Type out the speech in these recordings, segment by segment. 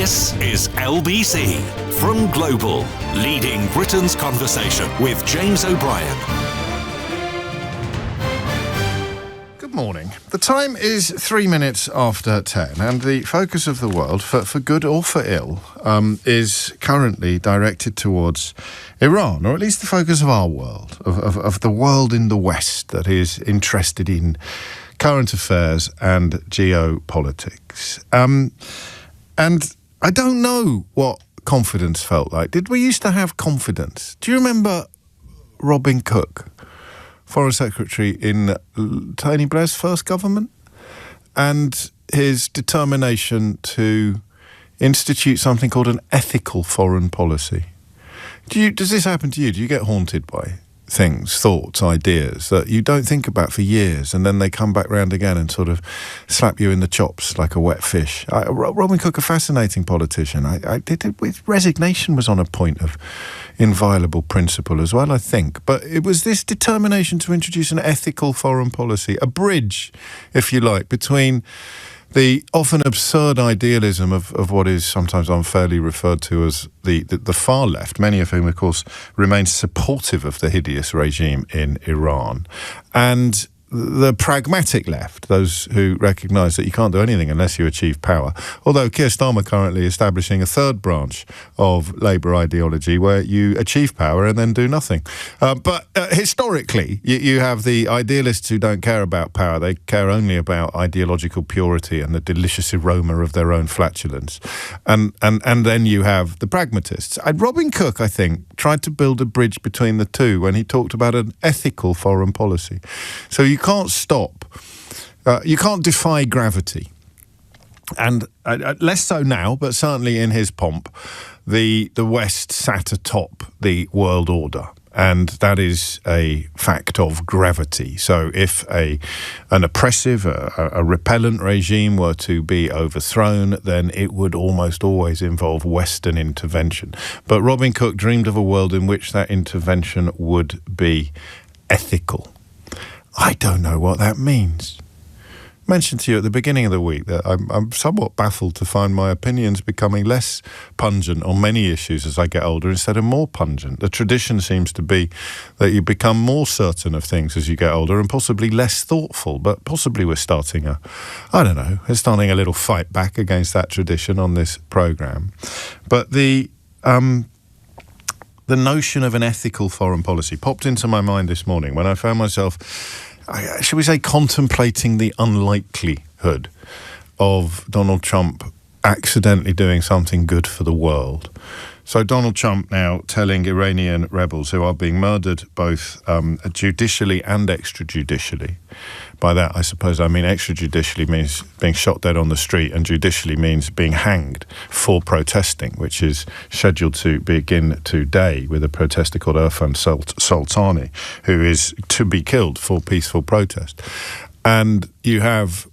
This is LBC from Global, leading Britain's conversation with James O'Brien. Good morning. The time is 3 minutes after 10, and the focus of the world, for good or for ill, is currently directed towards Iran, or at least the focus of our world, of the world in the West that is interested in current affairs and geopolitics. And I don't know what confidence felt like. Did we used to have confidence? Do you remember Robin Cook, Foreign Secretary in Tony Blair's first government, and his determination to institute something called an ethical foreign policy? Does this happen to you? Do you get haunted by things, thoughts, ideas that you don't think about for years, and then they come back round again and sort of slap you in the chops like a wet fish? Robin Cook, a fascinating politician. Resignation was on a point of inviolable principle as well, I think. But it was this determination to introduce an ethical foreign policy, a bridge, if you like, between the often absurd idealism of what is sometimes unfairly referred to as the far left, many of whom, of course, remain supportive of the hideous regime in Iran, and the pragmatic left, those who recognise that you can't do anything unless you achieve power. Although Keir Starmer currently establishing a third branch of Labour ideology where you achieve power and then do nothing. But historically, you have the idealists who don't care about power. They care only about ideological purity and the delicious aroma of their own flatulence. And then you have the pragmatists. Robin Cook, I think, tried to build a bridge between the two when he talked about an ethical foreign policy. So you can't stop, you can't defy gravity. And less so now, but certainly in his pomp, the West sat atop the world order. And that is a fact of gravity. So if an oppressive, a repellent regime were to be overthrown, then it would almost always involve Western intervention. But Robin Cook dreamed of a world in which that intervention would be ethical. I don't know what that means. I mentioned to you at the beginning of the week that I'm somewhat baffled to find my opinions becoming less pungent on many issues as I get older instead of more pungent. The tradition seems to be that you become more certain of things as you get older and possibly less thoughtful, but possibly we're starting a little fight back against that tradition on this programme. But the notion of an ethical foreign policy popped into my mind this morning when I found myself, shall we say, contemplating the unlikelihood of Donald Trump accidentally doing something good for the world. So Donald Trump now telling Iranian rebels who are being murdered both judicially and extrajudicially. By that, I suppose I mean extrajudicially means being shot dead on the street, and judicially means being hanged for protesting, which is scheduled to begin today with a protester called Irfan Sultani, who is to be killed for peaceful protest. And you have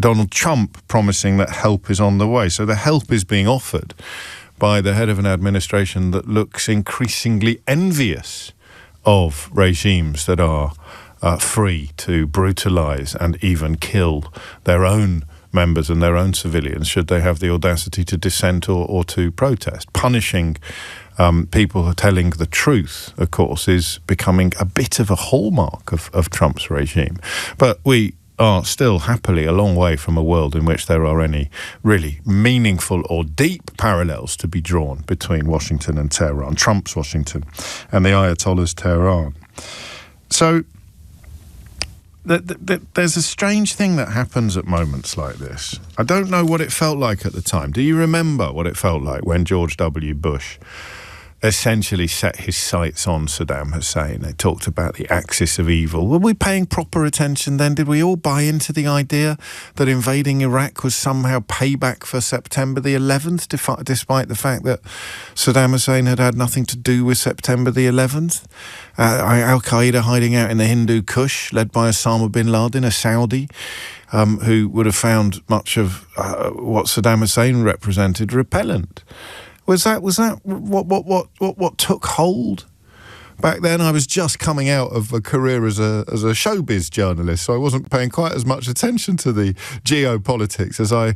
Donald Trump promising that help is on the way. So the help is being offered by the head of an administration that looks increasingly envious of regimes that are free to brutalise and even kill their own members and their own civilians should they have the audacity to dissent or to protest. Punishing people who are telling the truth, of course, is becoming a bit of a hallmark of Trump's regime. But we are still happily a long way from a world in which there are any really meaningful or deep parallels to be drawn between Washington and Tehran, Trump's Washington and the Ayatollah's Tehran. So there's a strange thing that happens at moments like this. I don't know what it felt like at the time. Do you remember what it felt like when George W. Bush essentially set his sights on Saddam Hussein? They talked about the axis of evil. Were we paying proper attention then? Did we all buy into the idea that invading Iraq was somehow payback for September the 11th, despite the fact that Saddam Hussein had nothing to do with September the 11th? Al-Qaeda hiding out in the Hindu Kush, led by Osama bin Laden, a Saudi, who would have found much of what Saddam Hussein represented repellent. Was that what took hold back then I was just coming out of a career as a showbiz journalist, so I wasn't paying quite as much attention to the geopolitics as I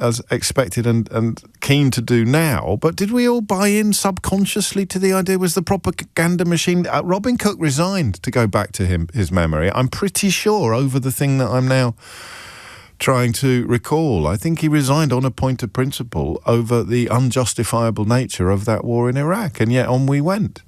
as expected and keen to do now. But did we all buy in subconsciously to the idea? Was the propaganda machine? Robin Cook resigned, to go back to his memory, I'm pretty sure, over the thing that I'm now trying to recall. I think he resigned on a point of principle over the unjustifiable nature of that war in Iraq, and yet on we went.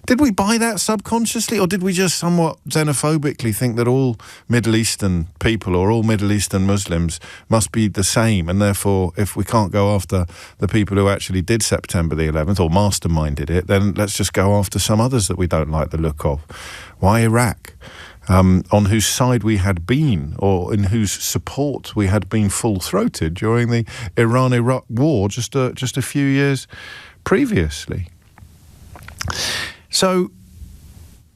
Did we buy that subconsciously, or did we just somewhat xenophobically think that all Middle Eastern people or all Middle Eastern Muslims must be the same, and therefore if we can't go after the people who actually did September the 11th or masterminded it, then let's just go after some others that we don't like the look of? Why Iraq? On whose side we had been, or in whose support we had been full-throated during the Iran-Iraq war just a few years previously. So,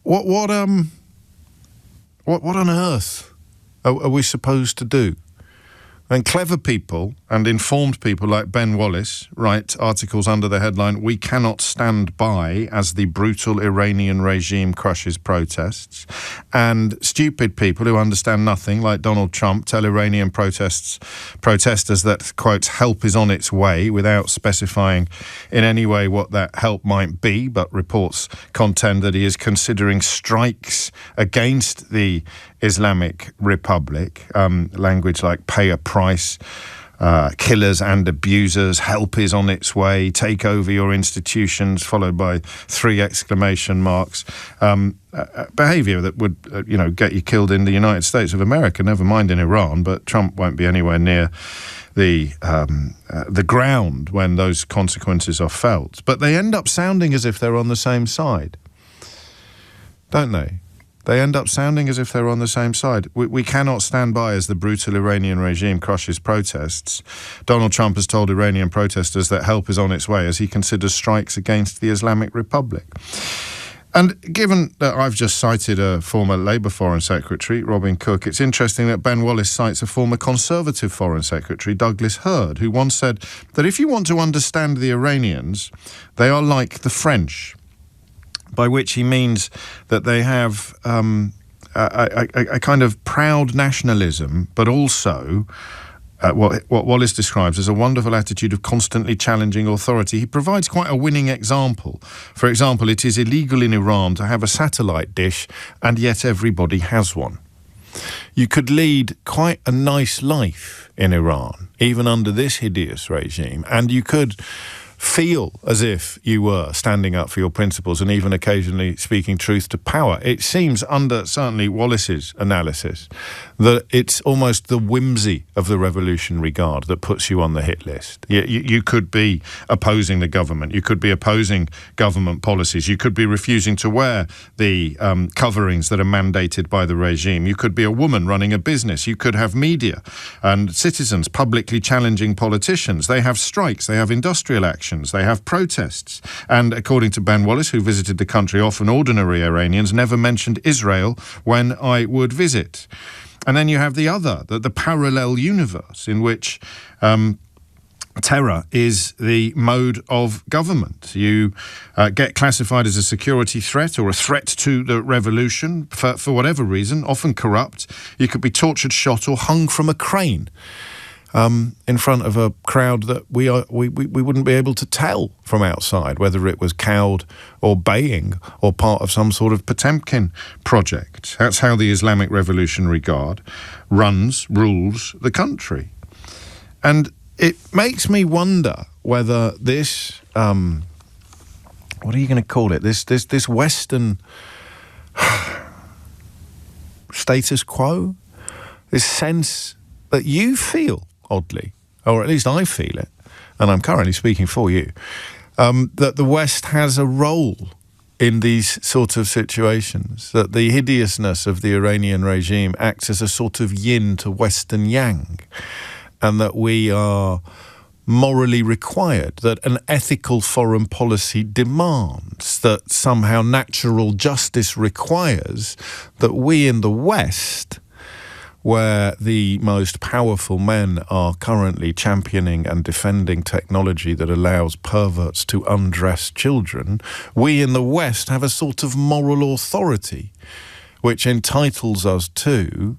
what on earth are we supposed to do? And clever people and informed people like Ben Wallace write articles under the headline, "We cannot stand by as the brutal Iranian regime crushes protests." And stupid people who understand nothing, like Donald Trump, tell Iranian protesters that, quote, help is on its way, without specifying in any way what that help might be, but reports contend that he is considering strikes against the Islamic Republic, language like pay a price, killers and abusers, help is on its way, take over your institutions, followed by 3 exclamation marks. Behaviour that would, get you killed in the United States of America, never mind in Iran, but Trump won't be anywhere near the ground when those consequences are felt. But they end up sounding as if they're on the same side, don't they? They end up sounding as if they're on the same side. We cannot stand by as the brutal Iranian regime crushes protests. Donald Trump has told Iranian protesters that help is on its way as he considers strikes against the Islamic Republic. And given that I've just cited a former Labour Foreign Secretary, Robin Cook, it's interesting that Ben Wallace cites a former Conservative Foreign Secretary, Douglas Hurd, who once said that if you want to understand the Iranians, they are like the French. By which he means that they have a kind of proud nationalism, but also what Wallace describes as a wonderful attitude of constantly challenging authority. He provides quite a winning example. For example, it is illegal in Iran to have a satellite dish, and yet everybody has one. You could lead quite a nice life in Iran, even under this hideous regime, and you could feel as if you were standing up for your principles and even occasionally speaking truth to power. It seems, under certainly Wallace's analysis, that it's almost the whimsy of the Revolutionary Guard that puts you on the hit list. You could be opposing the government. You could be opposing government policies. You could be refusing to wear the coverings that are mandated by the regime. You could be a woman running a business. You could have media and citizens publicly challenging politicians. They have strikes. They have industrial action. They have protests. And according to Ben Wallace, who visited the country, often ordinary Iranians never mentioned Israel when I would visit. And then you have the parallel universe in which terror is the mode of government. You get classified as a security threat or a threat to the revolution for whatever reason, often corrupt. You could be tortured, shot, or hung from a crane. In front of a crowd that we wouldn't be able to tell from outside whether it was cowed or baying or part of some sort of Potemkin project. That's how the Islamic Revolutionary Guard rules the country. And it makes me wonder whether this, what are you going to call it, this Western status quo, this sense that you feel, oddly, or at least I feel it, and I'm currently speaking for you, that the West has a role in these sort of situations, that the hideousness of the Iranian regime acts as a sort of yin to Western yang, and that we are morally required, that an ethical foreign policy demands, that somehow natural justice requires that we in the West where the most powerful men are currently championing and defending technology that allows perverts to undress children, we in the West have a sort of moral authority which entitles us to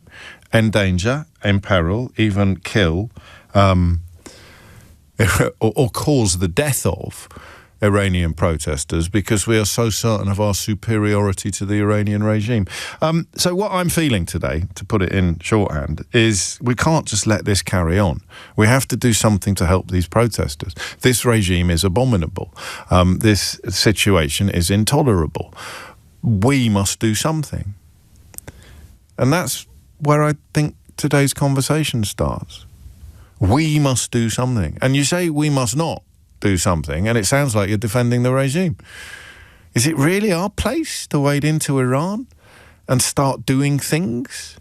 endanger, imperil, even kill, or cause the death of Iranian protesters because we are so certain of our superiority to the Iranian regime. So what I'm feeling today, to put it in shorthand, is we can't just let this carry on. We have to do something to help these protesters. This regime is abominable. This situation is intolerable. We must do something. And that's where I think today's conversation starts. We must do something. And you say we must not do something, and it sounds like you're defending the regime. Is it really our place to wade into Iran and start doing things,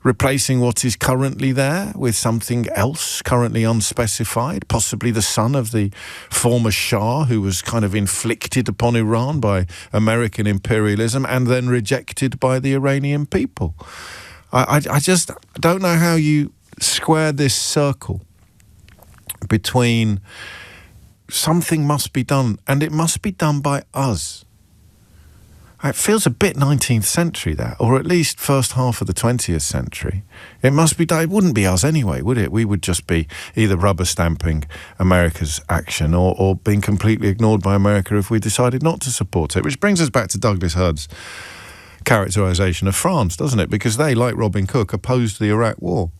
replacing what is currently there with something else, currently unspecified, possibly the son of the former Shah who was kind of inflicted upon Iran by American imperialism and then rejected by the Iranian people? I just don't know how you square this circle between something must be done, and it must be done by us. It feels a bit 19th century, that, or at least first half of the 20th century. It must be done. It wouldn't be us anyway, would it? We would just be either rubber stamping America's action or being completely ignored by America if we decided not to support it. Which brings us back to Douglas Hurd's characterisation of France, doesn't it? Because they, like Robin Cook, opposed the Iraq War.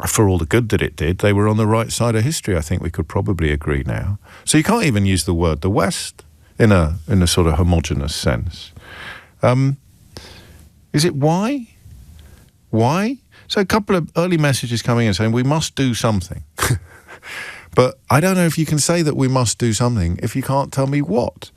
For all the good that it did, they were on the right side of history. I think we could probably agree now. So you can't even use the word the West in a sort of homogenous sense. Is it why? Why? So a couple of early messages coming in saying we must do something. But I don't know if you can say that we must do something if you can't tell me what.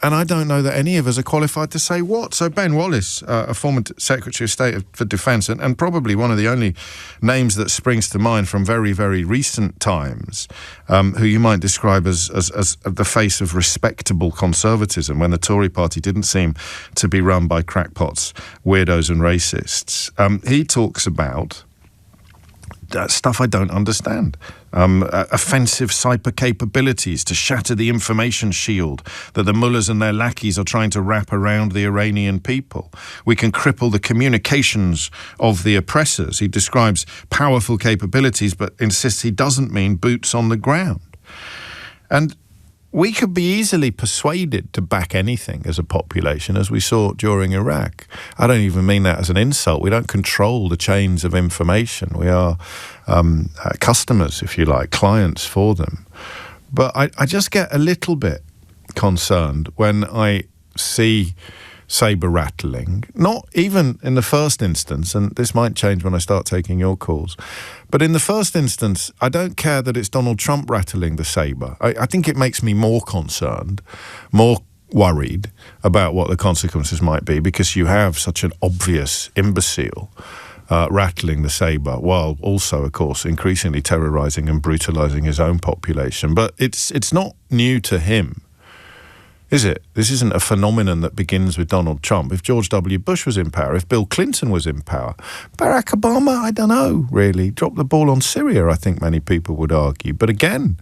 And I don't know that any of us are qualified to say what. So Ben Wallace, a former Secretary of State for Defence, and probably one of the only names that springs to mind from very, very recent times, who you might describe as the face of respectable conservatism when the Tory party didn't seem to be run by crackpots, weirdos and racists. He talks about stuff I don't understand. Offensive cyber capabilities to shatter the information shield that the mullahs and their lackeys are trying to wrap around the Iranian people. We can cripple the communications of the oppressors. He describes powerful capabilities, but insists he doesn't mean boots on the ground. And we could be easily persuaded to back anything as a population, as we saw during Iraq. I don't even mean that as an insult. We don't control the chains of information. We are customers, if you like, clients for them. But I just get a little bit concerned when I see saber rattling, not even in the first instance, and this might change when I start taking your calls, but in the first instance, I don't care that it's Donald Trump rattling the saber. I think it makes me more concerned, more worried about what the consequences might be, because you have such an obvious imbecile rattling the saber, while also, of course, increasingly terrorising and brutalising his own population. But it's not new to him, is it? This isn't a phenomenon that begins with Donald Trump. If George W. Bush was in power, if Bill Clinton was in power, Barack Obama, I don't know, really. Dropped the ball on Syria, I think many people would argue. But again,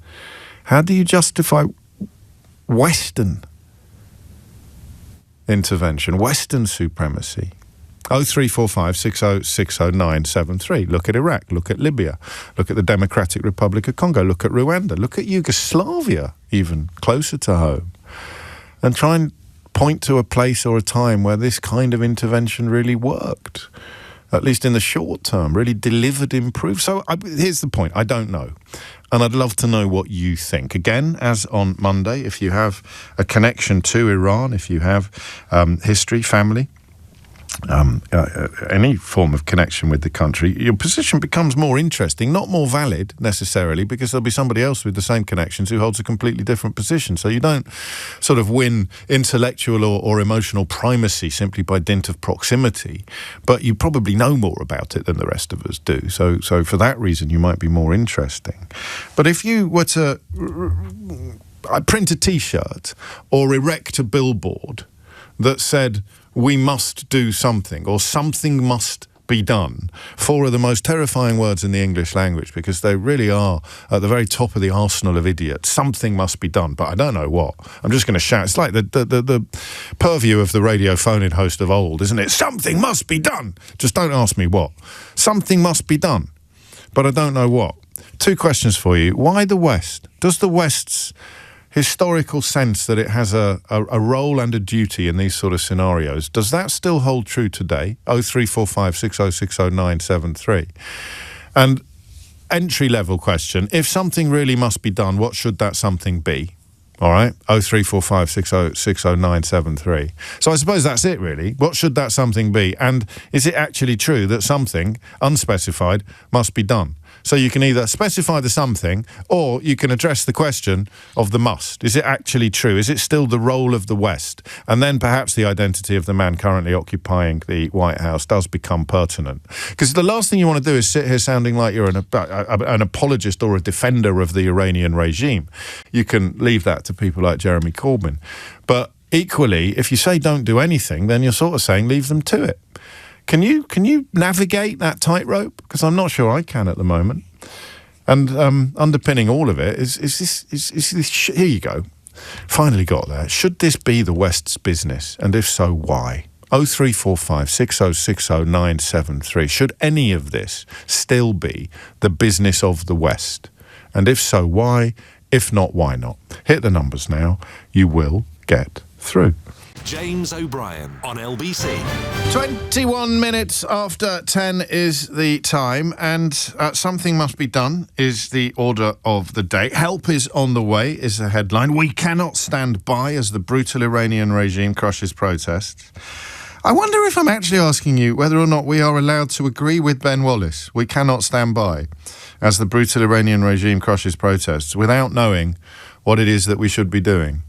how do you justify Western intervention, Western supremacy? 0345 6060 973. Look at Iraq, look at Libya, look at the Democratic Republic of Congo, look at Rwanda, look at Yugoslavia, even closer to home. And try and point to a place or a time where this kind of intervention really worked, at least in the short term, really delivered improved. So here's the point. I don't know. And I'd love to know what you think. Again, as on Monday, if you have a connection to Iran, if you have history, family, any form of connection with the country, your position becomes more interesting, not more valid necessarily, because there'll be somebody else with the same connections who holds a completely different position. So you don't sort of win intellectual or emotional primacy simply by dint of proximity, but you probably know more about it than the rest of us do. So for that reason, you might be more interesting. But if you were to print a T-shirt or erect a billboard that said, we must do something, or something must be done. 4 of the most terrifying words in the English language, because they really are at the very top of the arsenal of idiots. Something must be done, but I don't know what. I'm just going to shout. It's like the purview of the radio phone-in host of old, isn't it? Something must be done. Just don't ask me what. Something must be done, but I don't know what. 2 questions for you. Why the West? Does the West's historical sense that it has a role and a duty in these sort of scenarios, does that still hold true today? 0345 6060 973. And entry-level question, if something really must be done, what should that something be? All right, 0345 6060 973. So I suppose that's it, really. What should that something be? And is it actually true that something, unspecified, must be done? So you can either specify the something, or you can address the question of the must. Is it actually true? Is it still the role of the West? And then perhaps the identity of the man currently occupying the White House does become pertinent. Because the last thing you want to do is sit here sounding like you're an apologist or a defender of the Iranian regime. You can leave that to people like Jeremy Corbyn. But equally, if you say don't do anything, then you're sort of saying leave them to it. Can you navigate that tightrope? Because I'm not sure I can at the moment. And underpinning all of it is this. Here you go. Finally got there. Should this be the West's business? And if so, why? 0345 6060 973. Should any of this still be the business of the West? And if so, why? If not, why not? Hit the numbers now. You will get through. James O'Brien on LBC. 21 minutes after 10 is the time, and something must be done is the order of the day. Help is on the way is the headline. We cannot stand by as the brutal Iranian regime crushes protests. I wonder if I'm actually asking you whether or not we are allowed to agree with Ben Wallace. We cannot stand by as the brutal Iranian regime crushes protests without knowing what it is that we should be doing.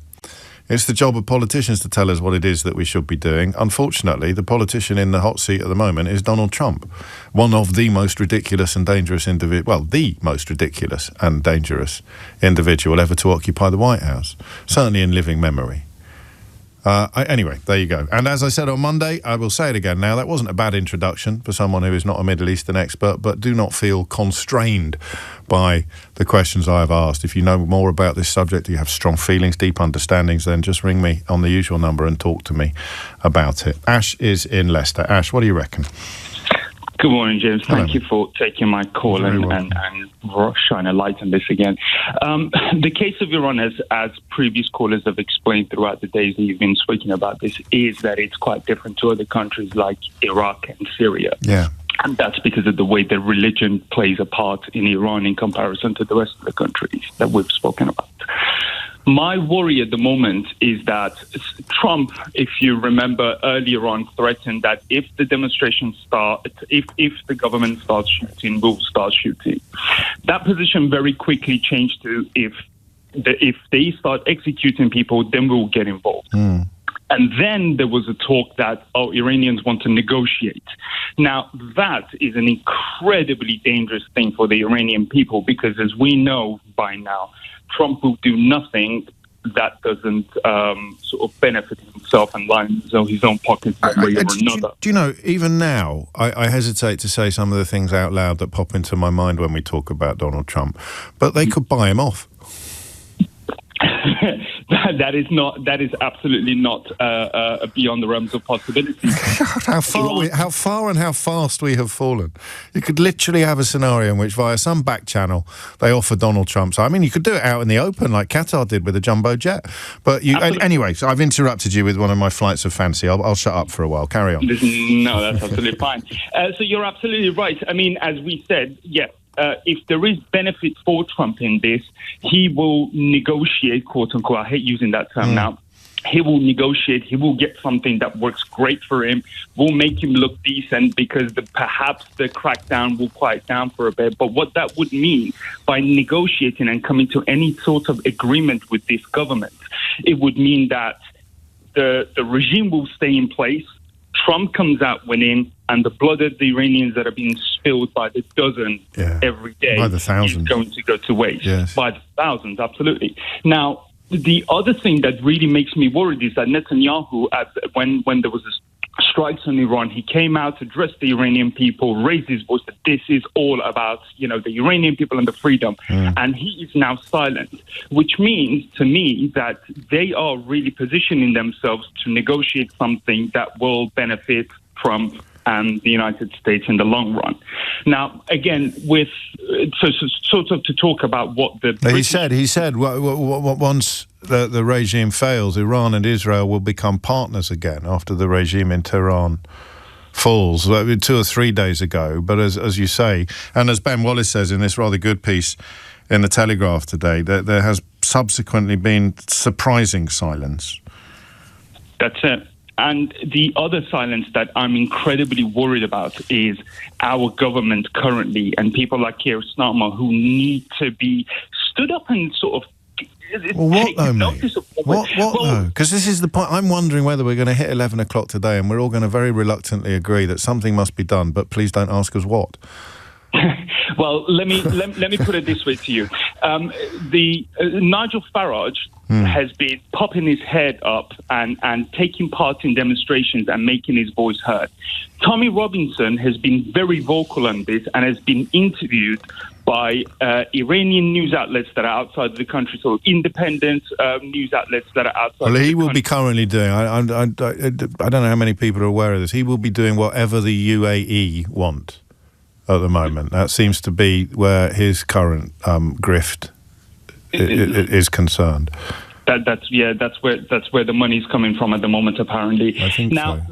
It's the job of politicians to tell us what it is that we should be doing. Unfortunately, the politician in the hot seat at the moment is Donald Trump, one of the most ridiculous and dangerous the most ridiculous and dangerous individual ever to occupy the White House, certainly in living memory. Anyway, there you go. And as I said on Monday, I will say it again now, that wasn't a bad introduction for someone who is not a Middle Eastern expert, but do not feel constrained by the questions I have asked. If you know more about this subject, you have strong feelings, deep understandings, then just ring me on the usual number and talk to me about it. Ash is in Leicester. Ash, what do you reckon? Good morning, James. Thank you for taking my call and shine a light on this again. The case of Iran, as previous callers have explained throughout the days that you've been speaking about this, is that it's quite different to other countries like Iraq and Syria. Yeah. And that's because of the way that religion plays a part in Iran in comparison to the rest of the countries that we've spoken about. My worry at the moment is that Trump, if you remember earlier on, threatened that if the demonstrations start, if the government starts shooting, we'll start shooting. That position very quickly changed to if they start executing people, then we'll get involved. And then there was a talk that, Iranians want to negotiate. Now, that is an incredibly dangerous thing for the Iranian people because, as we know by now, Trump will do nothing that doesn't sort of benefit himself and line his own pockets one way or another. Do you know, even now, I hesitate to say some of the things out loud that pop into my mind when we talk about Donald Trump, but they could buy him off. That is absolutely not beyond the realms of possibility. How far and how fast we have fallen. You could literally have a scenario in which via some back channel they offer Donald Trump. So, I mean, you could do it out in the open like Qatar did with a jumbo jet. But anyway, so I've interrupted you with one of my flights of fancy. I'll shut up for a while. Carry on. No, that's absolutely fine. So you're absolutely right. I mean, as we said, yes. If there is benefit for Trump in this, he will negotiate, quote unquote. I hate using that term now. He will negotiate. He will get something that works great for him, will make him look decent because perhaps the crackdown will quiet down for a bit. But what that would mean by negotiating and coming to any sort of agreement with this government, it would mean that the regime will stay in place. Trump comes out winning, and the blood of the Iranians that are being spilled by the dozen every day by the thousands is going to go to waste. Yes. By the thousands, absolutely. Now, the other thing that really makes me worried is that Netanyahu, when there was a strikes on Iran, he came out, addressed the Iranian people, raised his voice that this is all about, the Iranian people and the freedom. And he is now silent, which means to me that they are really positioning themselves to negotiate something that will benefit Trump and the United States in the long run. Now, again, sort of to talk about what the... He said once the regime fails, Iran and Israel will become partners again after the regime in Tehran falls, 2 or 3 days ago. But as you say, and as Ben Wallace says in this rather good piece in the Telegraph today, there has subsequently been surprising silence. That's it. And the other silence that I'm incredibly worried about is our government currently and people like Keir Starmer who need to be stood up and sort of take notice of what though? Because this is the point. I'm wondering whether we're going to hit 11 o'clock today and we're all going to very reluctantly agree that something must be done, but please don't ask us what. Well, let me put it this way to you. Nigel Farage has been popping his head up and taking part in demonstrations and making his voice heard. Tommy Robinson has been very vocal on this and has been interviewed by Iranian news outlets that are outside the country, so independent news outlets that are outside the country. Well, he will be currently doing, I don't know how many people are aware of this, he will be doing whatever the UAE want at the moment. That seems to be where his current grift is concerned. That's where the money's coming from at the moment, apparently. I think now, so.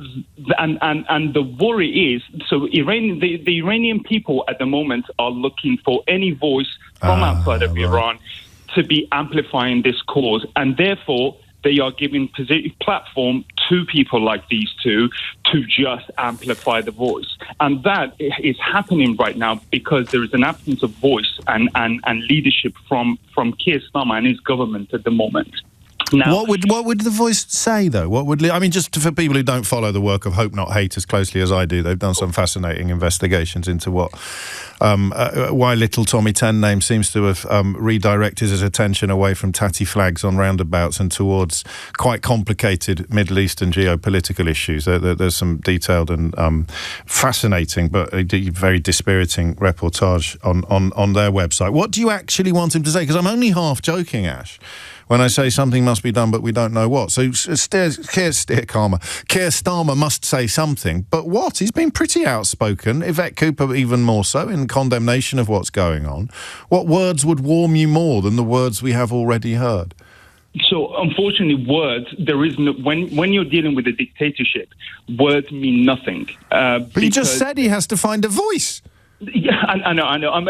And the worry is, so the Iranian people at the moment are looking for any voice from outside of Iran to be amplifying this cause, and therefore they are giving platform to people like these two to just amplify the voice. And that is happening right now because there is an absence of voice and leadership from Keir Starmer and his government at the moment. Now, what would the voice say, though? Just for people who don't follow the work of Hope Not Hate as closely as I do, they've done some fascinating investigations into why little Tommy Ten Name seems to have redirected his attention away from tatty flags on roundabouts and towards quite complicated Middle Eastern geopolitical issues. There's some detailed and fascinating but very dispiriting reportage on their website. What do you actually want him to say? Because I'm only half joking, Ash, when I say something must be done, but we don't know what. So Keir Starmer must say something, but what? He's been pretty outspoken, Yvette Cooper even more so, in condemnation of what's going on. What words would warm you more than the words we have already heard? So, unfortunately, words, there is no... When you're dealing with a dictatorship, words mean nothing. But you just said he has to find a voice. Yeah, I know.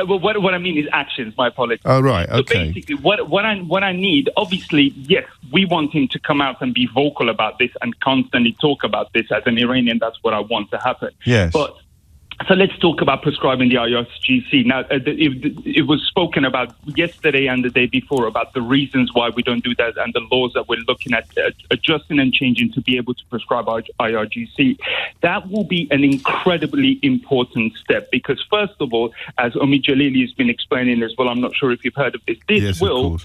What I mean is actions. My apologies. Oh, right, okay. So basically, what I need, obviously, yes, we want him to come out and be vocal about this and constantly talk about this. As an Iranian, that's what I want to happen. Yes. But so let's talk about prescribing the IRGC. Now, it was spoken about yesterday and the day before about the reasons why we don't do that and the laws that we're looking at adjusting and changing to be able to prescribe IRGC. That will be an incredibly important step because, first of all, as Omid Jalili has been explaining as well, I'm not sure if you've heard of this, this will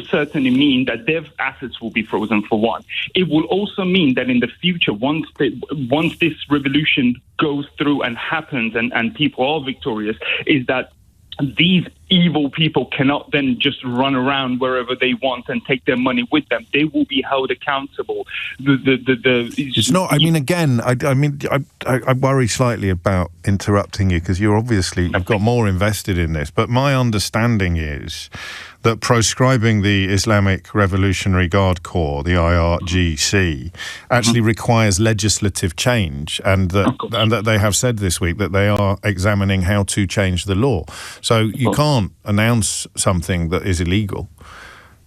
certainly mean that their assets will be frozen for one. It will also mean that in the future, once this revolution goes through and happens and people are victorious, is that these evil people cannot then just run around wherever they want and take their money with them. They will be held accountable. It's not. I mean, again, I worry slightly about interrupting you because you've got more invested in this. But my understanding is that proscribing the Islamic Revolutionary Guard Corps, the IRGC, actually requires legislative change, and that they have said this week that they are examining how to change the law. So you can't announce something that is illegal.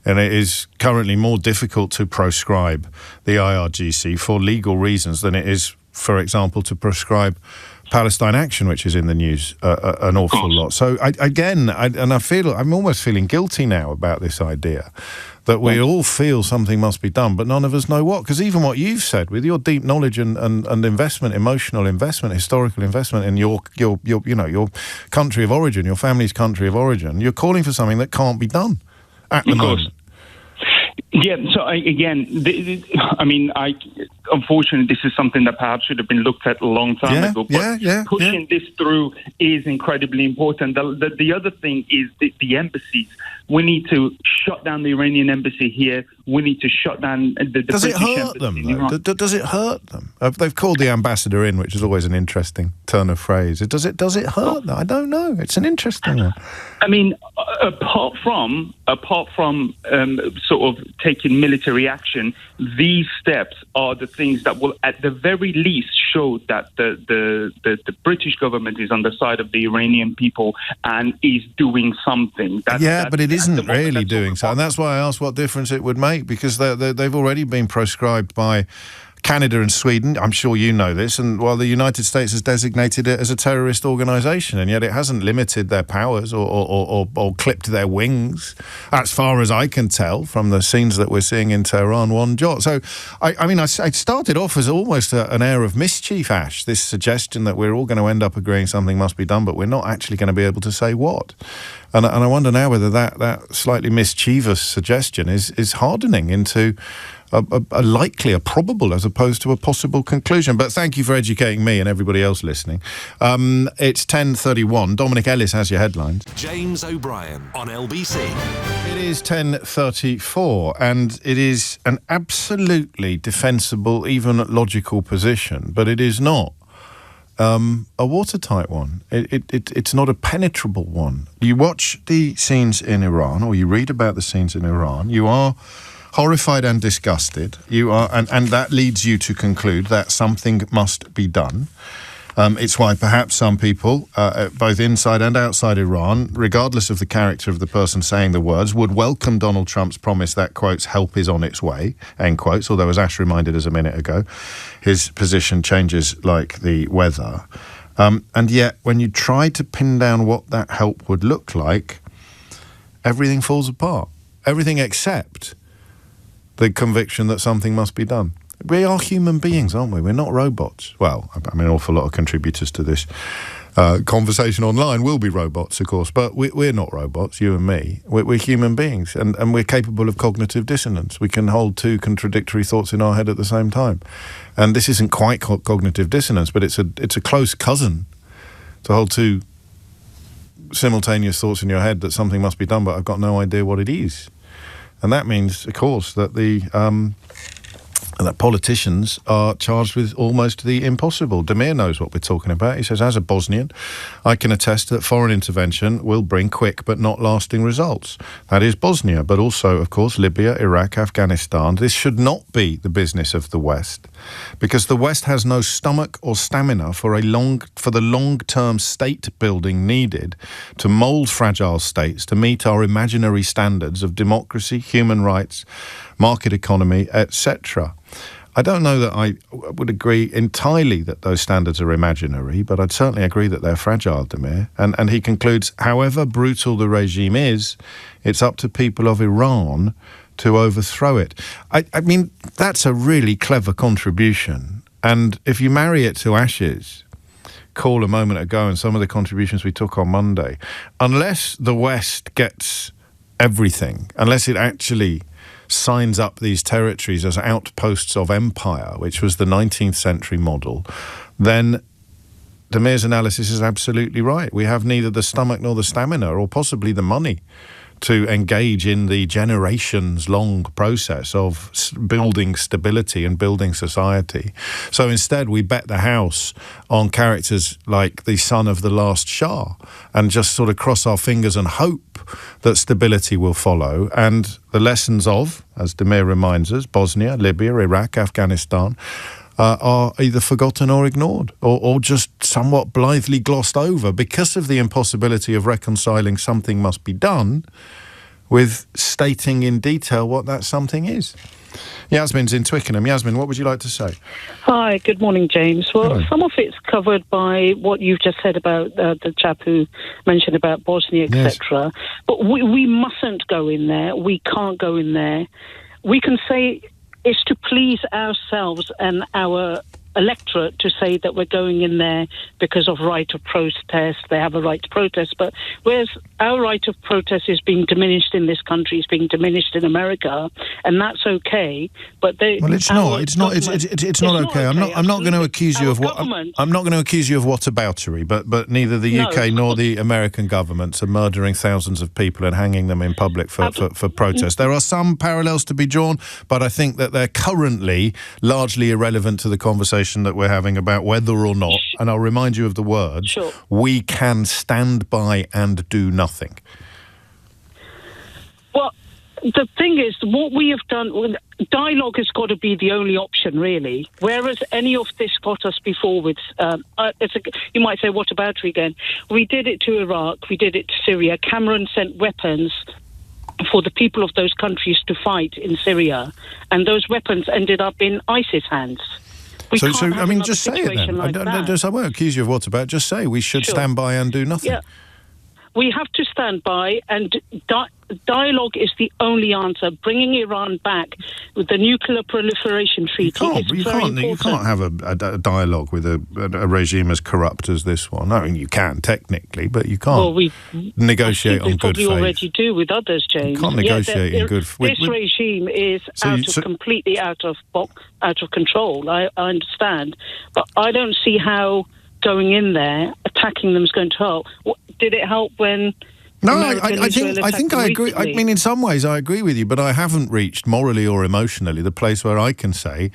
And it is currently more difficult to proscribe the IRGC for legal reasons than it is, for example, to proscribe Palestine Action, which is in the news an awful lot. So I'm almost feeling guilty now about this idea that we all feel something must be done, but none of us know what. Because even what you've said, with your deep knowledge and investment, emotional investment, historical investment in your country of origin, your family's country of origin, you're calling for something that can't be done at the moment. Yeah, so unfortunately, this is something that perhaps should have been looked at a long time ago. But pushing this through is incredibly important. The other thing is the embassies. We need to shut down the Iranian embassy here. We need to shut down the Does British it hurt embassy them, in though? Iran. Does it hurt them? They've called the ambassador in, which is always an interesting turn of phrase. Does it hurt them? I don't know. It's an interesting one. I mean, apart from sort of taking military action, these steps are the things that will, at the very least, show that the British government is on the side of the Iranian people and is doing something. But it isn't really doing so, and that's why I asked what difference it would make, because they've already been proscribed by Canada and Sweden. I'm sure you know this, and while the United States has designated it as a terrorist organisation, and yet it hasn't limited their powers or clipped their wings, as far as I can tell from the scenes that we're seeing in Tehran, one jot. So, I started off as almost an air of mischief, Ash, this suggestion that we're all going to end up agreeing something must be done, but we're not actually going to be able to say what. And I wonder now whether that slightly mischievous suggestion is hardening into a probable as opposed to a possible conclusion. But thank you for educating me and everybody else listening. It's 10:31. Dominic Ellis has your headlines. James O'Brien on LBC. It is 10:34, and it is an absolutely defensible, even logical position, but it is not a watertight one. It's not a penetrable one. You watch the scenes in Iran, or you read about the scenes in Iran, you are horrified and disgusted. You are, and that leads you to conclude that something must be done. It's why perhaps some people, both inside and outside Iran, regardless of the character of the person saying the words, would welcome Donald Trump's promise that, quotes, help is on its way, end quotes, although, as Ash reminded us a minute ago, his position changes like the weather. And yet, when you try to pin down what that help would look like, everything falls apart. Everything except the conviction that something must be done. We are human beings, aren't we? We're not robots. Well, I mean, an awful lot of contributors to this conversation online will be robots, of course, but we're not robots, you and me. We're human beings, and we're capable of cognitive dissonance. We can hold two contradictory thoughts in our head at the same time. And this isn't quite cognitive dissonance, but it's a close cousin to hold two simultaneous thoughts in your head that something must be done, but I've got no idea what it is. And that means, of course, that that politicians are charged with almost the impossible. Demir knows what we're talking about. He says, as a Bosnian, I can attest that foreign intervention will bring quick but not lasting results. That is Bosnia, but also, of course, Libya, Iraq, Afghanistan. This should not be the business of the West, because the West has no stomach or stamina for the long-term state building needed to mould fragile states to meet our imaginary standards of democracy, human rights, market economy, etc. I don't know that I would agree entirely that those standards are imaginary, but I'd certainly agree that they're fragile, Demir. And he concludes, however brutal the regime is, it's up to people of Iran to overthrow it. I mean, that's a really clever contribution. And if you marry it to Ash's call a moment ago and some of the contributions we took on Monday, unless the West gets everything, unless it actually signs up these territories as outposts of empire, which was the 19th century model, then Demir's analysis is absolutely right. We have neither the stomach nor the stamina, or possibly the money, to engage in the generations-long process of building stability and building society. So instead, we bet the house on characters like the son of the last Shah and just sort of cross our fingers and hope that stability will follow. And the lessons of, as Demir reminds us, Bosnia, Libya, Iraq, Afghanistan, are either forgotten or ignored, or just somewhat blithely glossed over because of the impossibility of reconciling something must be done with stating in detail what that something is. Yasmin's in Twickenham. Yasmin, what would you like to say? Hi, good morning, James. Well, some of it's covered by what you've just said about the chap who mentioned about Bosnia, etc. Yes. But we mustn't go in there. We can't go in there. We can say it's to please ourselves and our electorate to say that we're going in there because of right of protest. They have a right to protest, but whereas our right of protest is being diminished in this country, is being diminished in America, and that's okay. But it's not okay. I'm not going to accuse you of what. I'm not going to accuse you of whataboutery. But neither the UK nor the American governments are murdering thousands of people and hanging them in public for protest. There are some parallels to be drawn, but I think that they're currently largely irrelevant to the conversation that we're having about whether or not, and I'll remind you of the words, we can stand by and do nothing. Well, the thing is, what we have done, dialogue has got to be the only option, really. Whereas any of this got us before with, you might say, what about it again? We did it to Iraq, we did it to Syria. Cameron sent weapons for the people of those countries to fight in Syria, and those weapons ended up in ISIS hands. So I mean, just say it then. I won't accuse you of what about. Just say we should stand by and do nothing. Yeah. We have to stand by, and dialogue is the only answer. Bringing Iran back with the nuclear proliferation treaty you can't have a dialogue with a regime as corrupt as this one. I mean, you can technically, but you can't negotiate on good faith. We already do with others, James. You can't negotiate in good faith. This regime is completely out of control. I understand, but I don't see how going in there, attacking them is going to help. Did it help when... No, I think I agree. I mean, in some ways I agree with you, but I haven't reached morally or emotionally the place where I can say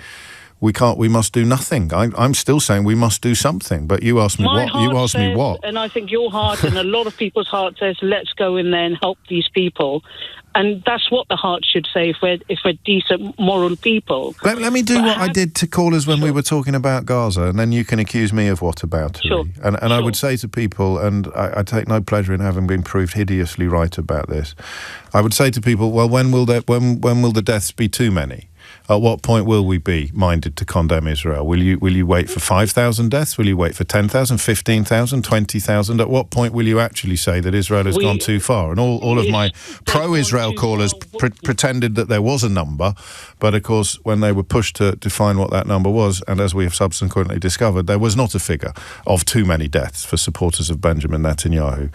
we must do nothing. I'm still saying we must do something, but you asked me what. You asked me what. And I think your heart and a lot of people's heart says, let's go in there and help these people. And that's what the heart should say if we're decent, moral people. Let me do what I did to callers when we were talking about Gaza, and then you can accuse me of whataboutery. Sure. And I would say to people, and I take no pleasure in having been proved hideously right about this, I would say to people, well, when will the deaths be too many? At what point will we be minded to condemn Israel? Will you wait for 5,000 deaths? Will you wait for 10,000, 15,000, 20,000? At what point will you actually say that Israel has gone too far? And all of my pro-Israel callers pretended that there was a number, but of course, when they were pushed to define what that number was, and as we have subsequently discovered, there was not a figure of too many deaths for supporters of Benjamin Netanyahu.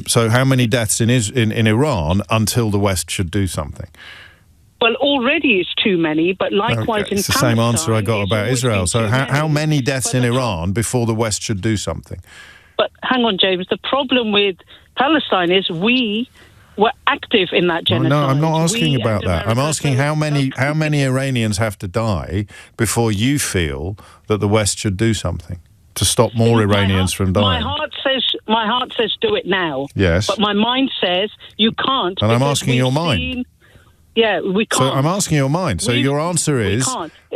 So how many deaths in Iran until the West should do something? Well, already it's too many, but likewise in Palestine... It's the same answer I got about Israel. So how many deaths in Iran before the West should do something? But hang on, James. The problem with Palestine is we were active in that genocide. No, I'm not asking about that. I'm asking how many Iranians have to die before you feel that the West should do something to stop more Iranians from dying. My heart says do it now. Yes. But my mind says you can't. And I'm asking your mind. Yeah, we can't. So I'm asking your mind. So your answer is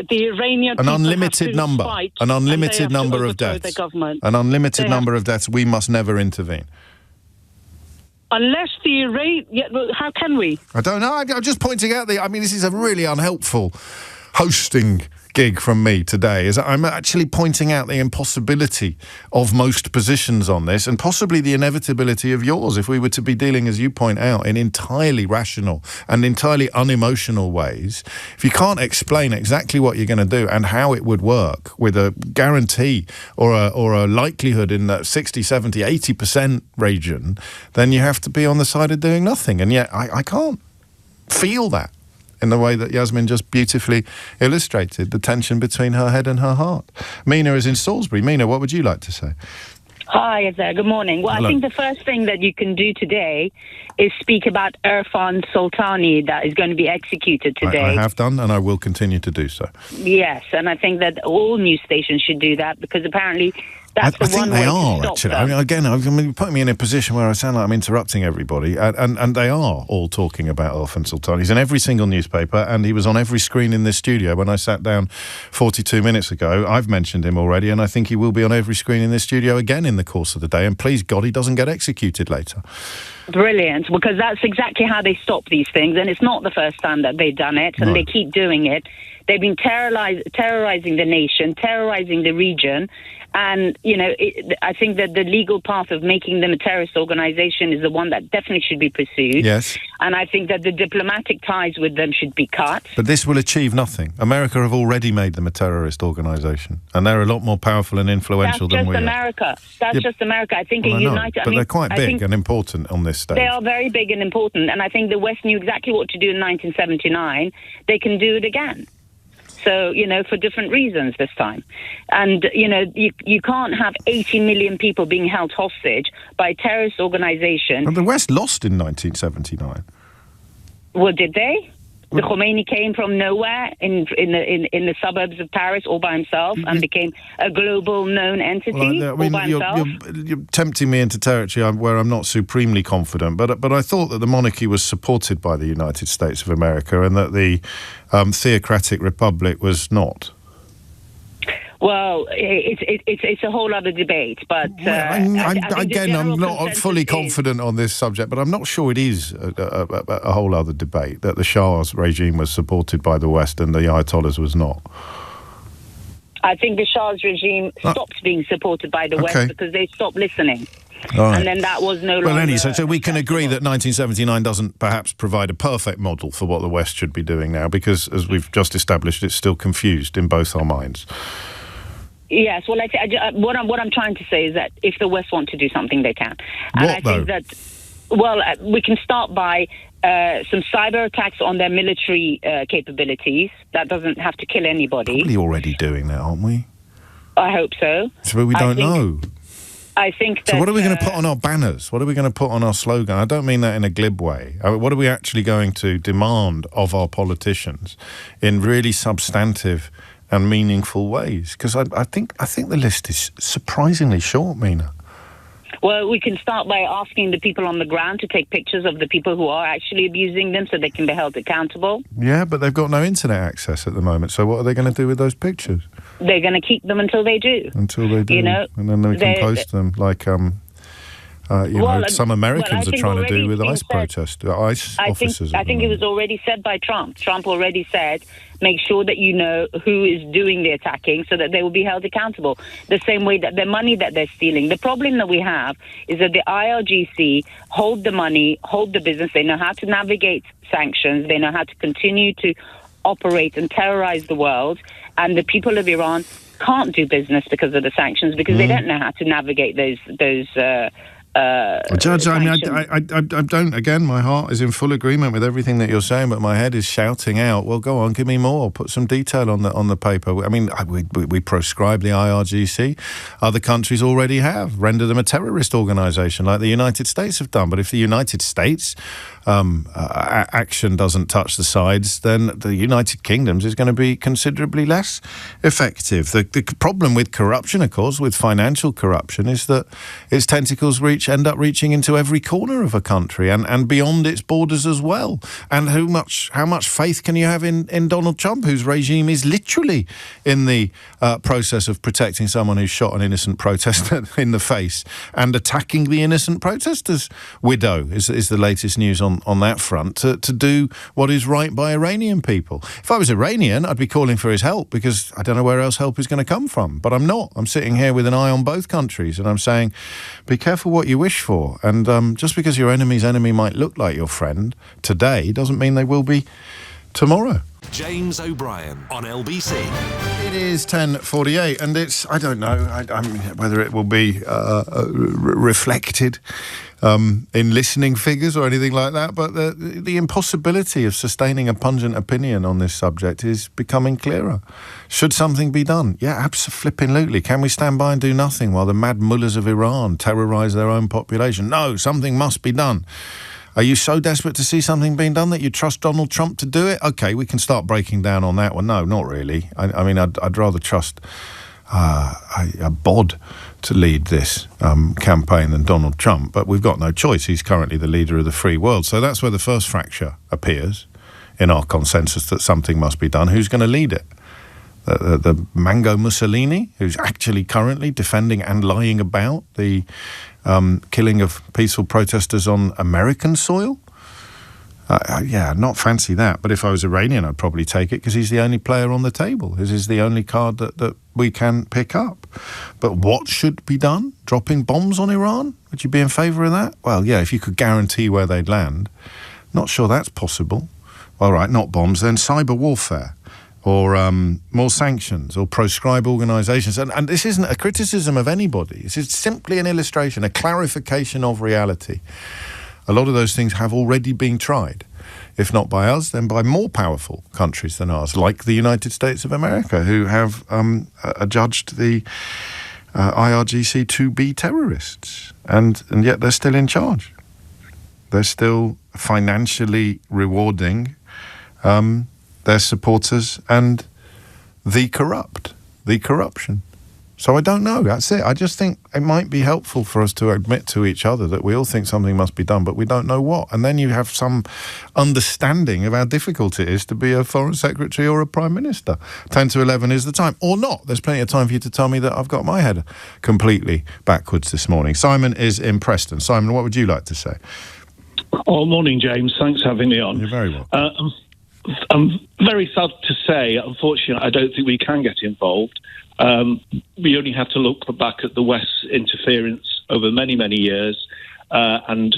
the Iranian an unlimited number, an unlimited number of deaths, an unlimited number of deaths. We must never intervene. Unless how can we? I don't know. I'm just pointing out this is a really unhelpful hosting gig from me today, is I'm actually pointing out the impossibility of most positions on this, and possibly the inevitability of yours if we were to be dealing, as you point out, in entirely rational and entirely unemotional ways. If you can't explain exactly what you're going to do and how it would work with a guarantee or a likelihood in that 60, 70, 80% region, then you have to be on the side of doing nothing. And yet I can't feel that in the way that Yasmin just beautifully illustrated the tension between her head and her heart. Mina is in Salisbury. Mina, what would you like to say? Hi there, good morning. Well, hello. I think the first thing that you can do today is speak about Irfan Soltani that is going to be executed today. I have done, and I will continue to do so. Yes, and I think that all news stations should do that, because apparently that's I think they are, actually. Them. I mean, putting me in a position where I sound like I'm interrupting everybody, and they are all talking about Irfan Soltani. He's in every single newspaper, and he was on every screen in this studio when I sat down 42 minutes ago. I've mentioned him already, and I think he will be on every screen in this studio again in the course of the day, and please God he doesn't get executed later. Brilliant, because that's exactly how they stop these things, and it's not the first time that they've done it, and they keep doing it. They've been terrorizing the nation, terrorizing the region, and I think that the legal path of making them a terrorist organization is the one that definitely should be pursued. Yes. And I think that the diplomatic ties with them should be cut. But this will achieve nothing. America have already made them a terrorist organization, and they're a lot more powerful and influential than we are. That's just America. I think Well, a united... but they're quite big and important on this stage. They are very big and important, and I think the West knew exactly what to do in 1979. They can do it again. So, for different reasons this time. And, you can't have 80 million people being held hostage by a terrorist organization. And the West lost in 1979. Well, did they? The Khomeini came from nowhere in the suburbs of Paris all by himself and became a global known entity all by himself. You're tempting me into territory where I'm not supremely confident, but I thought that the monarchy was supported by the United States of America and that the theocratic republic was not. Well, it's a whole other debate, but I'm not fully confident on this subject, but I'm not sure it is a whole other debate that the Shah's regime was supported by the West and the Ayatollahs was not. I think the Shah's regime stopped being supported by the West because they stopped listening. Right. And then that was no longer... Well, anyway, so we can agree that 1979 doesn't perhaps provide a perfect model for what the West should be doing now, because, as we've just established, it's still confused in both our minds. Yes, well, what I'm trying to say is that if the West want to do something, they can. And I think that, we can start by some cyber attacks on their military capabilities. That doesn't have to kill anybody. Probably already doing that, aren't we? I hope so. So we don't know. I think that... So what are we going to put on our banners? What are we going to put on our slogan? I don't mean that in a glib way. What are we actually going to demand of our politicians in really substantive and meaningful ways? Because I think the list is surprisingly short, Mina. Well, we can start by asking the people on the ground to take pictures of the people who are actually abusing them so they can be held accountable. Yeah, but they've got no internet access at the moment, so what are they going to do with those pictures? They're going to keep them until they do. Until they do. And then they can post them like... some Americans are trying to do with ICE protesters, ICE officers. I think it was already said by Trump. Trump already said, make sure that you know who is doing the attacking so that they will be held accountable. The same way that the money that they're stealing. The problem that we have is that the IRGC hold the money, hold the business. They know how to navigate sanctions. They know how to continue to operate and terrorize the world. And the people of Iran can't do business because of the sanctions because they don't know how to navigate those Judge, I mean, I don't, again, my heart is in full agreement with everything that you're saying, but my head is shouting out, well, go on, give me more, put some detail on the paper. I mean, we proscribe the IRGC. Other countries already have, render them a terrorist organisation like the United States have done. But if the United States action doesn't touch the sides, then the United Kingdom's is going to be considerably less effective. The problem with corruption, of course, with financial corruption, is that its tentacles end up reaching into every corner of a country and beyond its borders as well. And how much faith can you have in Donald Trump, whose regime is literally in the process of protecting someone who's shot an innocent protester in the face and attacking the innocent protester's widow, is the latest news on that front, to do what is right by Iranian people. If I was Iranian, I'd be calling for his help, because I don't know where else help is going to come from. But I'm not. I'm sitting here with an eye on both countries, and I'm saying, be careful what you wish for. And just because your enemy's enemy might look like your friend today doesn't mean they will be tomorrow. James O'Brien on LBC. It is 10:48, and it's, I don't know I mean, whether it will be reflected in listening figures or anything like that, but the impossibility of sustaining a pungent opinion on this subject is becoming clearer. Should something be done? Yeah, abso-flippin'-lutely. Can we stand by and do nothing while the mad mullahs of Iran terrorise their own population? No, something must be done. Are you so desperate to see something being done that you trust Donald Trump to do it? OK, we can start breaking down on that one. No, not really. I mean, I'd rather trust a bod to lead this campaign than Donald Trump, but we've got no choice. He's currently the leader of the free world. So that's where the first fracture appears in our consensus that something must be done. Who's going to lead it? The Mango Mussolini, who's actually currently defending and lying about the killing of peaceful protesters on American soil? Yeah, not fancy that. But if I was Iranian, I'd probably take it, because he's the only player on the table. This is the only card that we can pick up. But what should be done? Dropping bombs on Iran? Would you be in favour of that? Well, yeah, if you could guarantee where they'd land. Not sure that's possible. All right, not bombs, then cyber warfare, or more sanctions, or proscribe organisations. And this isn't a criticism of anybody. This is simply an illustration, a clarification of reality. A lot of those things have already been tried. If not by us, then by more powerful countries than ours, like the United States of America, who have adjudged the IRGC to be terrorists. And yet they're still in charge. They're still financially rewarding their supporters and the corruption. So I don't know, that's it. I just think it might be helpful for us to admit to each other that we all think something must be done, but we don't know what. And then you have some understanding of how difficult it is to be a foreign secretary or a prime minister. 10 to 11 is the time. Or not. There's plenty of time for you to tell me that I've got my head completely backwards this morning. Simon is in Preston. Simon, what would you like to say? Oh, morning, James. Thanks for having me on. You're very welcome. I'm very sad to say, unfortunately, I don't think we can get involved. We only have to look back at the West's interference over many, many years, and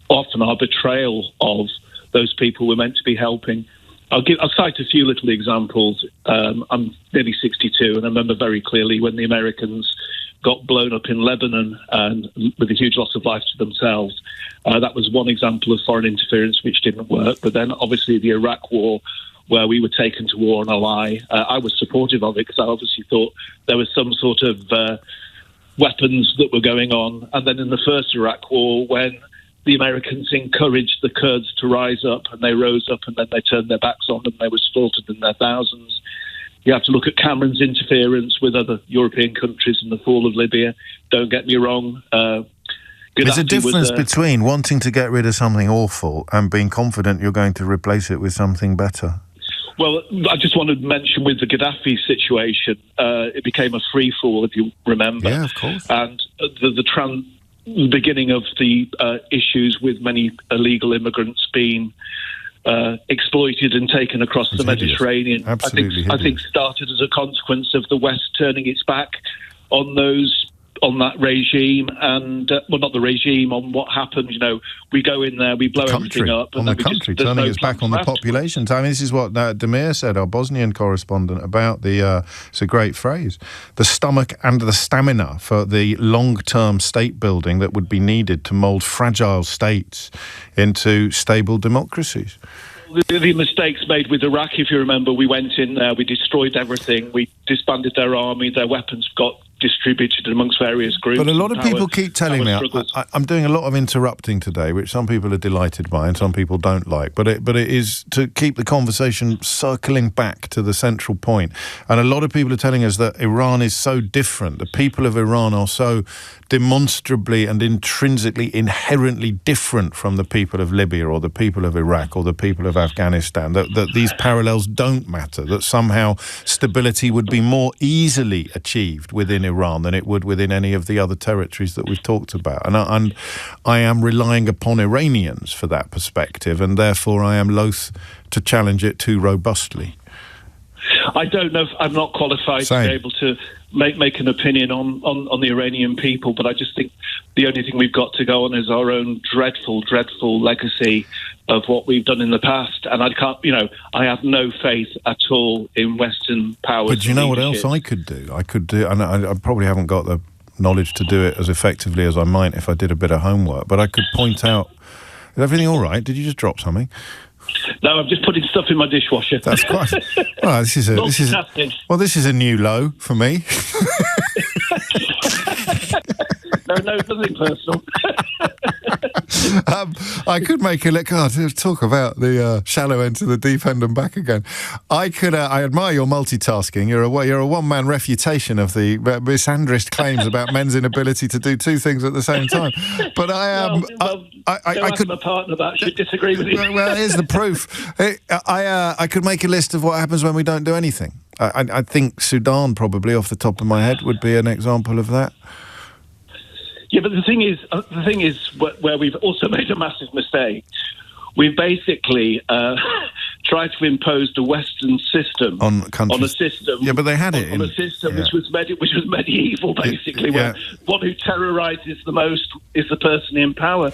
often our betrayal of those people we're meant to be helping. I'll cite a few little examples. I'm nearly 62, and I remember very clearly when the Americans got blown up in Lebanon and with a huge loss of life to themselves. That was one example of foreign interference which didn't work. But then, obviously, the Iraq War, where we were taken to war on a lie, I was supportive of it because I obviously thought there was some sort of weapons that were going on. And then in the first Iraq War, when the Americans encouraged the Kurds to rise up, and they rose up, and then they turned their backs on them, they were slaughtered in their thousands. You have to look at Cameron's interference with other European countries in the fall of Libya. Don't get me wrong. There's a difference between wanting to get rid of something awful and being confident you're going to replace it with something better. Well, I just wanted to mention with the Gaddafi situation, it became a free-for-all, if you remember. Yeah, of course. And the beginning of the issues with many illegal immigrants being exploited and taken across the Mediterranean, I think started as a consequence of the West turning its back on that regime, and well, not the regime, on what happened. You know, we go in there, we blow everything up, and the country turning its back on the population. I mean, this is what Demir said, our Bosnian correspondent, about the. It's a great phrase: the stomach and the stamina for the long-term state building that would be needed to mould fragile states into stable democracies. The mistakes made with Iraq, if you remember, we went in there, we destroyed everything, we disbanded their army, their weapons got distributed amongst various groups. But a lot of people keep telling me, I'm doing a lot of interrupting today, which some people are delighted by and some people don't like, but it is to keep the conversation circling back to the central point. And a lot of people are telling us that Iran is so different, the people of Iran are so demonstrably and intrinsically, inherently different from the people of Libya or the people of Iraq or the people of Afghanistan, that these parallels don't matter, that somehow stability would be more easily achieved within Iran than it would within any of the other territories that we've talked about. And I am relying upon Iranians for that perspective, and therefore I am loath to challenge it too robustly. I don't know if I'm not qualified to be able to make an opinion on the Iranian people, but I just think the only thing we've got to go on is our own dreadful legacy of what we've done in the past. And I have no faith at all in Western powers. But you know what else I could do? And I probably haven't got the knowledge to do it as effectively as I might if I did a bit of homework, but I could point out, is everything all right? Did you just drop something? No, I'm just putting stuff in my dishwasher. That's quite. Well, this is a new low for me. No, nothing personal. I could make a talk about the shallow end to the deep end and back again. I admire your multitasking. You're a one-man refutation of the misandrist claims about men's inability to do two things at the same time. But I could. My partner that should disagree with you. Well, here's the proof. I could make a list of what happens when we don't do anything. I think Sudan, probably off the top of my head, would be an example of that. Yeah, but the thing is where we've also made a massive mistake. We've basically try to impose the Western system on a system. Yeah, but they had it on a system which was medieval, basically, where one who terrorises the most is the person in power.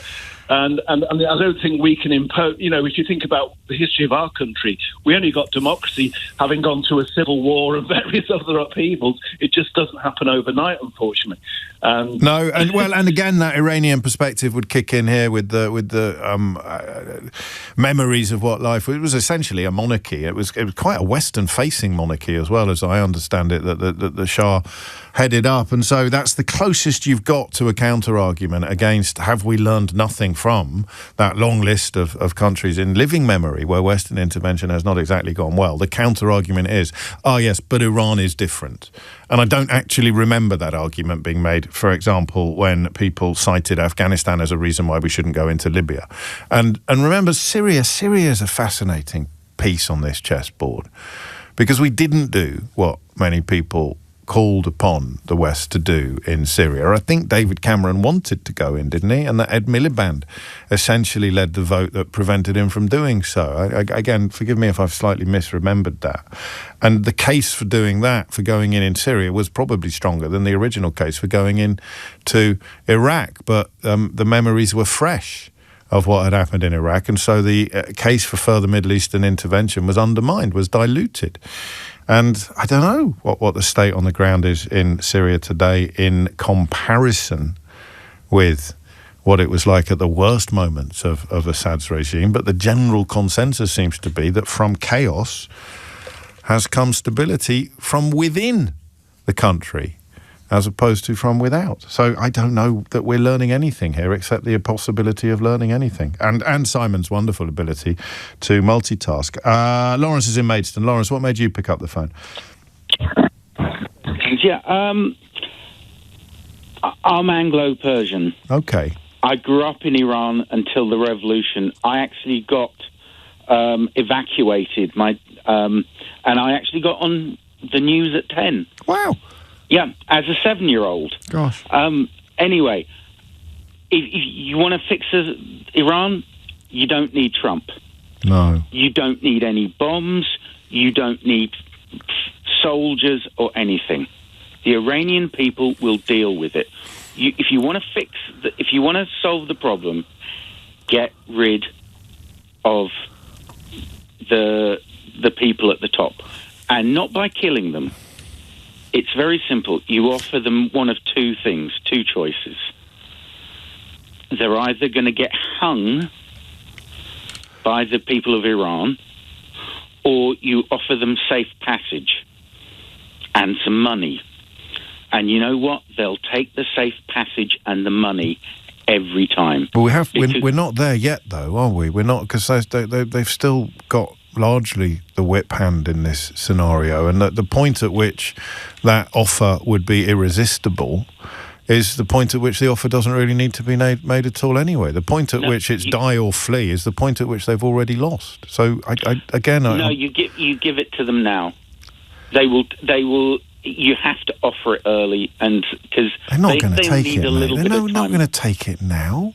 And I don't think we can impose, if you think about the history of our country, we only got democracy having gone to a civil war and various other upheavals. It just doesn't happen overnight, unfortunately. No, and again, that Iranian perspective would kick in here with the memories of what life was. It was essentially a monarchy. It was quite a Western-facing monarchy as well, as I understand it, that the Shah headed up. And so that's the closest you've got to a counter-argument against have we learned nothing from that long list of countries in living memory where Western intervention has not exactly gone well. The counter-argument is, yes, but Iran is different. And I don't actually remember that argument being made, for example, when people cited Afghanistan as a reason why we shouldn't go into Libya. And remember, Syria is a fascinating piece on this chessboard because we didn't do what many people called upon the West to do in Syria. I think David Cameron wanted to go in, didn't he? And that Ed Miliband essentially led the vote that prevented him from doing so. Again, forgive me if I've slightly misremembered that. And the case for doing that, for going in Syria, was probably stronger than the original case for going in to Iraq. But the memories were fresh of what had happened in Iraq. And so the case for further Middle Eastern intervention was undermined, was diluted. And I don't know what the state on the ground is in Syria today in comparison with what it was like at the worst moments of Assad's regime. But the general consensus seems to be that from chaos has come stability from within the country as opposed to from without. So I don't know that we're learning anything here except the possibility of learning anything. And Simon's wonderful ability to multitask. Lawrence is in Maidstone. Lawrence, what made you pick up the phone? Yeah, I'm Anglo-Persian. Okay. I grew up in Iran until the revolution. I actually got evacuated, and I actually got on the news at 10. Wow. Yeah, as a 7-year-old. Gosh. Anyway, if you want to fix Iran, you don't need Trump. No. You don't need any bombs. You don't need soldiers or anything. The Iranian people will deal with it. If you want to solve the problem, get rid of the people at the top, and not by killing them. It's very simple. You offer them one of two things, two choices. They're either going to get hung by the people of Iran, or you offer them safe passage and some money. And you know what? They'll take the safe passage and the money every time. But we're not there yet, though, are we? We're not, because they've still got largely the whip hand in this scenario, and the point at which that offer would be irresistible is the point at which the offer doesn't really need to be made at all anyway. The point at which it's die or flee is the point at which they've already lost. So you give it to them now. They will. You have to offer it early, and because they're not going to take it. They're not going to take it now.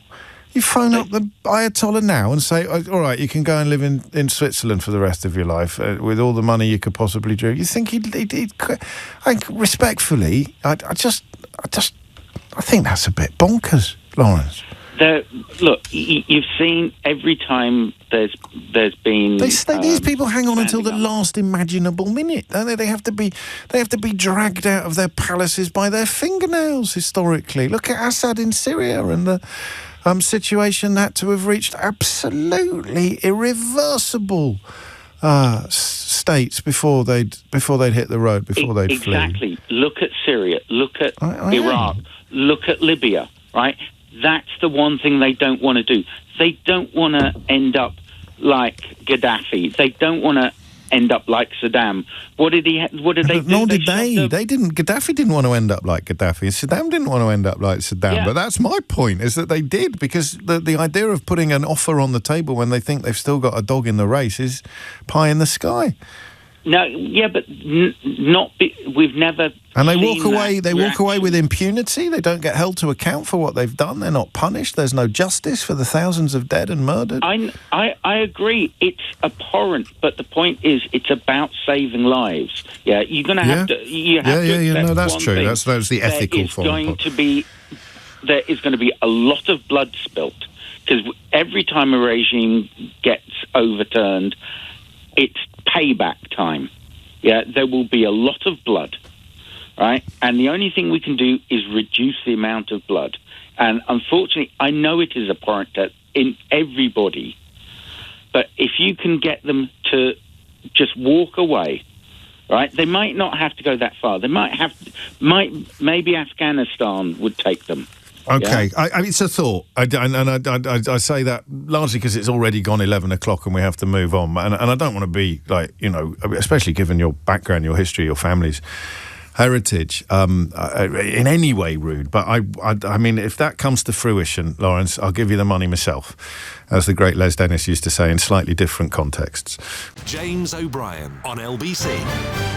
You phone up the Ayatollah now and say, all right, you can go and live in Switzerland for the rest of your life with all the money you could possibly do. You think he'd respectfully, I think that's a bit bonkers, Lawrence. Look, you've seen every time there's been these people hang on until the last imaginable minute. They have to be dragged out of their palaces by their fingernails. Historically, look at Assad in Syria and the situation that to have reached absolutely irreversible states before they'd hit the road, before they'd flee. Exactly. Look at Syria. Look at Iraq. Look at Libya. Right. That's the one thing they don't want to do. They don't want to end up like Gaddafi. They don't want to end up like Saddam. What did they do? Nor did they. They didn't. Gaddafi didn't want to end up like Gaddafi. Saddam didn't want to end up like Saddam. Yeah. But that's my point, is that they did, because the idea of putting an offer on the table when they think they've still got a dog in the race is pie in the sky. No, yeah, but we've never And they walk away. They walk away with impunity. They don't get held to account for what they've done. They're not punished. There's no justice for the thousands of dead and murdered. I agree. It's abhorrent, but the point is, it's about saving lives. Yeah, you're going to have to. You have to accept no, that's one true. thing. That's the ethical form. There is going to be a lot of blood spilt, because every time a regime gets overturned, it's payback time. Yeah, there will be a lot of blood. Right, and the only thing we can do is reduce the amount of blood. And unfortunately, I know it is abhorrent in everybody, but if you can get them to just walk away, right? They might not have to go that far. They maybe Afghanistan would take them. Okay, yeah? it's a thought, I say that largely because it's already gone 11 o'clock and we have to move on. And I don't want to be like, especially given your background, your history, your family's heritage, in any way rude, but I mean, if that comes to fruition, Lawrence, I'll give you the money myself, as the great Les Dennis used to say in slightly different contexts. James O'Brien on LBC.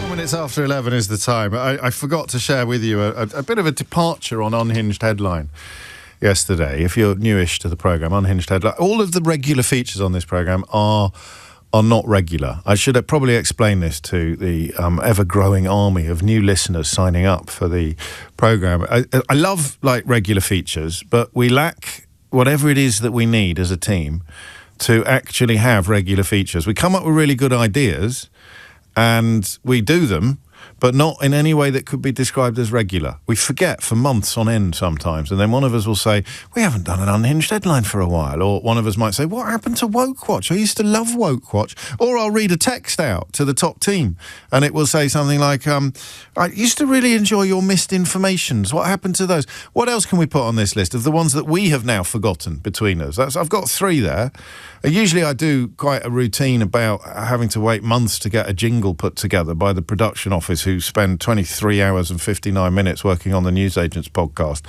4 minutes after 11 is the time. I forgot to share with you a bit of a departure on Unhinged Headline yesterday. If you're newish to the programme, Unhinged Headline, all of the regular features on this programme are not regular. I should have probably explained this to the ever-growing army of new listeners signing up for the programme. I love, regular features, but we lack whatever it is that we need as a team to actually have regular features. We come up with really good ideas, and we do them, but not in any way that could be described as regular. We forget for months on end sometimes, and then one of us will say, we haven't done an Unhinged Headline for a while, or one of us might say, what happened to Woke Watch? I used to love Woke Watch. Or I'll read a text out to the top team, and it will say something like, I used to really enjoy your missed informations. What happened to those? What else can we put on this list of the ones that we have now forgotten between us? I've got 3 there. Usually I do quite a routine about having to wait months to get a jingle put together by the production office, who spend 23 hours and 59 minutes working on the Newsagents podcast.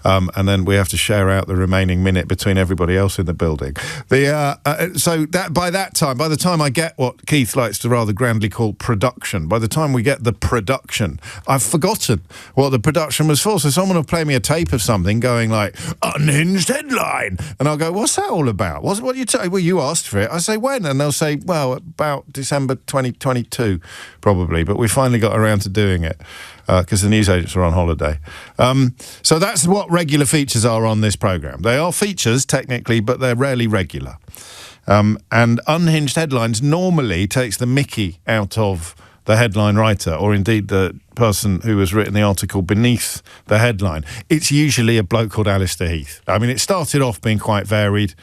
And then we have to share out the remaining minute between everybody else in the building. So that by the time I get what Keith likes to rather grandly call production, by the time we get the production, I've forgotten what the production was for. So someone will play me a tape of something going like, Unhinged Headline. And I'll go, what's that all about? What are you talking? Well, you asked for it. I say, when? And they'll say, well, about December 2022, probably. But we finally got around to doing it because the newsagents are on holiday. So that's what regular features are on this programme. They are features, technically, but they're rarely regular. And Unhinged Headlines normally takes the mickey out of the headline writer, or indeed the person who has written the article beneath the headline. It's usually a bloke called Alistair Heath. I mean, it started off being quite varied,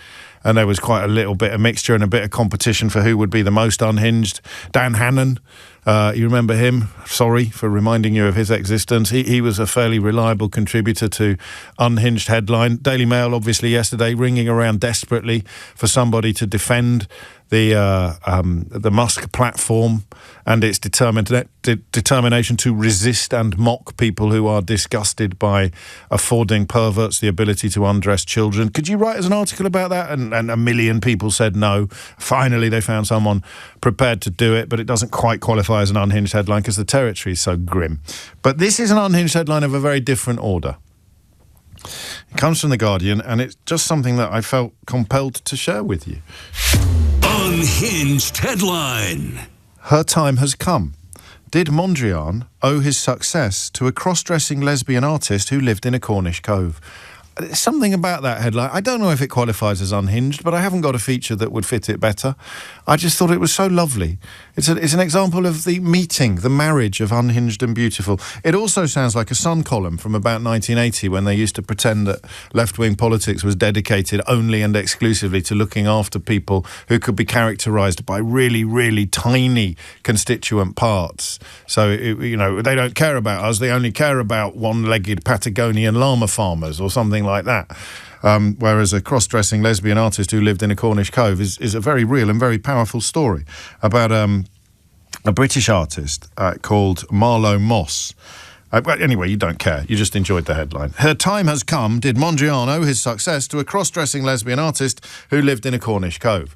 and there was quite a little bit of mixture and a bit of competition for who would be the most unhinged. Dan Hannon, you remember him? Sorry for reminding you of his existence. He was a fairly reliable contributor to Unhinged Headline. Daily Mail, obviously, yesterday, ringing around desperately for somebody to defend the Musk platform and its determination to resist and mock people who are disgusted by affording perverts the ability to undress children. Could you write us an article about that? And a million people said no. Finally, they found someone prepared to do it, but it doesn't quite qualify as an Unhinged Headline because the territory is so grim. But this is an Unhinged Headline of a very different order. It comes from The Guardian, and it's just something that I felt compelled to share with you. Unhinged Headline. Her time has come. Did Mondrian owe his success to a cross-dressing lesbian artist who lived in a Cornish cove? There's something about that headline. I don't know if it qualifies as unhinged, but I haven't got a feature that would fit it better. I just thought it was so lovely. It's an example of the meeting, the marriage of unhinged and beautiful. It also sounds like a Sun column from about 1980 when they used to pretend that left-wing politics was dedicated only and exclusively to looking after people who could be characterised by really, really tiny constituent parts. So, they don't care about us. They only care about one-legged Patagonian llama farmers or something like that. Whereas a cross-dressing lesbian artist who lived in a Cornish cove is a very real and very powerful story about a British artist called Marlowe Moss. Anyway, you don't care. You just enjoyed the headline. Her time has come. Did Mondrian owe his success to a cross-dressing lesbian artist who lived in a Cornish cove?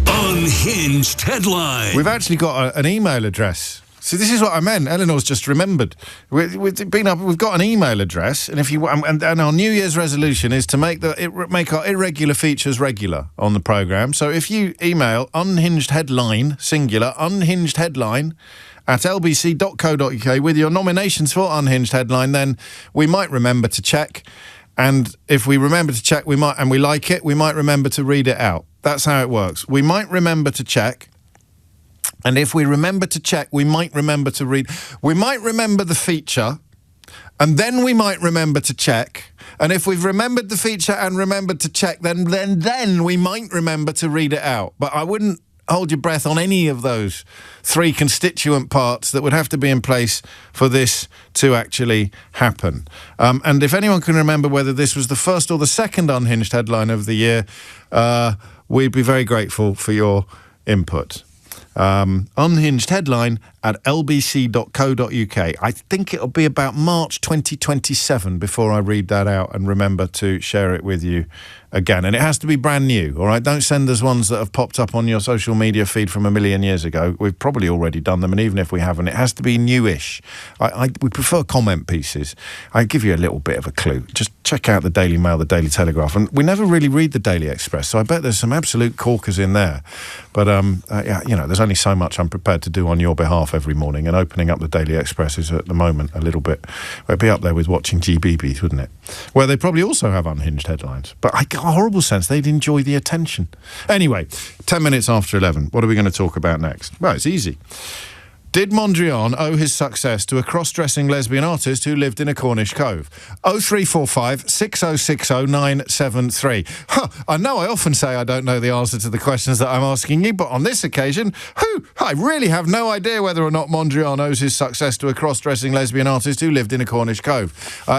Unhinged Headline. We've actually got an email address See, this is what I meant. Eleanor's just remembered. We've got an email address, and and our New Year's resolution is to make our irregular features regular on the programme. So if you email unhinged headline, singular, unhinged headline at lbc.co.uk with your nominations for unhinged headline, then we might remember to check. And if we remember to check, we might remember to read it out. That's how it works. We might remember to check. And if we remember to check, we might remember to read. We might remember the feature, and then we might remember to check. And if we've remembered the feature and remembered to check, then we might remember to read it out. But I wouldn't hold your breath on any of those three constituent parts that would have to be in place for this to actually happen. And if anyone can remember whether this was the first or the second unhinged headline of the year, we'd be very grateful for your input. Unhinged headline at lbc.co.uk. I think it'll be about March 2027 before I read that out and remember to share it with you again. And it has to be brand new, all right? Don't send us ones that have popped up on your social media feed from a million years ago. We've probably already done them, and even if we haven't, it has to be newish. We prefer comment pieces. I give you a little bit of a clue. Just check out the Daily Mail, the Daily Telegraph, and we never really read the Daily Express, so I bet there's some absolute corkers in there. But, there's only so much I'm prepared to do on your behalf every morning, and opening up the Daily Express is at the moment a little bit... It'd be up there with watching GBBs, wouldn't it? Where they probably also have unhinged headlines. But I got a horrible sense they'd enjoy the attention. Anyway, 10 minutes after 11. What are we going to talk about next? Well, it's easy. Did Mondrian owe his success to a cross-dressing lesbian artist who lived in a Cornish cove? 0345 6060 973. I know I often say I don't know the answer to the questions that I'm asking you, but on this occasion, I really have no idea whether or not Mondrian owes his success to a cross-dressing lesbian artist who lived in a Cornish cove.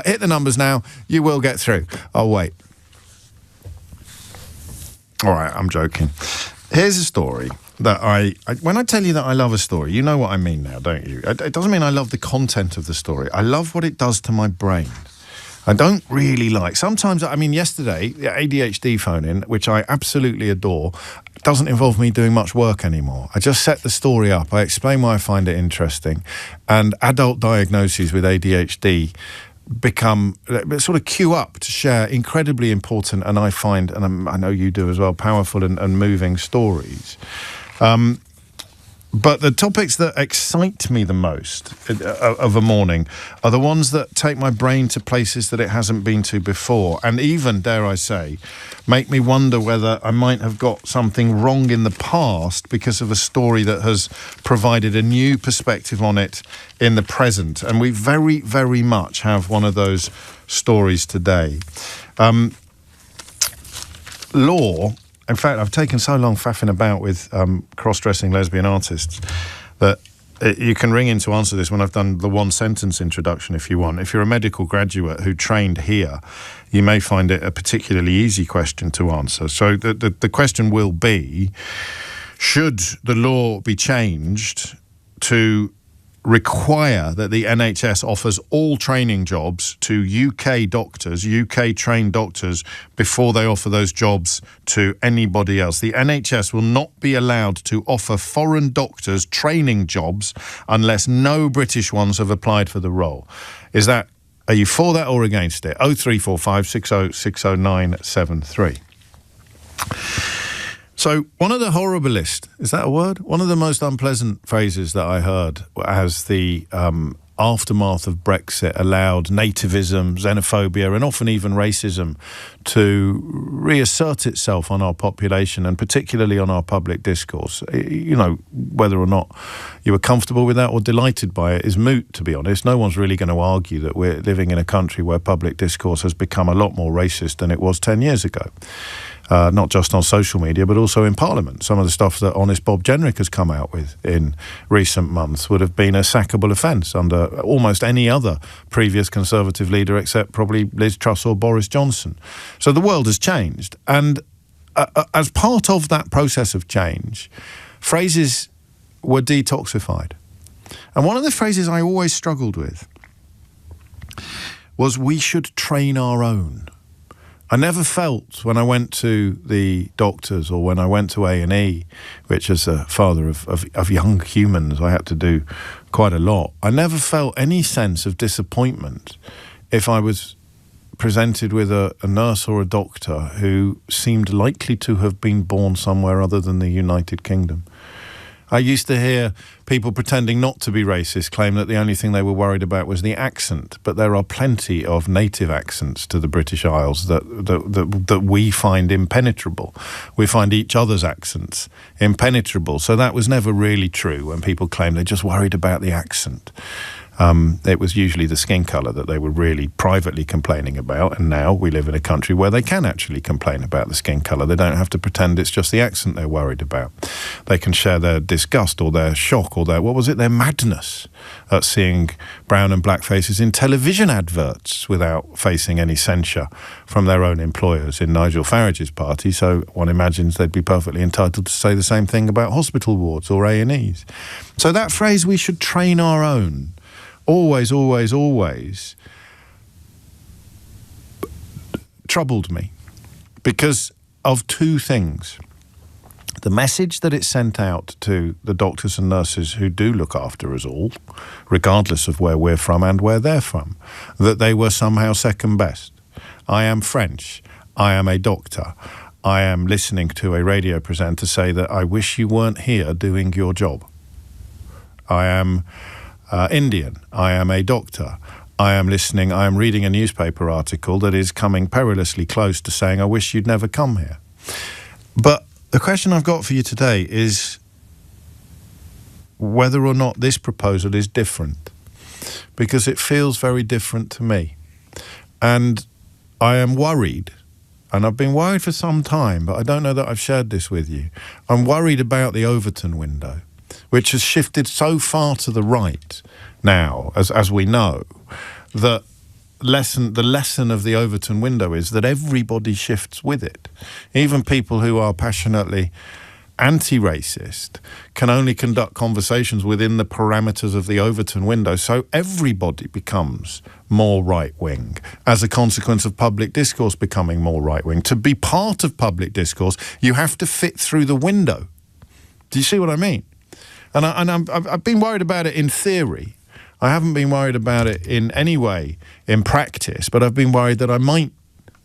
Hit the numbers now. You will get through. I'll wait. All right, I'm joking. Here's a story that when I tell you that I love a story, you know what I mean now, don't you? It doesn't mean I love the content of the story. I love what it does to my brain. I don't really like... Sometimes, yesterday, the ADHD phone-in, which I absolutely adore, doesn't involve me doing much work anymore. I just set the story up, I explain why I find it interesting, and adult diagnoses with ADHD become sort of queue up to share incredibly important, and I find, and I know you do as well, powerful and moving stories. But the topics that excite me the most of a morning are the ones that take my brain to places that it hasn't been to before, and even, dare I say, make me wonder whether I might have got something wrong in the past because of a story that has provided a new perspective on it in the present. And we very, very much have one of those stories today. Law... In fact, I've taken so long faffing about with cross-dressing lesbian artists that you can ring in to answer this when I've done the one-sentence introduction if you want. If you're a medical graduate who trained here, you may find it a particularly easy question to answer. So the question will be, should the law be changed to require that the NHS offers all training jobs to UK doctors, UK-trained doctors, before they offer those jobs to anybody else? The NHS will not be allowed to offer foreign doctors training jobs unless no British ones have applied for the role. Are you for that or against it? 0345 6060 973. So one of the horriblest, is that a word? One of the most unpleasant phrases that I heard as the aftermath of Brexit allowed nativism, xenophobia, and often even racism to reassert itself on our population and particularly on our public discourse. You know, whether or not you were comfortable with that or delighted by it is moot, to be honest. No one's really going to argue that we're living in a country where public discourse has become a lot more racist than it was 10 years ago. Not just on social media, but also in Parliament. Some of the stuff that Honest Bob Jenrick has come out with in recent months would have been a sackable offence under almost any other previous Conservative leader except probably Liz Truss or Boris Johnson. So the world has changed. And as part of that process of change, phrases were detoxified. And one of the phrases I always struggled with was, we should train our own. I never felt when I went to the doctors or when I went to A&E, which as a father of young humans I had to do quite a lot, I never felt any sense of disappointment if I was presented with a nurse or a doctor who seemed likely to have been born somewhere other than the United Kingdom. I used to hear people pretending not to be racist claim that the only thing they were worried about was the accent, but there are plenty of native accents to the British Isles that we find impenetrable. We find each other's accents impenetrable. So that was never really true when people claim they're just worried about the accent. It was usually the skin colour that they were really privately complaining about, and now we live in a country where they can actually complain about the skin colour. They don't have to pretend it's just the accent they're worried about. They can share their disgust or their shock or their madness at seeing brown and black faces in television adverts without facing any censure from their own employers in Nigel Farage's party. So one imagines they'd be perfectly entitled to say the same thing about hospital wards or A&Es. So that phrase, we should train our own, always, always, always troubled me because of two things. The message that it sent out to the doctors and nurses who do look after us all, regardless of where we're from and where they're from, that they were somehow second best. I am French. I am a doctor. I am listening to a radio presenter say that I wish you weren't here doing your job. I am Indian. I am a doctor. I am reading a newspaper article that is coming perilously close to saying, I wish you'd never come here. But the question I've got for you today is whether or not this proposal is different, because it feels very different to me. And I am worried, and I've been worried for some time, but I don't know that I've shared this with you. I'm worried about the Overton window, which has shifted so far to the right now, as we know, that the lesson of the Overton window is that everybody shifts with it. Even people who are passionately anti-racist can only conduct conversations within the parameters of the Overton window, so everybody becomes more right-wing as a consequence of public discourse becoming more right-wing. To be part of public discourse, you have to fit through the window. Do you see what I mean? And I've been worried about it in theory. I haven't been worried about it in any way in practice, but I've been worried that I might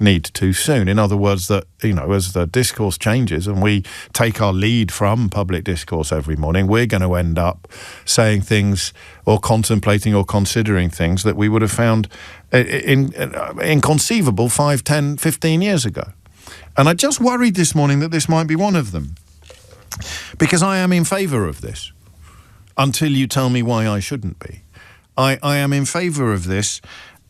need to soon. In other words, that, as the discourse changes and we take our lead from public discourse every morning, we're going to end up saying things or contemplating or considering things that we would have found inconceivable 5, 10, 15 years ago. And I just worried this morning that this might be one of them, because I am in favour of this until you tell me why I shouldn't be. I am in favour of this,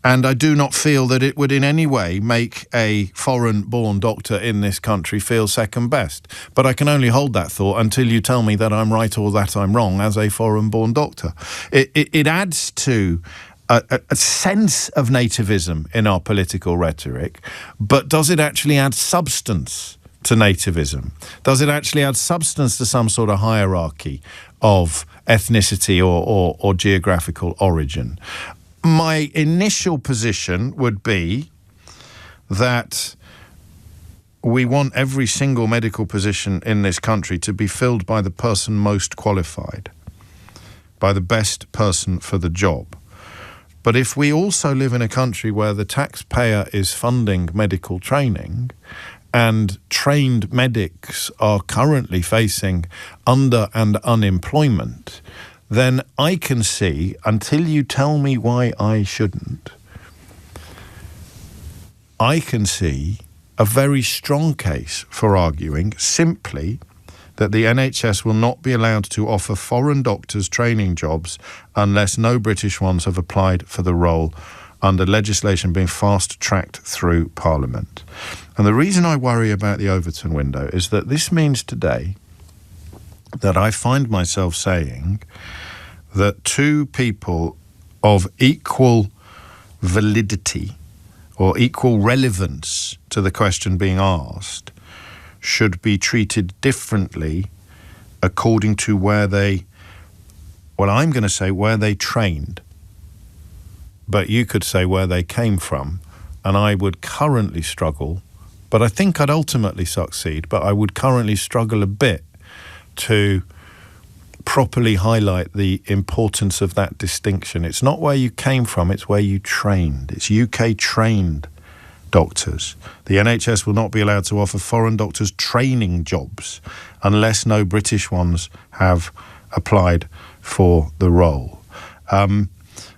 and I do not feel that it would in any way make a foreign-born doctor in this country feel second best. But I can only hold that thought until you tell me that I'm right or that I'm wrong as a foreign-born doctor. It adds to a sense of nativism in our political rhetoric, but does it actually add substance to nativism? Does it actually add substance to some sort of hierarchy of ethnicity or geographical origin? My initial position would be that we want every single medical position in this country to be filled by the person most qualified, by the best person for the job. But if we also live in a country where the taxpayer is funding medical training and trained medics are currently facing under- and unemployment, then I can see, until you tell me why I shouldn't, I can see a very strong case for arguing simply that the NHS will not be allowed to offer foreign doctors training jobs unless no British ones have applied for the role under legislation being fast-tracked through Parliament. And the reason I worry about the Overton window is that this means today that I find myself saying that two people of equal validity or equal relevance to the question being asked should be treated differently according to where they trained. But you could say where they came from, and I would currently struggle But I think I'd ultimately succeed, but I would currently struggle a bit to properly highlight the importance of that distinction. It's not where you came from, it's where you trained. It's UK-trained doctors. The NHS will not be allowed to offer foreign doctors training jobs unless no British ones have applied for the role.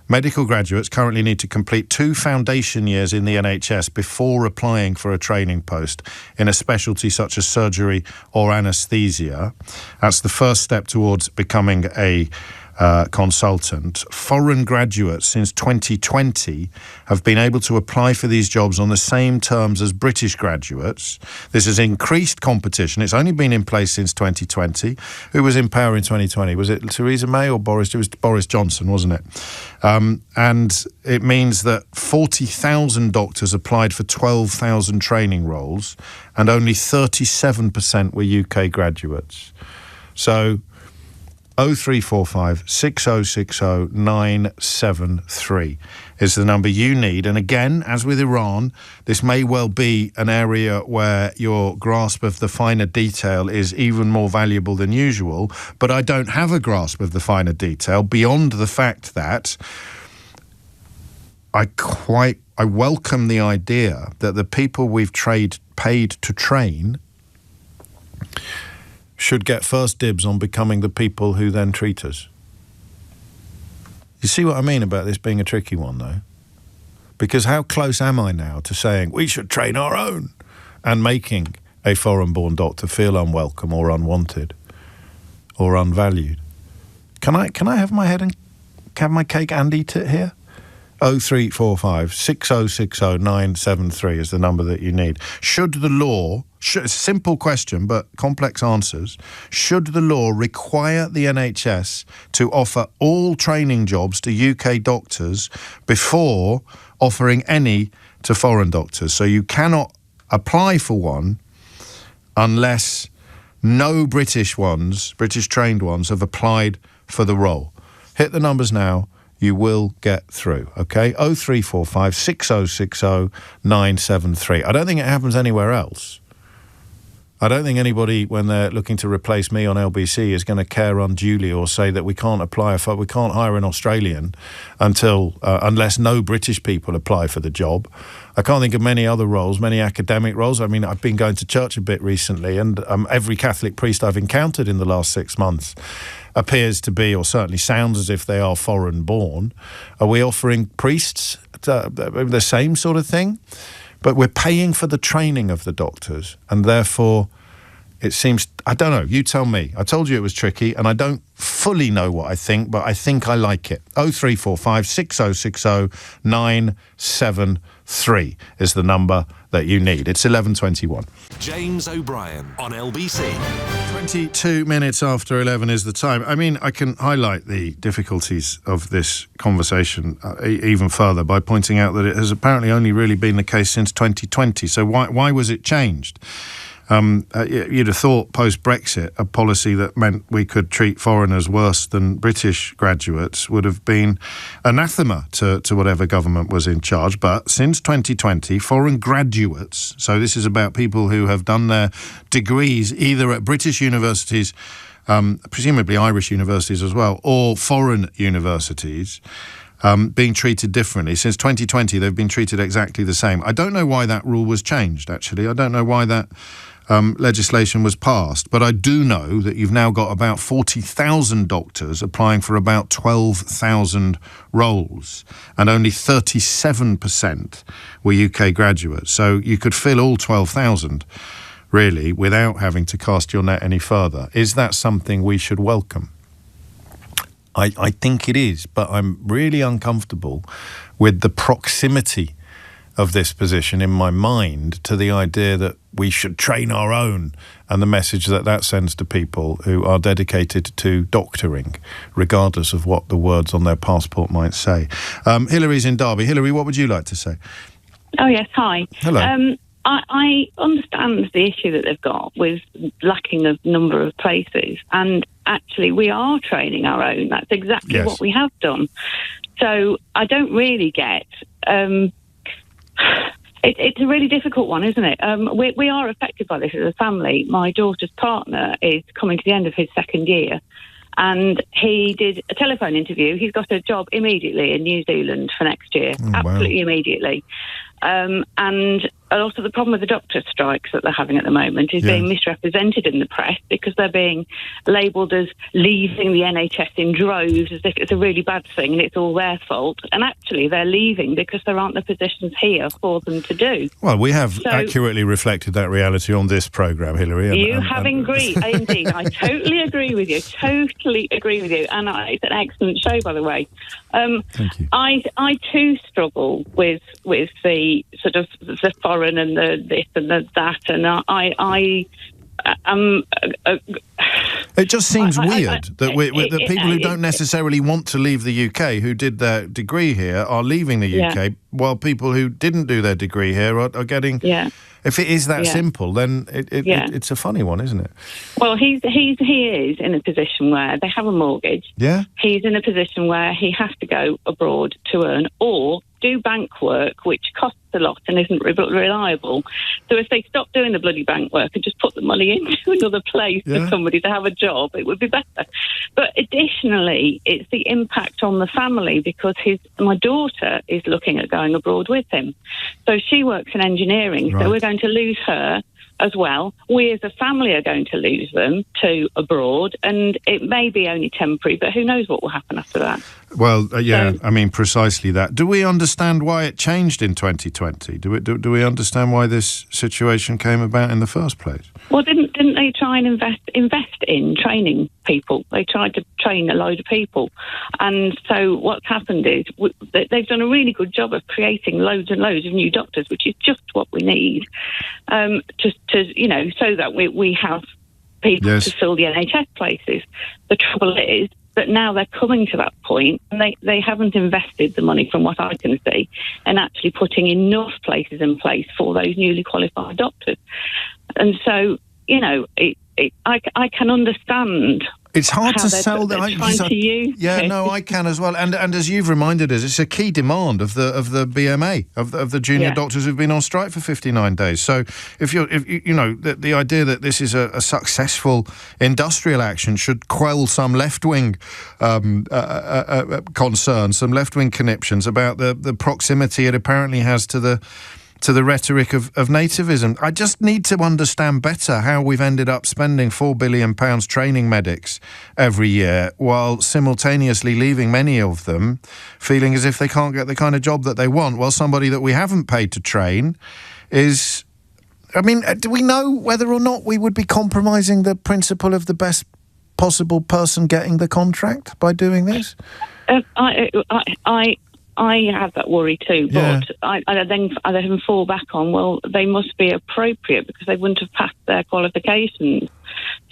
Medical graduates currently need to complete 2 foundation years in the NHS before applying for a training post in a specialty such as surgery or anaesthesia. That's the first step towards becoming a consultant. Foreign graduates since 2020 have been able to apply for these jobs on the same terms as British graduates. This has increased competition. It's only been in place since 2020. Who was in power in 2020? Was it Theresa May or Boris? It was Boris Johnson, wasn't it? And it means that 40,000 doctors applied for 12,000 training roles, and only 37% were UK graduates. So 0345 6060 973 is the number you need. And again, as with Iran, this may well be an area where your grasp of the finer detail is even more valuable than usual. But I don't have a grasp of the finer detail beyond the fact that I welcome the idea that the people we've paid to train should get first dibs on becoming the people who then treat us. You see what I mean about this being a tricky one, though? Because how close am I now to saying we should train our own and making a foreign-born doctor feel unwelcome or unwanted or unvalued? Can I have my head and have my cake and eat it here? 0345 6060 973 is the number that you need. Should the law, simple question but complex answers, should the law require the NHS to offer all training jobs to UK doctors before offering any to foreign doctors? So you cannot apply for one unless no British trained ones have applied for the role. Hit the numbers now. You will get through, okay? 0345 6060 973. I don't think it happens anywhere else. I don't think anybody, when they're looking to replace me on LBC, is going to care unduly or say that we can't hire an Australian unless no British people apply for the job. I can't think of many other roles, many academic roles. I mean, I've been going to church a bit recently, and every Catholic priest I've encountered in the last 6 months appears to be, or certainly sounds as if they are foreign-born. Are we offering priests the same sort of thing? But we're paying for the training of the doctors, and therefore it seems, I don't know, you tell me. I told you it was tricky, and I don't fully know what I think, but I think I like it. 0345 6060 973 is the number that you need. It's 11:21. James O'Brien on LBC. 22 minutes after 11 is the time. I mean, I can highlight the difficulties of this conversation even further by pointing out that it has apparently only really been the case since 2020. So why was it changed? You'd have thought post-Brexit, a policy that meant we could treat foreigners worse than British graduates would have been anathema to whatever government was in charge. But since 2020, foreign graduates, so this is about people who have done their degrees either at British universities, presumably Irish universities as well, or foreign universities, being treated differently. Since 2020, they've been treated exactly the same. I don't know why that rule was changed, actually. I don't know why that legislation was passed, but I do know that you've now got about 40,000 doctors applying for about 12,000 roles, and only 37% were UK graduates. So you could fill all 12,000, really, without having to cast your net any further. Is that something we should welcome? I think it is, but I'm really uncomfortable with the proximity of this position in my mind to the idea that we should train our own, and the message that sends to people who are dedicated to doctoring, regardless of what the words on their passport might say. Hillary's in Derby. Hillary, what would you like to say? Oh, yes, hi. Hello. I understand the issue that they've got with lacking a number of places, and actually we are training our own. That's exactly what we have done. So I don't really get It's a really difficult one, isn't it? We are affected by this as a family. My daughter's partner is coming to the end of his second year, and he did a telephone interview. He's got a job immediately in New Zealand for next year, absolutely immediately. And a lot of the problem with the doctor strikes that they're having at the moment is being misrepresented in the press because they're being labelled as leaving the NHS in droves as if it's a really bad thing and it's all their fault. And actually they're leaving because there aren't the positions here for them to do. Well, we have accurately reflected that reality on this programme, Hilary. Indeed. I totally agree with you. And it's an excellent show, by the way. Thank you. I too struggle with the sort of the foreign and the this and the that, and it just seems weird that people who don't necessarily want to leave the UK, who did their degree here, are leaving the UK, while people who didn't do their degree here are getting. Yeah. If it is that simple, then it's a funny one, isn't it? Well, he is in a position where they have a mortgage. Yeah. He's in a position where he has to go abroad to earn or do bank work, which costs a lot and isn't reliable. So if they stop doing the bloody bank work and just put the money into another place for somebody to have a job, it would be better. But additionally, it's the impact on the family because my daughter is looking at going abroad with him. So she works in engineering, so we're going to lose her as well. We as a family are going to lose them to abroad, and it may be only temporary, but who knows what will happen after that. Well, I mean, precisely that. Do we understand why it changed in 2020? Do we understand why this situation came about in the first place? Well, didn't they try and invest in training people? They tried to train a load of people, and so what's happened is they've done a really good job of creating loads and loads of new doctors, which is just what we need, so that we have people to fill the NHS places. The trouble is that now they're coming to that point and they haven't invested the money, from what I can see, in actually putting enough places in place for those newly qualified doctors. And so, I can understand. It's hard to sell that. I can as well. And as you've reminded us, it's a key demand of the BMA, of the junior doctors who've been on strike for 59 days. So if the idea that this is a successful industrial action should quell some left-wing concerns, some left-wing conniptions about the proximity it apparently has to the rhetoric of nativism. I just need to understand better how we've ended up spending £4 billion training medics every year while simultaneously leaving many of them feeling as if they can't get the kind of job that they want, while somebody that we haven't paid to train is... I mean, do we know whether or not we would be compromising the principle of the best possible person getting the contract by doing this? I have that worry too, but I then fall back on, well, they must be appropriate because they wouldn't have passed their qualifications.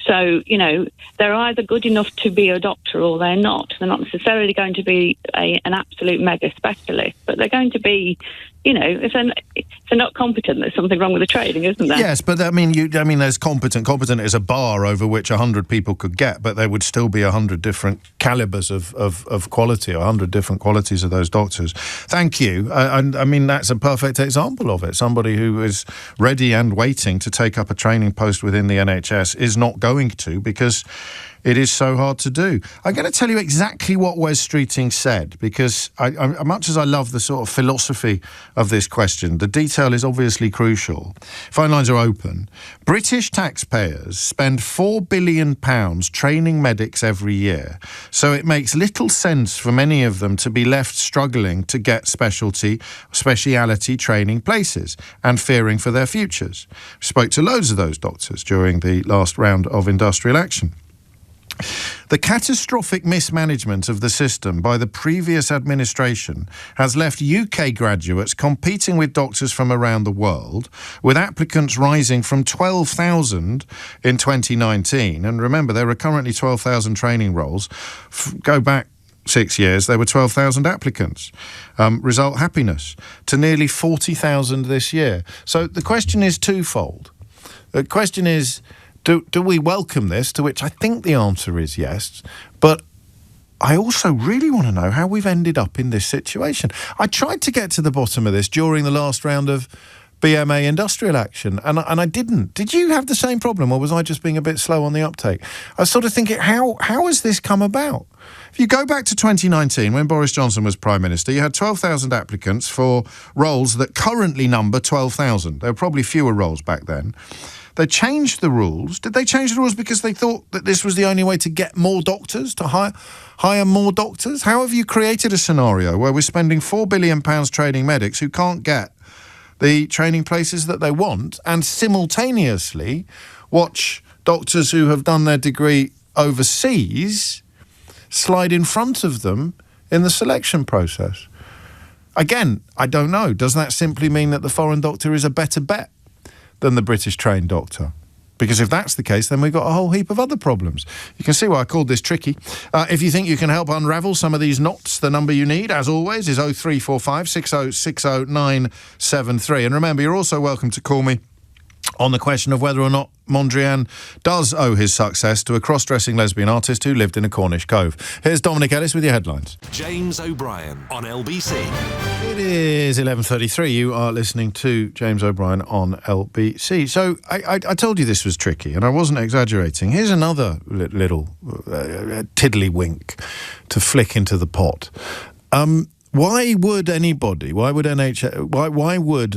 So, they're either good enough to be a doctor or they're not. They're not necessarily going to be an absolute mega specialist, but they're going to be, if they're not competent, there's something wrong with the training, isn't there? Yes, but there's competent. Competent is a bar over which 100 people could get, but there would still be 100 different calibers of quality, or 100 different qualities of those doctors. Thank you. And I mean, that's a perfect example of it. Somebody who is ready and waiting to take up a training post within the NHS is not going to, because it is so hard to do. I'm going to tell you exactly what Wes Streeting said, because I much as I love the sort of philosophy of this question, the detail is obviously crucial. Phone lines are open. British taxpayers spend £4 billion training medics every year, so it makes little sense for many of them to be left struggling to get speciality training places and fearing for their futures. We spoke to loads of those doctors during the last round of industrial action. The catastrophic mismanagement of the system by the previous administration has left UK graduates competing with doctors from around the world, with applicants rising from 12,000 in 2019. And remember, there are currently 12,000 training roles. Go back 6 years, there were 12,000 applicants. Result, happiness, to nearly 40,000 this year. So the question is twofold. The question is, do we welcome this, to which I think the answer is yes, but I also really want to know how we've ended up in this situation. I tried to get to the bottom of this during the last round of BMA industrial action, and I didn't. Did you have the same problem, or was I just being a bit slow on the uptake? I was sort of thinking, how has this come about? If you go back to 2019, when Boris Johnson was Prime Minister, you had 12,000 applicants for roles that currently number 12,000. There were probably fewer roles back then. They changed the rules. Did they change the rules because they thought that this was the only way to get more doctors, to hire more doctors? How have you created a scenario where we're spending £4 billion training medics who can't get the training places that they want, and simultaneously watch doctors who have done their degree overseas slide in front of them in the selection process? Again, I don't know. Does that simply mean that the foreign doctor is a better bet than the British trained doctor? Because if that's the case, then we've got a whole heap of other problems. You can see why I called this tricky. If you think you can help unravel some of these knots, the number you need, as always, is 0345 6060 973. And remember, you're also welcome to call me on the question of whether or not Mondrian does owe his success to a cross-dressing lesbian artist who lived in a Cornish cove. Here's Dominic Ellis with your headlines. James O'Brien on LBC. It is 11:33. You are listening to James O'Brien on LBC. So I told you this was tricky, and I wasn't exaggerating. Here's another little tiddlywink to flick into the pot. Why would anybody, why would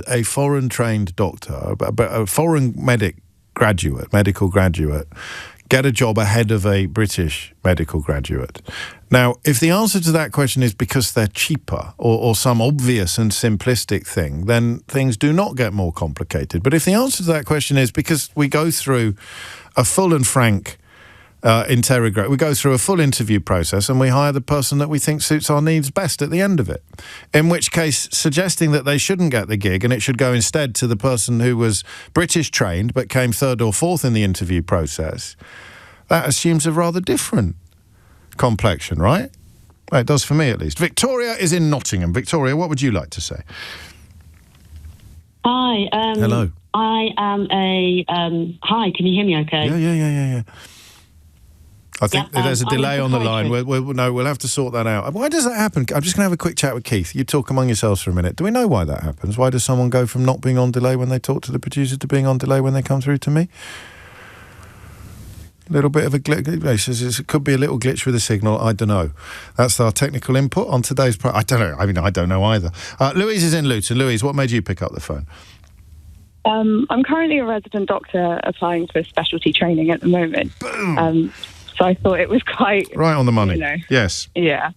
a foreign-trained doctor, a foreign medical graduate, get a job ahead of a British medical graduate? Now, if the answer to that question is because they're cheaper or some obvious and simplistic thing, then things do not get more complicated. But if the answer to that question is because we go through a full and frank we go through a full interview process and we hire the person that we think suits our needs best at the end of it. In which case, suggesting that they shouldn't get the gig and it should go instead to the person who was British trained but came third or fourth in the interview process, that assumes a rather different complexion, right? Well, it does for me, at least. Victoria is in Nottingham. Victoria, what would you like to say? Hi. Hello. I am a... hi, can you hear me okay? Yeah. I think there's a delay on the line. We'll have to sort that out. Why does that happen? I'm just going to have a quick chat with Keith. You talk among yourselves for a minute. Do we know why that happens? Why does someone go from not being on delay when they talk to the producer to being on delay when they come through to me? A little bit of a glitch. It could be a little glitch with the signal. I don't know. That's our technical input on today's program. I don't know. I mean, I don't know either. Louise is in Luton. Louise, what made you pick up the phone? I'm currently a resident doctor applying for specialty training at the moment. Boom! So I thought it was quite... Right on the money. Yes. Yeah.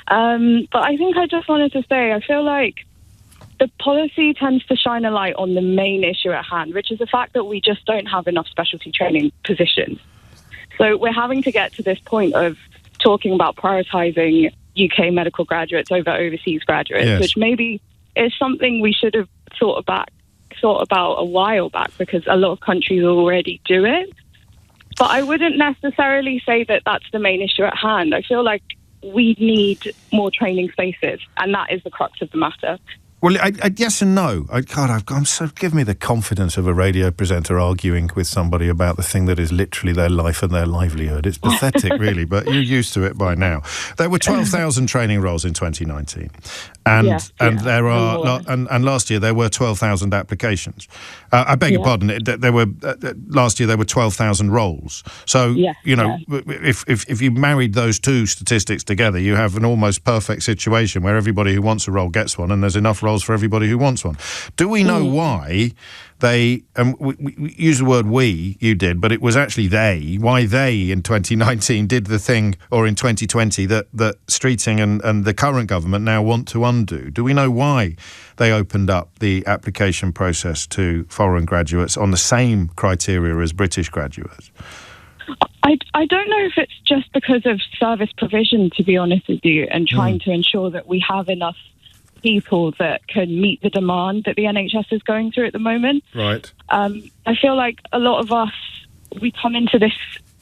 But I think I just wanted to say, I feel like the policy tends to shine a light on the main issue at hand, which is the fact that we just don't have enough specialty training positions. So we're having to get to this point of talking about prioritising UK medical graduates over overseas graduates, which maybe is something we should have thought about a while back, because a lot of countries already do it. But I wouldn't necessarily say that that's the main issue at hand. I feel like we need more training spaces, and that is the crux of the matter. Well, yes and no. Give me the confidence of a radio presenter arguing with somebody about the thing that is literally their life and their livelihood. It's pathetic, really, but you're used to it by now. There were 12,000 training roles in 2019, there are, and last year there were 12,000 applications. I beg your pardon. Last year there were 12,000 roles. So if you married those two statistics together, you have an almost perfect situation where everybody who wants a role gets one, and there's enough roles for everybody who wants one. Do we know why they, we use the word we, you did, but it was actually why they in 2019 did the thing, or in 2020, that Streeting and the current government now want to undo? Do we know why they opened up the application process to foreign graduates on the same criteria as British graduates? I don't know if it's just because of service provision, to be honest with you, and trying to ensure that we have enough people that can meet the demand that the NHS is going through at the moment. Right. I feel like a lot of us, we come into this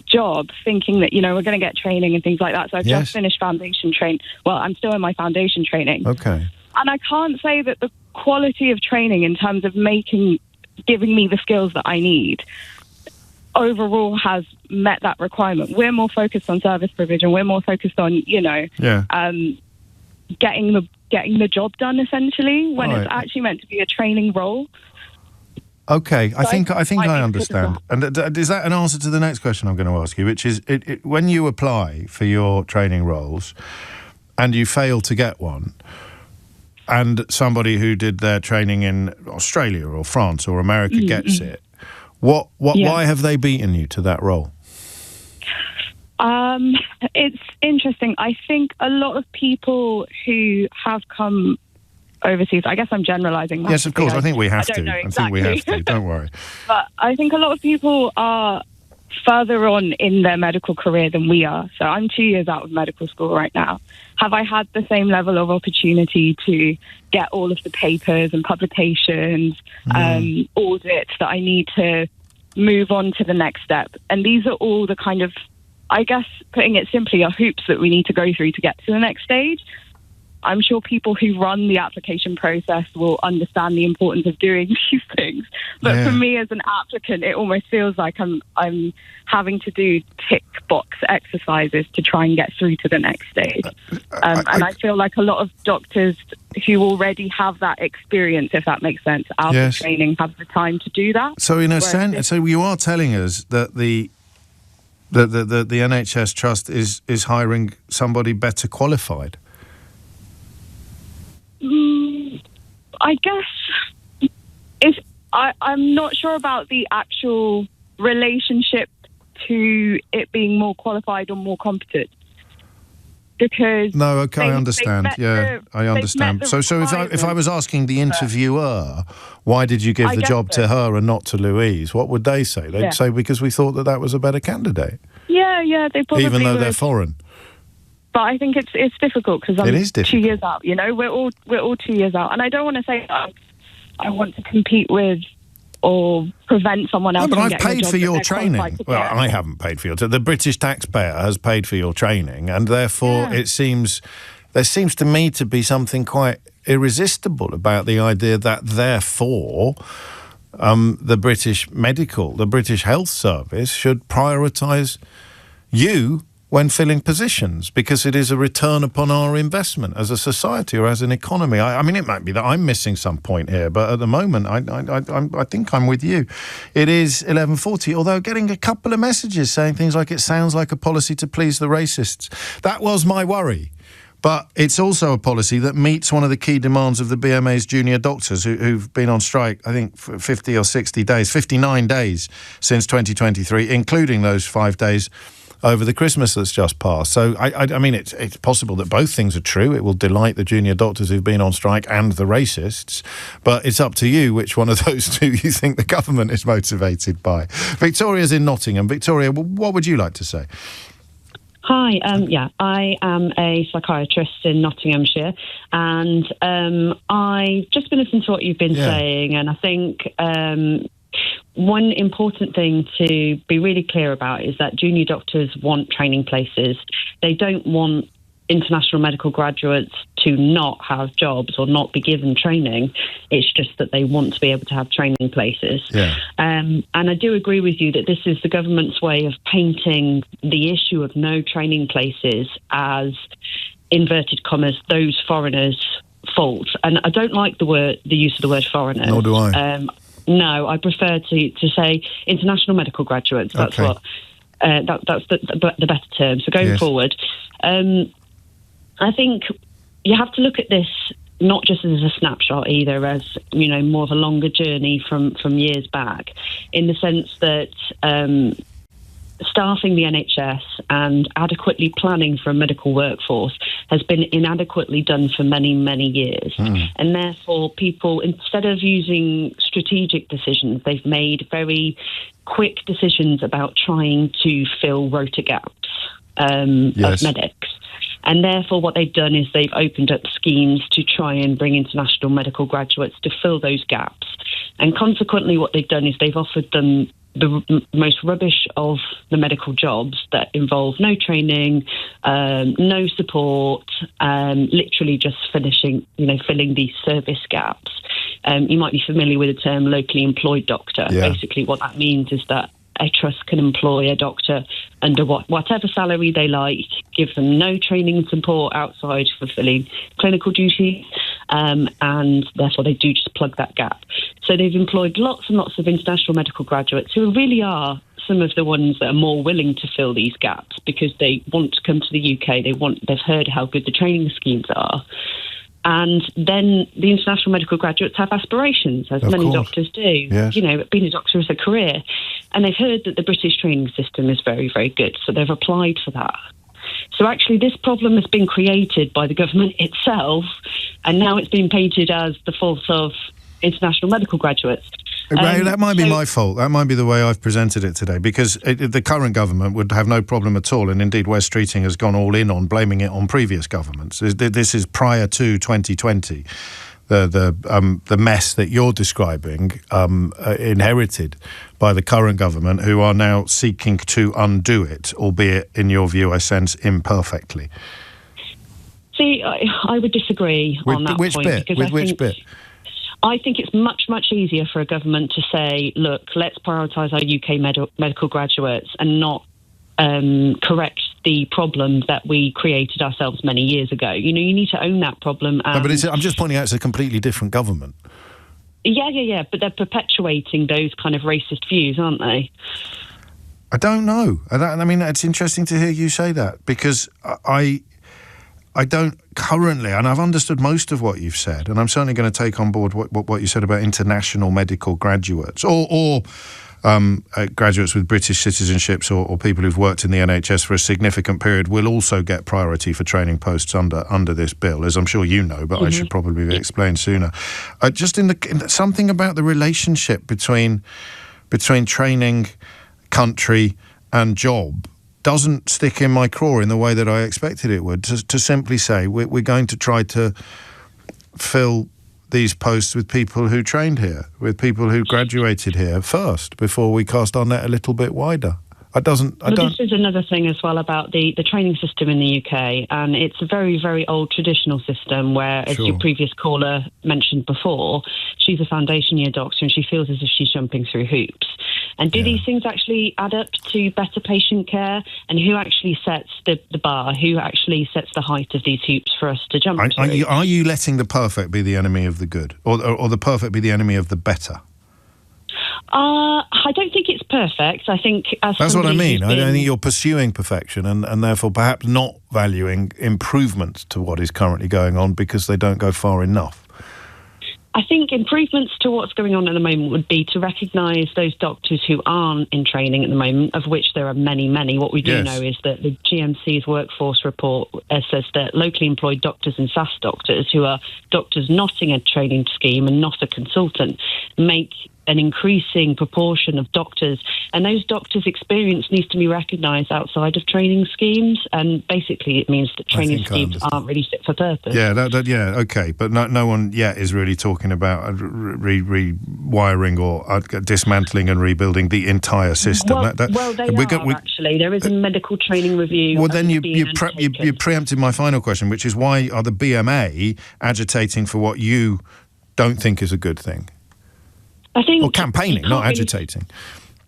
job thinking that, we're going to get training and things like that. So I've just finished foundation training. Well, I'm still in my foundation training. Okay. And I can't say that the quality of training in terms of giving me the skills that I need overall has met that requirement. We're more focused on service provision. We're more focused on, getting the job done, essentially, when it's actually meant to be a training role. Okay, I think I understand. And is that an answer to the next question I'm going to ask you, which is when you apply for your training roles and you fail to get one, and somebody who did their training in Australia or France or America gets it, why have they beaten you to that role? It's interesting. I think a lot of people who have come overseas, I guess I'm generalising. Yes, of course. I think we have to. Exactly. I think we have to. Don't worry. But I think a lot of people are further on in their medical career than we are. So I'm 2 years out of medical school right now. Have I had the same level of opportunity to get all of the papers and publications, audits that I need to move on to the next step? And these are all the kind of, I guess, putting it simply, are hoops that we need to go through to get to the next stage. I'm sure people who run the application process will understand the importance of doing these things. But for me as an applicant, it almost feels like I'm having to do tick box exercises to try and get through to the next stage. And I feel like a lot of doctors who already have that experience, if that makes sense, out of training, have the time to do that. So in a sense, so you are telling us that the NHS Trust is hiring somebody better qualified? I guess I'm not sure about the actual relationship to it being more qualified or more competent. Because I understand. I understand. So if I was asking the interviewer, why did you give the job to her and not to Louise? What would they say? They'd say because we thought that was a better candidate. Yeah, they probably even though would. they're foreign. But I think it's difficult because I'm 2 years out. You know, we're all 2 years out, and I don't want to say that I want to compete with or prevent someone else. No, but from I've paid for your training. Well, I haven't paid for your. The British taxpayer has paid for your training, and therefore there seems to me to be something quite irresistible about the idea that therefore the British Health Service should prioritise you when filling positions, because it is a return upon our investment as a society or as an economy. I mean, it might be that I'm missing some point here, but at the moment, I think I'm with you. It is 11:40, although getting a couple of messages saying things like, it sounds like a policy to please the racists. That was my worry. But it's also a policy that meets one of the key demands of the BMA's junior doctors who've been on strike, I think, for 50 or 60 days, 59 days since 2023, including those 5 days over the Christmas that's just passed. So, I mean, it's possible that both things are true. It will delight the junior doctors who've been on strike and the racists. But it's up to you which one of those two you think the government is motivated by. Victoria's in Nottingham. Victoria, what would you like to say? Hi, I am a psychiatrist in Nottinghamshire, and I've just been listening to what you've been saying, and I think one important thing to be really clear about is that junior doctors want training places. They don't want international medical graduates to not have jobs or not be given training. It's just that they want to be able to have training places. And I do agree with you that this is the government's way of painting the issue of no training places as, inverted commas, those foreigners' fault. And I don't like the use of the word foreigners. Nor do I. No, I prefer to say international medical graduates. That's what that's the better term. So going forward, I think you have to look at this not just as a snapshot either, as, you know, more of a longer journey from years back, in the sense that staffing the NHS and adequately planning for a medical workforce has been inadequately done for many, many years. And therefore, people, instead of using strategic decisions, they've made very quick decisions about trying to fill rota gaps of medics. And therefore, what they've done is they've opened up schemes to try and bring international medical graduates to fill those gaps. And consequently, what they've done is they've offered them the most rubbish of the medical jobs that involve no training, no support, literally just filling these service gaps. You might be familiar with the term locally employed doctor. Basically, what that means is that a trust can employ a doctor under whatever salary they like, give them no training and support outside fulfilling clinical duties, and therefore they do just plug that gap. So they've employed lots and lots of international medical graduates who really are some of the ones that are more willing to fill these gaps because they want to come to the UK. They've heard how good the training schemes are. And then the international medical graduates have aspirations, as many doctors do. Yes. You know, being a doctor is a career. And they've heard that the British training system is very, very good. So they've applied for that. So actually this problem has been created by the government itself. And now it's been painted as the fault of international medical graduates. Ray, that might be my fault. That might be the way I've presented it today, because the current government would have no problem at all, and indeed West Streeting has gone all in on blaming it on previous governments. This is prior to 2020. The mess that you're describing, inherited by the current government, who are now seeking to undo it, albeit, in your view, I sense, imperfectly. See, I would disagree on that point. With which bit? I think it's much, much easier for a government to say, look, let's prioritise our UK medical graduates and not correct the problem that we created ourselves many years ago. You know, you need to own that problem. No, but I'm just pointing out it's a completely different government. Yeah, but they're perpetuating those kind of racist views, aren't they? I don't know. I mean, it's interesting to hear you say that, because I don't currently, and I've understood most of what you've said, and I'm certainly going to take on board what you said about international medical graduates or graduates with British citizenships or people who've worked in the NHS for a significant period will also get priority for training posts under this bill, as I'm sure you know, but I should probably be explained sooner. Just in something about the relationship between training, country and job doesn't stick in my craw in the way that I expected it would, to simply say we're going to try to fill these posts with people who trained here, with people who graduated here first, before we cast our net a little bit wider. This is another thing as well about the training system in the UK, and it's a very, very old traditional system where, as your previous caller mentioned before, she's a foundation year doctor and she feels as if she's jumping through hoops. And do these things actually add up to better patient care? And who actually sets the bar? Who actually sets the height of these hoops for us to jump through? Are you letting the perfect be the enemy of the good, or the perfect be the enemy of the better? I don't think it's perfect. I think that's what I mean. I think you're pursuing perfection and therefore perhaps not valuing improvements to what is currently going on because they don't go far enough. I think improvements to what's going on at the moment would be to recognise those doctors who aren't in training at the moment, of which there are many, many. What we do know is that the GMC's workforce report says that locally employed doctors and SAS doctors, who are doctors not in a training scheme and not a consultant, make an increasing proportion of doctors, and those doctors' experience needs to be recognised outside of training schemes, and basically it means that training schemes aren't really fit for purpose. Okay, but no one yet is really talking about rewiring or dismantling and rebuilding the entire system. Actually. There is a medical training review. Well, then you preempted my final question, which is, why are the BMA agitating for what you don't think is a good thing? I think, or campaigning, not agitating.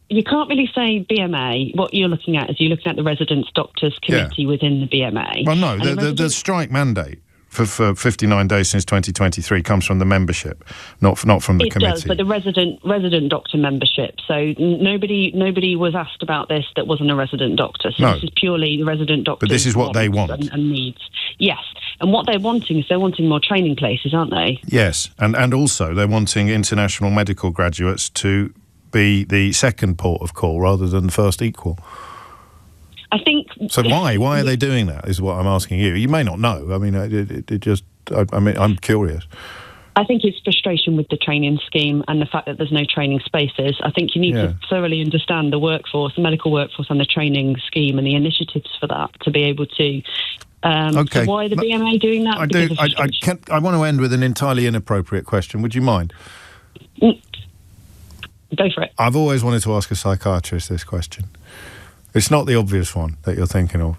You can't really say BMA. What you're looking at is you're looking at the Residents Doctors Committee within the BMA. Well, no, the strike mandate for 59 days since 2023 comes from the membership, not from the committee. It does, but the resident doctor membership. So nobody was asked about this that wasn't a resident doctor. So this is purely the resident doctors. But this is what they want. And needs. Yes. And what they're wanting is more training places, aren't they? Yes. And also they're wanting international medical graduates to be the second port of call rather than the first equal. I think. So why are they doing that? Is what I'm asking you. You may not know. I mean, I'm curious. I think it's frustration with the training scheme and the fact that there's no training spaces. I think you need to thoroughly understand the workforce, the medical workforce, and the training scheme and the initiatives for that to be able to. So why are the BMA doing that? I want to end with an entirely inappropriate question. Would you mind? Go for it. I've always wanted to ask a psychiatrist this question. It's not the obvious one that you're thinking of.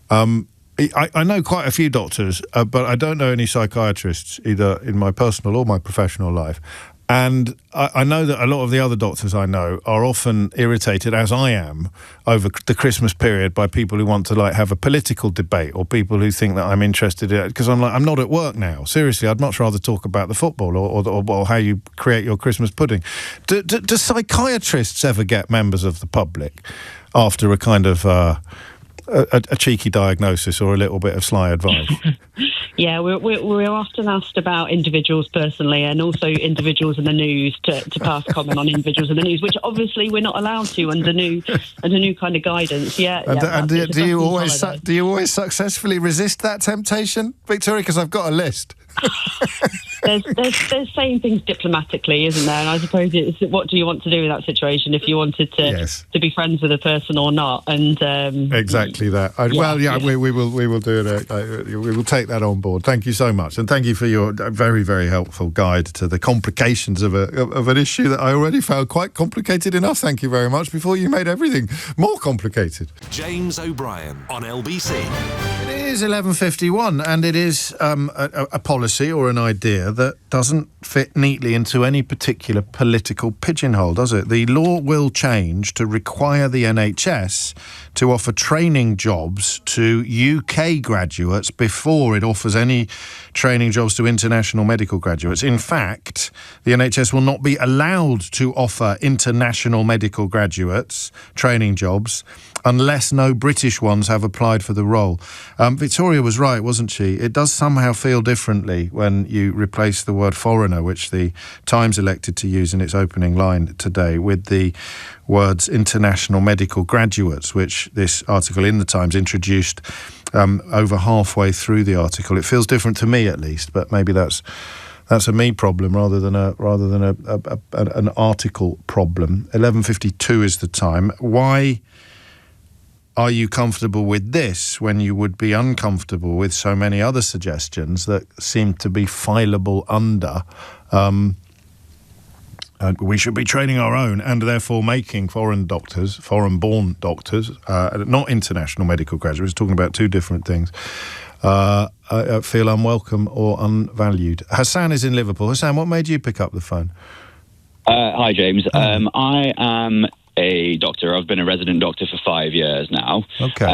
I know quite a few doctors, but I don't know any psychiatrists, either in my personal or my professional life. And I know that a lot of the other doctors I know are often irritated, as I am, over the Christmas period by people who want to have a political debate, or people who think that I'm interested in it, because I'm not at work now. Seriously, I'd much rather talk about the football or how you create your Christmas pudding. Do psychiatrists ever get members of the public after a kind of a cheeky diagnosis or a little bit of sly advice? Yeah, we're often asked about individuals personally, and also individuals in the news to pass comment on individuals in the news, which obviously we're not allowed to under new kind of guidance. And do you always successfully resist that temptation, Victoria? Because I've got a list. There's saying things diplomatically, isn't there? And I suppose it's what do you want to do in that situation, if you wanted to be friends with a person or not? And exactly that. We will do it. We will take that on board. Thank you so much, and thank you for your very, very helpful guide to the complications of an issue that I already found quite complicated enough. Thank you very much. Before you made everything more complicated. James O'Brien on LBC. It is 11:51, and it is a policy or an idea that doesn't fit neatly into any particular political pigeonhole, does it? The law will change to require the NHS to offer training jobs to UK graduates before it offers any training jobs to international medical graduates. In fact, the NHS will not be allowed to offer international medical graduates training jobs unless no British ones have applied for the role. Victoria was right, wasn't she? It does somehow feel differently when you replace the word foreigner, which the Times elected to use in its opening line today, with the words international medical graduates, which this article in the Times introduced over halfway through the article. It feels different to me, at least, but maybe that's a me problem rather than an article problem. 11:52 is the time. Why are you comfortable with this when you would be uncomfortable with so many other suggestions that seem to be fileable under we should be training our own and therefore making foreign-born doctors, not international medical graduates, talking about two different things, feel unwelcome or unvalued. Hassan is in Liverpool. Hassan, what made you pick up the phone? Hi, James. I am a doctor. I've been a resident doctor for 5 years now. Okay.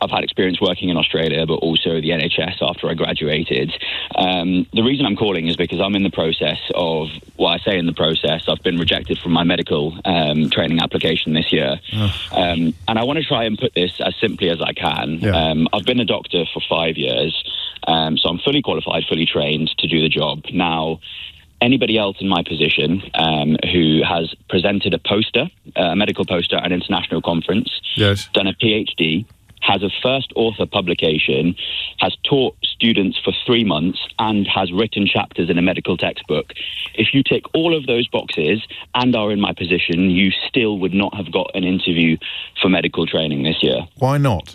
I've had experience working in Australia, but also the NHS after I graduated. The reason I'm calling is because I'm in the process of, I've been rejected from my medical training application this year. And I want to try and put this as simply as I can. Yeah. I've been a doctor for 5 years, so I'm fully qualified, fully trained to do the job. Now, anybody else in my position who has presented a medical poster at an international conference, yes, done a PhD, has a first author publication, has taught students for 3 months, and has written chapters in a medical textbook. If you tick all of those boxes and are in my position, you still would not have got an interview for medical training this year. Why not?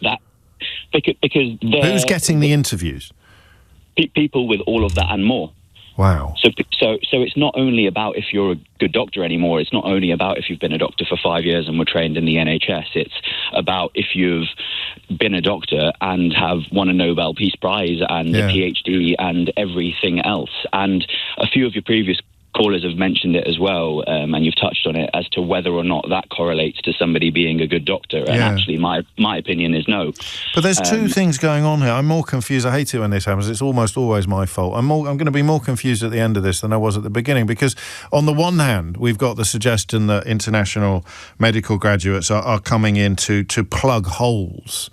Because who's getting the interviews? People with all of that and more. Wow. So it's not only about if you're a good doctor anymore. It's not only about if you've been a doctor for 5 years and were trained in the NHS. It's about if you've been a doctor and have won a Nobel Peace Prize and a PhD and everything else. And a few of your previous callers have mentioned it as well, and you've touched on it, as to whether or not that correlates to somebody being a good doctor. And actually, my opinion is no. But there's two things going on here. I'm more confused. I hate it when this happens. It's almost always my fault. I'm going to be more confused at the end of this than I was at the beginning, because on the one hand, we've got the suggestion that international medical graduates are coming in to plug holes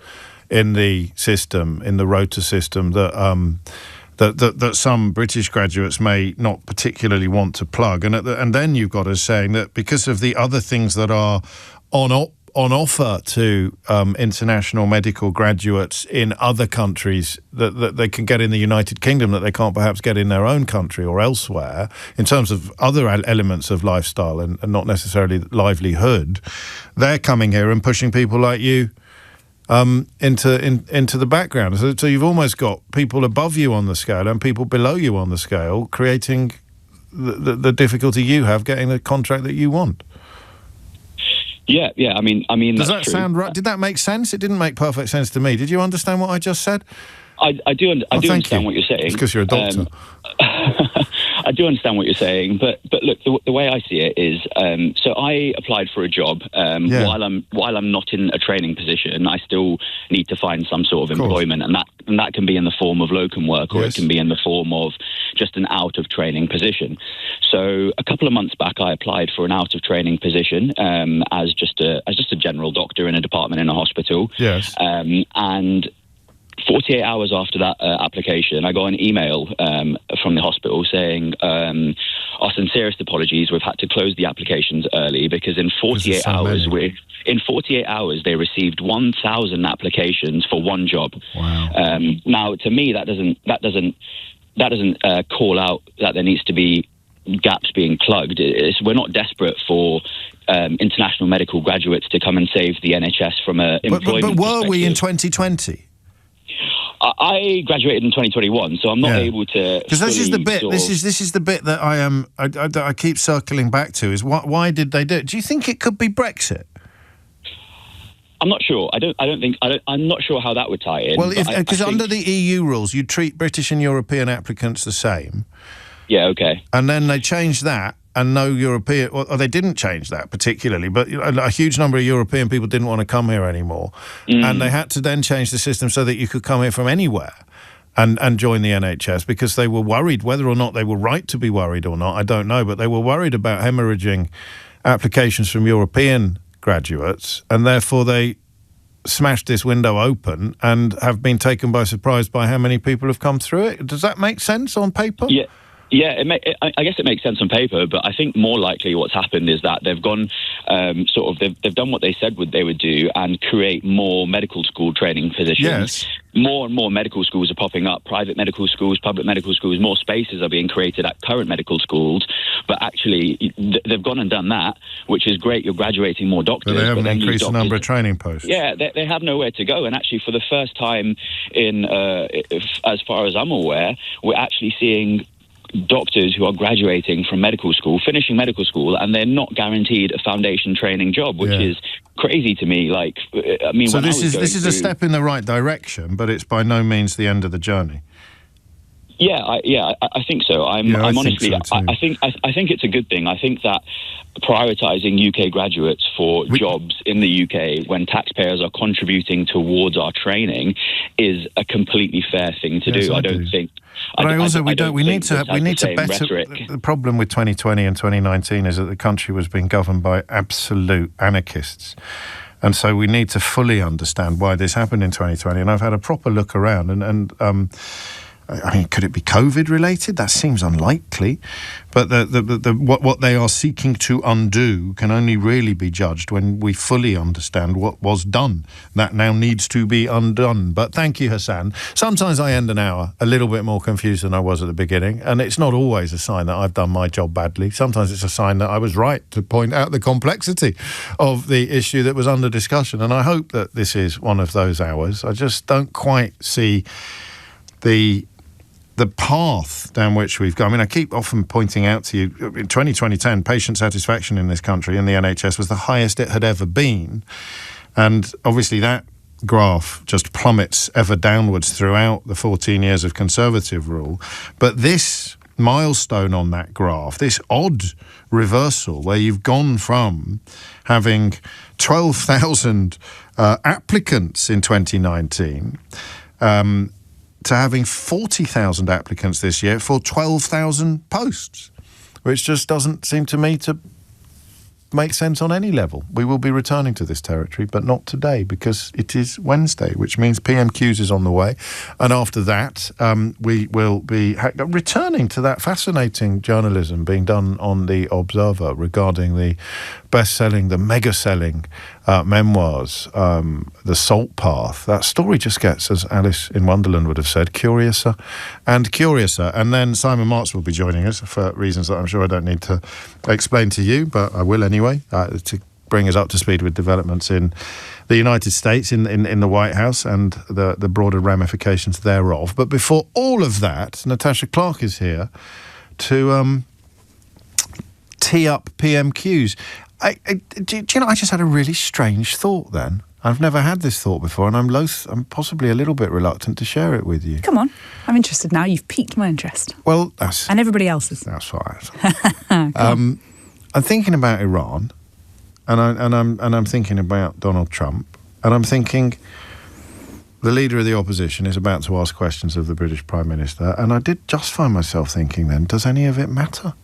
in the system, in the rota system, that some British graduates may not particularly want to plug. And then you've got us saying that because of the other things that are on offer to international medical graduates in other countries that they can get in the United Kingdom that they can't perhaps get in their own country or elsewhere, in terms of other elements of lifestyle and not necessarily livelihood, they're coming here and pushing people like you into the background. So you've almost got people above you on the scale and people below you on the scale, creating the difficulty you have getting the contract that you want. Yeah. I mean. Does that sound right? Did that make sense? It didn't make perfect sense to me. Did you understand what I just said? I do understand what you're saying. It's because you're a doctor. I do understand what you're saying, but look, the way I see it is, so I applied for a job. While I'm not in a training position, I still need to find some sort of employment, and that can be in the form of locum work, or it can be in the form of just an out of training position. So a couple of months back, I applied for an out of training position as just a general doctor in a department in a hospital. Yes. And 48 hours after that application, I got an email from the hospital saying, our sincerest apologies, we've had to close the applications early because in 48 hours they received 1,000 applications for one job. Wow. Now, to me, that doesn't call out that there needs to be gaps being plugged. We're not desperate for international medical graduates to come and save the NHS from a employment But were we in 2020? I graduated in 2021, so I'm not able to. Because this is the bit. This is the bit that I keep circling back to. Is why did they do it? Do you think it could be Brexit? I'm not sure. I'm not sure how that would tie in. Well, because under the EU rules, you treat British and European applicants the same. Yeah. Okay. And then they changed that. And no European, or they didn't change that particularly, but a huge number of European people didn't want to come here anymore. And they had to then change the system so that you could come here from anywhere and join the NHS, because they were worried, whether or not they were right to be worried or not, I don't know, but they were worried about hemorrhaging applications from European graduates, and therefore they smashed this window open and have been taken by surprise by how many people have come through it. Does that make sense on paper? Yeah. Yeah, I guess it makes sense on paper, but I think more likely what's happened is that they've gone they've done what they said they would do and create more medical school training positions. Yes. More and more medical schools are popping up, private medical schools, public medical schools, more spaces are being created at current medical schools, but actually they've gone and done that, which is great, you're graduating more doctors. But they haven't increased the number of training posts. Yeah, they have nowhere to go, and actually for the first time in, as far as I'm aware, we're actually seeing doctors who are graduating from medical school, finishing medical school, and they're not guaranteed a foundation training job, which is crazy to me. Like, I mean, so this is a step in the right direction, but it's by no means the end of the journey. Yeah, I think so. I'm honestly, I think it's a good thing. I think that prioritising UK graduates for jobs in the UK when taxpayers are contributing towards our training is a completely fair thing to do. I don't think. But we need to better. The problem with 2020 and 2019 is that the country was being governed by absolute anarchists. And so we need to fully understand why this happened in 2020. And I've had a proper look around and I mean, could it be COVID related? That seems unlikely. But what they are seeking to undo can only really be judged when we fully understand what was done. That now needs to be undone. But thank you, Hassan. Sometimes I end an hour a little bit more confused than I was at the beginning, and it's not always a sign that I've done my job badly. Sometimes it's a sign that I was right to point out the complexity of the issue that was under discussion. And I hope that this is one of those hours. I just don't quite see the path down which we've gone. I mean, I keep often pointing out to you, in 2010, patient satisfaction in this country in the NHS was the highest it had ever been. And obviously that graph just plummets ever downwards throughout the 14 years of Conservative rule. But this milestone on that graph, this odd reversal where you've gone from having 12,000 applicants in 2019 to having 40,000 applicants this year for 12,000 posts, which just doesn't seem to me to make sense on any level. We will be returning to this territory, but not today, because it is Wednesday, which means PMQs is on the way. And after that, we will be returning to that fascinating journalism being done on The Observer regarding the best-selling, the mega-selling memoirs, The Salt Path. That story just gets, as Alice in Wonderland would have said, curiouser and curiouser. And then Simon Marks will be joining us for reasons that I'm sure I don't need to explain to you, but I will anyway, to bring us up to speed with developments in the United States, in the White House, and the broader ramifications thereof. But before all of that, Natasha Clark is here to tee up PMQs. Do you know, I just had a really strange thought then. I've never had this thought before, and I'm possibly a little bit reluctant to share it with you. Come on, I'm interested now. You've piqued my interest. Well, and everybody else's. That's fine. I'm thinking about Iran, and I'm thinking about Donald Trump, and I'm thinking the leader of the opposition is about to ask questions of the British Prime Minister, and I did just find myself thinking then, does any of it matter?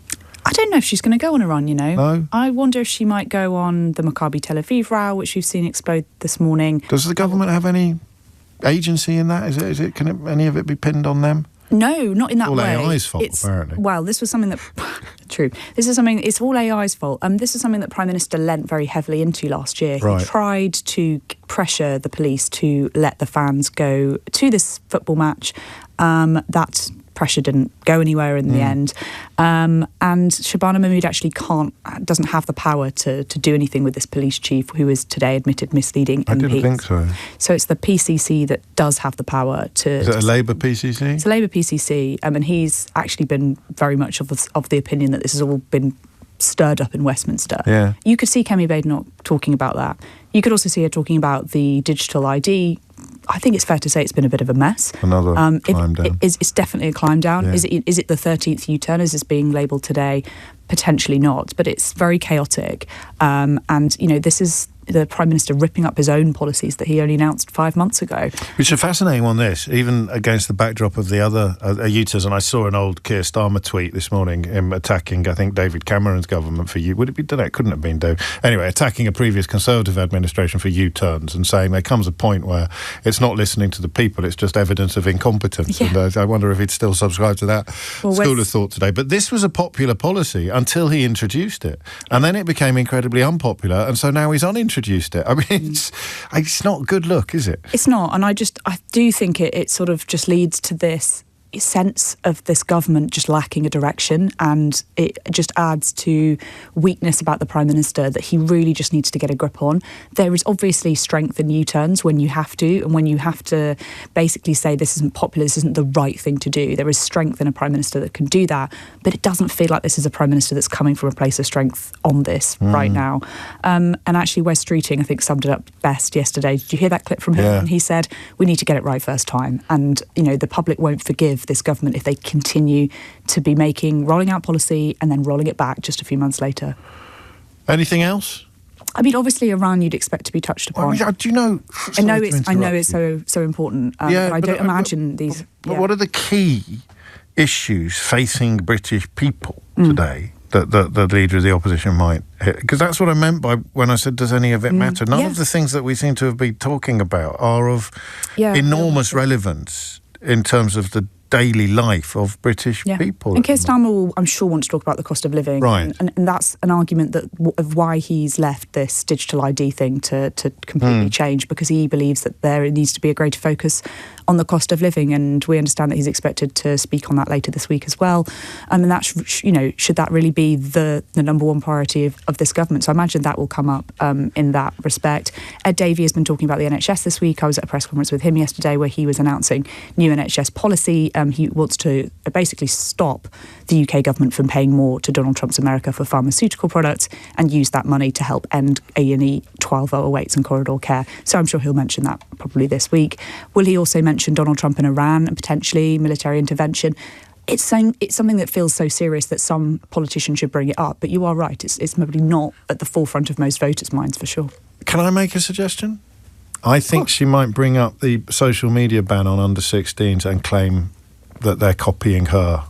I don't know if she's going to go on Iran, you know. No? I wonder if she might go on the Maccabi Tel Aviv row, which we've seen explode this morning. Does the government have any agency in that? Can any of it be pinned on them? No, not in that way. All AI's fault, apparently. Well, this was something that... True. It's all AI's fault. This is something that Prime Minister lent very heavily into last year. Right. He tried to pressure the police to let the fans go to this football match. That pressure didn't go anywhere in the end. And Shabana Mahmood actually doesn't have the power to do anything with this police chief who is today admitted misleading MPs. I didn't think so. So it's the PCC that does have the power to... Is it a Labour PCC? It's a Labour PCC, and he's actually been very much of the opinion that this has all been stirred up in Westminster. Yeah. You could see Kemi Badenoch talking about that. You could also see her talking about the digital ID. I think it's fair to say it's been a bit of a mess. Another climb down. It's definitely a climb down. Yeah. Is it the 13th U-turn as it's being labelled today? Potentially not, but it's very chaotic. And, you know, this is the Prime Minister ripping up his own policies that he only announced 5 months ago. Which is fascinating on this, even against the backdrop of the other UTers. And I saw an old Keir Starmer tweet this morning, him attacking, I think, David Cameron's government for Would it be? It couldn't have been David. Anyway, attacking a previous Conservative administration for U-turns and saying there comes a point where it's not listening to the people, it's just evidence of incompetence. Yeah. And I wonder if he'd still subscribe to that school of thought today. But this was a popular policy until he introduced it. And then it became incredibly unpopular, and so now he's unintroduced it. I mean, it's not a good look, is it? It's not, and I do think it sort of just leads to this sense of this government just lacking a direction, and it just adds to weakness about the Prime Minister that he really just needs to get a grip on. There is obviously strength in U-turns when you have to, and when you have to basically say this isn't popular, this isn't the right thing to do. There is strength in a Prime Minister that can do that, but it doesn't feel like this is a Prime Minister that's coming from a place of strength on this right now. And actually Wes Streeting, I think, summed it up best yesterday. Did you hear that clip from him? Yeah. And he said, we need to get it right first time, and, you know, the public won't forgive this government if they continue to be rolling out policy and then rolling it back just a few months later. Anything else? I mean, obviously Iran you'd expect to be touched upon. Well, do you know? I know it's so important. But I don't imagine these. But what are the key issues facing British people today that the leader of the opposition might hit? Because that's what I meant by when I said, does any of it matter? None of the things that we seem to have been talking about are of enormous relevance in terms of the daily life of British people. And Keir Starmer will, I'm sure, want to talk about the cost of living. Right. And that's an argument of why he's left this digital ID thing to completely change, because he believes that there needs to be a greater focus on the cost of living, and we understand that he's expected to speak on that later this week as well. And that's, should that really be the number one priority of this government? So I imagine that will come up in that respect. Ed Davey has been talking about the NHS this week. I was at a press conference with him yesterday where he was announcing new NHS policy. He wants to basically stop the UK government from paying more to Donald Trump's America for pharmaceutical products and use that money to help end A&E 12-hour waits and corridor care. So I'm sure he'll mention that probably this week. Will he also mention Donald Trump and Iran and potentially military intervention? It's something that feels so serious that some politicians should bring it up. But you are right, it's maybe not at the forefront of most voters' minds for sure. Can I make a suggestion? I think she might bring up the social media ban on under-16s and claim that they're copying her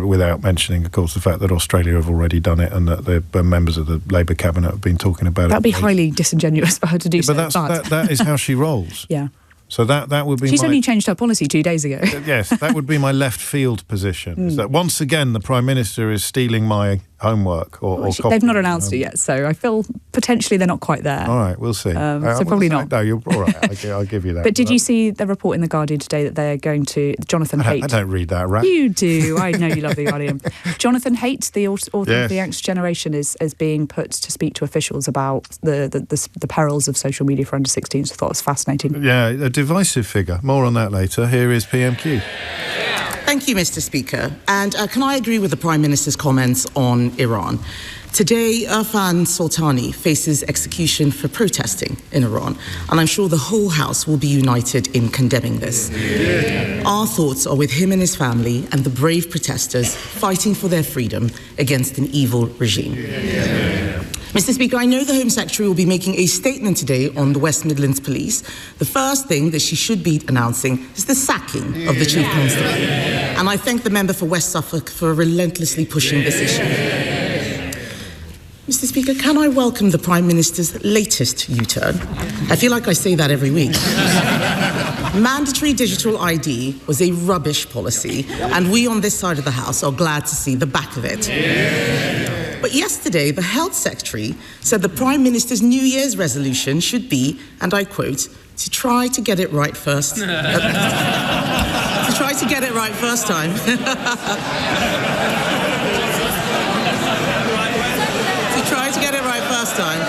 without mentioning, of course, the fact that Australia have already done it and that the members of the Labour cabinet have been talking about it. That'd be highly disingenuous for her to do so. But that is how she rolls. Yeah. So that would be She's only changed her policy 2 days ago. Yes, that would be my left field position. Is that once again the Prime Minister is stealing my homework or they've not announced it yet, so I feel potentially they're not quite there. All right, we'll see. So probably not. No, you're all right. I'll give you that. But did you see the report in The Guardian today that they're going to... Jonathan Haidt... I don't read that, right? You do. I know you love The Guardian. Jonathan Haidt, the author of The Youngest Generation, is being put to speak to officials about the perils of social media for under-16s. I thought it was fascinating. Yeah, a divisive figure. More on that later. Here is PMQ. Thank you, Mr. Speaker. And can I agree with the Prime Minister's comments on Iran? Today, Irfan Soltani faces execution for protesting in Iran, and I'm sure the whole House will be united in condemning this. Our thoughts are with him and his family and the brave protesters fighting for their freedom against an evil regime. Mr. Speaker, I know the Home Secretary will be making a statement today on the West Midlands Police. The first thing that she should be announcing is the sacking of the Chief Constable. And I thank the member for West Suffolk for relentlessly pushing this issue. Mr. Speaker, can I welcome the Prime Minister's latest U-turn? I feel like I say that every week. Mandatory digital ID was a rubbish policy, and we on this side of the House are glad to see the back of it. But yesterday, the Health Secretary said the Prime Minister's New Year's resolution should be, and I quote, to try to get it right first. To try to get it right first time. Try to get it right first time.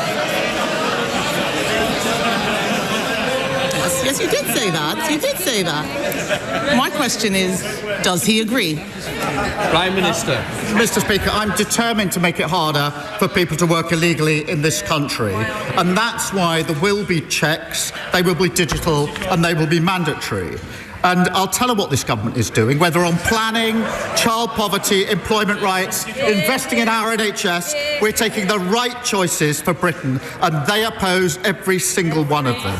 Yes, you did say that. You did say that. My question is, does he agree? Prime Minister. Mr. Speaker, I'm determined to make it harder for people to work illegally in this country. And that's why there will be checks, they will be digital, and they will be mandatory. And I'll tell her what this government is doing, whether on planning, child poverty, employment rights, investing in our NHS, we're taking the right choices for Britain, and they oppose every single one of them.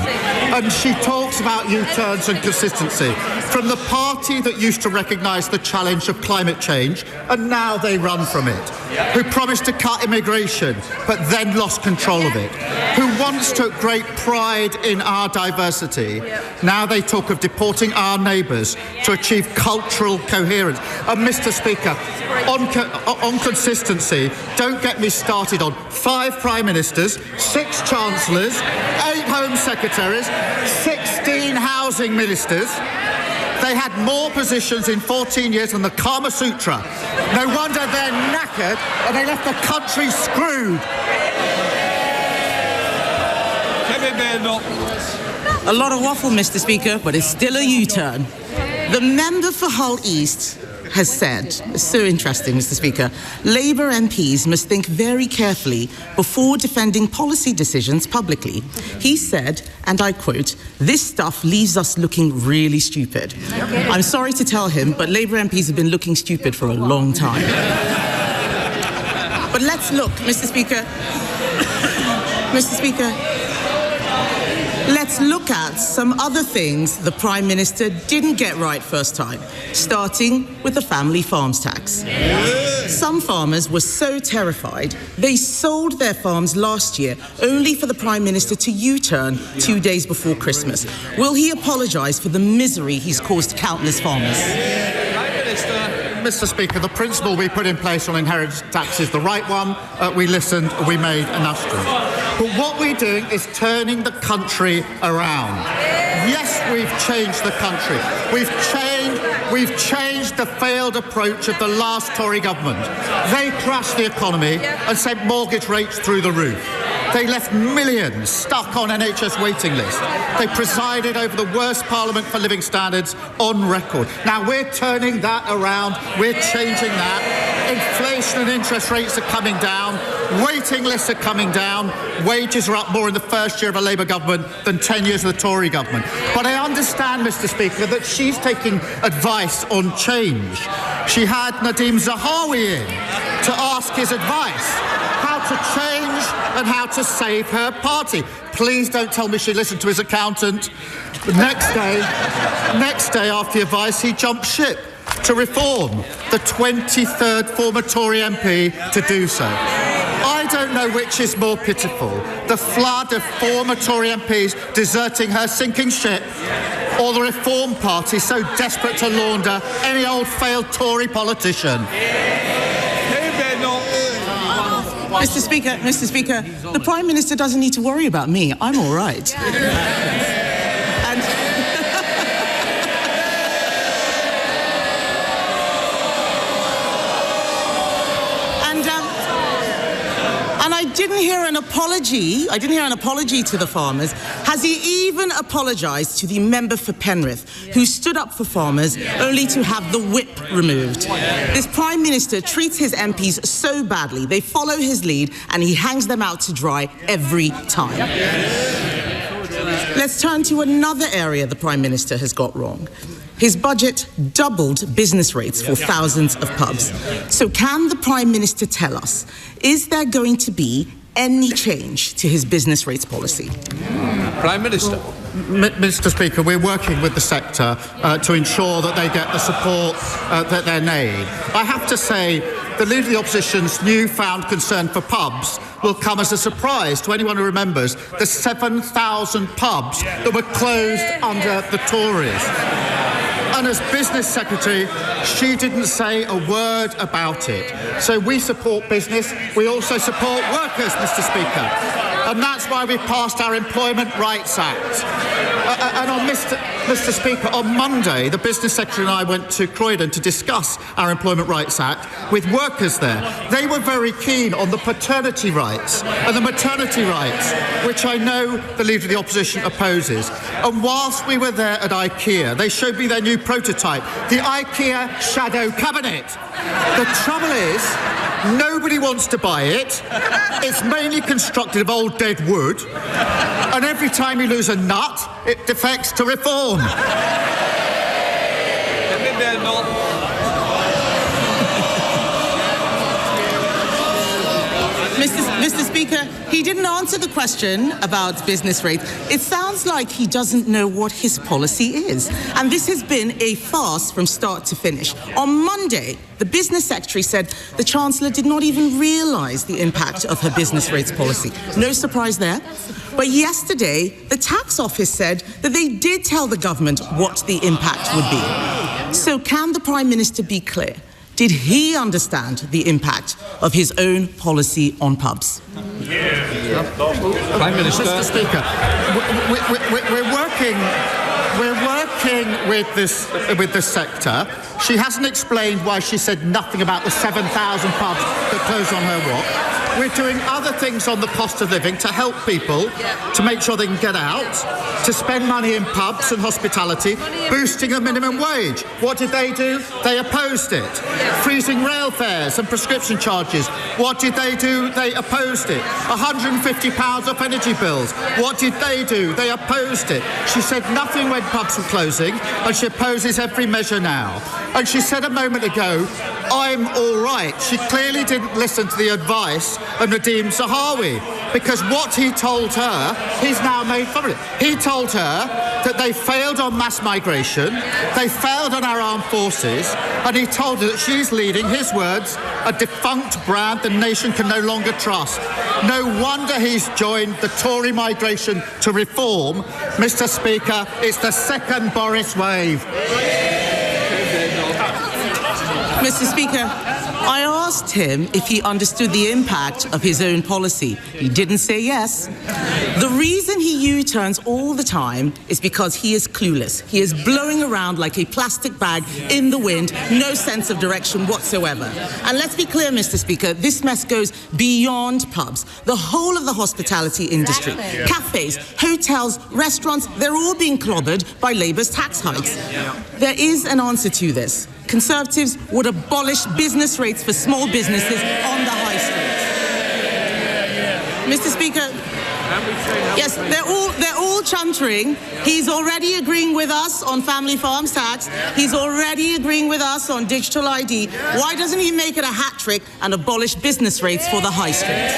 And she talks about U-turns and consistency. From the party that used to recognise the challenge of climate change, and now they run from it, who promised to cut immigration, but then lost control of it, who once took great pride in our diversity, now they talk of deporting our neighbours to achieve cultural coherence. And Mr. Speaker, on consistency, don't get me started on 5 Prime Ministers, 6 Chancellors, 8 Home Secretaries, 16 Housing Ministers. They had more positions in 14 years than the Kama Sutra. No wonder they're knackered and they left the country screwed. A lot of waffle, Mr. Speaker, but it's still a U-turn. The member for Hull East has said, it's so interesting, Mr. Speaker, Labour MPs must think very carefully before defending policy decisions publicly. He said, and I quote, "This stuff leaves us looking really stupid." I'm sorry to tell him, but Labour MPs have been looking stupid for a long time. But let's look, Mr. Speaker. Mr. Speaker, let's look at some other things the Prime Minister didn't get right first time, starting with the family farms tax. Some farmers were so terrified, they sold their farms last year only for the Prime Minister to U-turn 2 days before Christmas. Will he apologise for the misery he's caused countless farmers? Mr. Speaker, the principle we put in place on inheritance tax is the right one. We listened, we made an adjustment. But what we're doing is turning the country around. Yes, we've changed the country. We've changed the failed approach of the last Tory government. They crashed the economy and sent mortgage rates through the roof. They left millions stuck on NHS waiting lists. They presided over the worst Parliament for living standards on record. Now we're turning that around. We're changing that. Inflation and interest rates are coming down. Waiting lists are coming down. Wages are up more in the first year of a Labour government than 10 years of the Tory government. But I understand, Mr. Speaker, that she's taking advice on change. She had Nadeem Zahawi in to ask his advice, how to change and how to save her party. Please don't tell me she listened to his accountant. The next day after the advice, he jumped ship to reform, the 23rd former Tory MP to do so. I don't know which is more pitiful, the flood of former Tory MPs deserting her sinking ship, or the Reform Party so desperate to launder any old failed Tory politician. Mr. Speaker, the Prime Minister doesn't need to worry about me. I'm all right. And I didn't hear an apology to the farmers. Has he even apologised to the member for Penrith, who stood up for farmers only to have the whip removed? This Prime Minister treats his MPs so badly, they follow his lead and he hangs them out to dry every time. Let's turn to another area the Prime Minister has got wrong. His budget doubled business rates for thousands of pubs. So can the Prime Minister tell us, is there going to be any change to his business rates policy? Prime Minister. Mr. Speaker, we're working with the sector to ensure that they get the support that they need. I have to say, the Leader of the Opposition's newfound concern for pubs will come as a surprise to anyone who remembers the 7,000 pubs that were closed under the Tories. And as Business Secretary, she didn't say a word about it. So we support business. We also support workers, Mr. Speaker. And that's why we passed our Employment Rights Act. And on Mr. Speaker, on Monday, the Business Secretary and I went to Croydon to discuss our Employment Rights Act with workers there. They were very keen on the paternity rights and the maternity rights, which I know the Leader of the Opposition opposes. And whilst we were there at IKEA, they showed me their new prototype, the IKEA Shadow Cabinet. The trouble is, nobody wants to buy it. It's mainly constructed of old dead wood. And every time you lose a nut, it defects to reform. Mr. Speaker, he didn't answer the question about business rates. It sounds like he doesn't know what his policy is. And this has been a farce from start to finish. On Monday, the Business Secretary said the Chancellor did not even realise the impact of her business rates policy. No surprise there. But yesterday, the Tax Office said that they did tell the government what the impact would be. So can the Prime Minister be clear? Did he understand the impact of his own policy on pubs? Prime Minister. Mr. Speaker, we're working with this sector. She hasn't explained why she said nothing about the 7,000 pubs that closed on her watch. We're doing other things on the cost of living to help people, to make sure they can get out, to spend money in pubs and hospitality, boosting the minimum wage. What did they do? They opposed it. Freezing rail fares and prescription charges. What did they do? They opposed it. £150 off energy bills. What did they do? They opposed it. She said nothing when pubs were closing, and she opposes every measure now. And she said a moment ago, I'm all right. She clearly didn't listen to the advice of Nadeem Zahawi, because what he told her, he's now made fun of it. He told her that they failed on mass migration, they failed on our armed forces, and he told her that she's leading, his words, a defunct brand the nation can no longer trust. No wonder he's joined the Tory migration to reform. Mr. Speaker, it's the second Boris wave. Mr. Speaker, I asked him if he understood the impact of his own policy. He didn't say yes. The reason he U-turns all the time is because he is clueless. He is blowing around like a plastic bag in the wind, no sense of direction whatsoever. And let's be clear, Mr. Speaker, this mess goes beyond pubs. The whole of the hospitality industry, cafes, hotels, restaurants, they're all being clobbered by Labour's tax hikes. There is an answer to this. Conservatives would abolish business rates for small businesses on the high street. Mr. Speaker, yes, they're all chuntering. He's already agreeing with us on family farms tax. He's already agreeing with us on digital ID. Why doesn't he make it a hat trick and abolish business rates for the high street?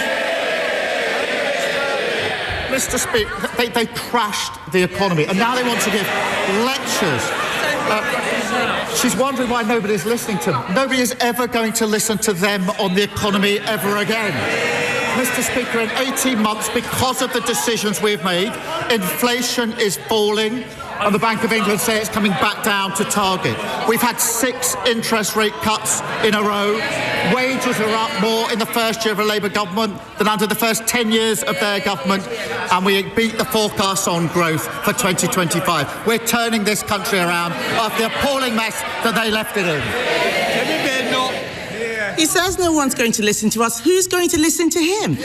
Mr. Speaker, they crashed the economy, and now they want to give lectures. She's wondering why nobody's listening to them. Nobody is ever going to listen to them on the economy ever again. Mr. Speaker, in 18 months, because of the decisions we've made, inflation is falling, and the Bank of England say it's coming back down to target. We've had 6 interest rate cuts in a row. Wages are up more in the first year of a Labour government than under the first 10 years of their government, and we beat the forecasts on growth for 2025. We're turning this country around after the appalling mess that they left it in. He says no one's going to listen to us. Who's going to listen to him?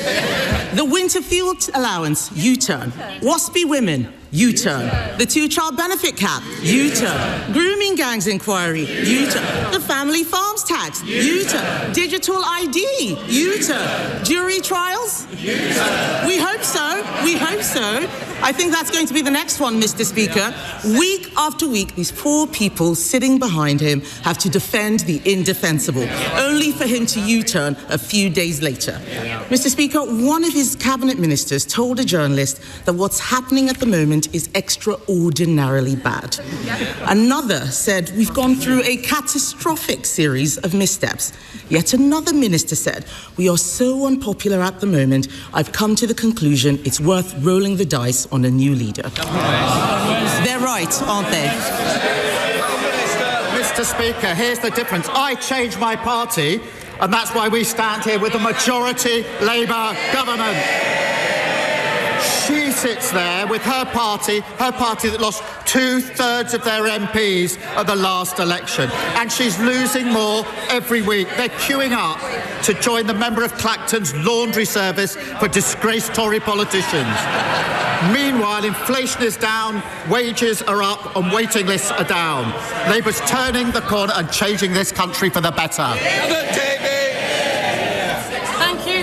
The winter fuel allowance, U-turn. Waspy women, U-turn. The two-child benefit cap, U-turn. Grooming gangs inquiry, U-turn. The family farms tax, U-turn. Digital ID, U-turn. Jury trials, U-turn. We hope so. We hope so. I think that's going to be the next one, Mr. Speaker. Week after week, these poor people sitting behind him have to defend the indefensible, only for him to U-turn a few days later. Mr. Speaker, one of his cabinet ministers told a journalist that what's happening at the moment is extraordinarily bad. Another said we've gone through a catastrophic series of missteps. Yet another minister said, we are so unpopular at the moment, I've come to the conclusion it's worth rolling the dice on a new leader. They're right, aren't they? Mr. Speaker, here's the difference. I changed my party, and that's why we stand here with a majority Labour government. She sits there with her party that lost 2/3 of their MPs at the last election, and she's losing more every week. They're queuing up to join the member of Clacton's laundry service for disgraced Tory politicians. Meanwhile, inflation is down, wages are up, and waiting lists are down. Labour's turning the corner and changing this country for the better.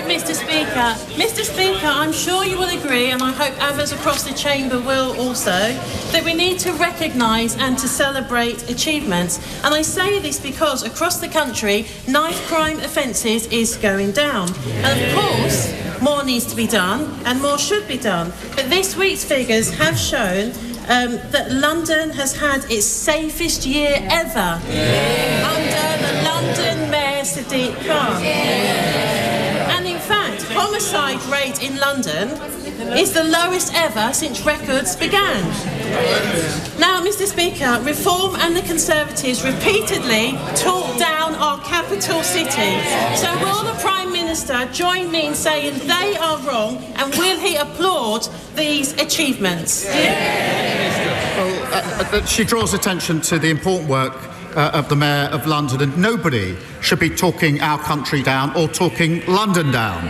Mr. Speaker. Mr. Speaker, I'm sure you will agree, and I hope others across the chamber will also, that we need to recognise and to celebrate achievements. And I say this because across the country, knife crime offences is going down. And of course, more needs to be done and more should be done. But this week's figures have shown that London has had its safest year ever under the London Mayor Sadiq Khan. And in fact, homicide rate in London is the lowest ever since records began. Now, Mr. Speaker, Reform and the Conservatives repeatedly talk down our capital city. So will the Prime Minister join me in saying they are wrong, and will he applaud these achievements? Well, she draws attention to the important work of the Mayor of London, and nobody should be talking our country down or talking London down.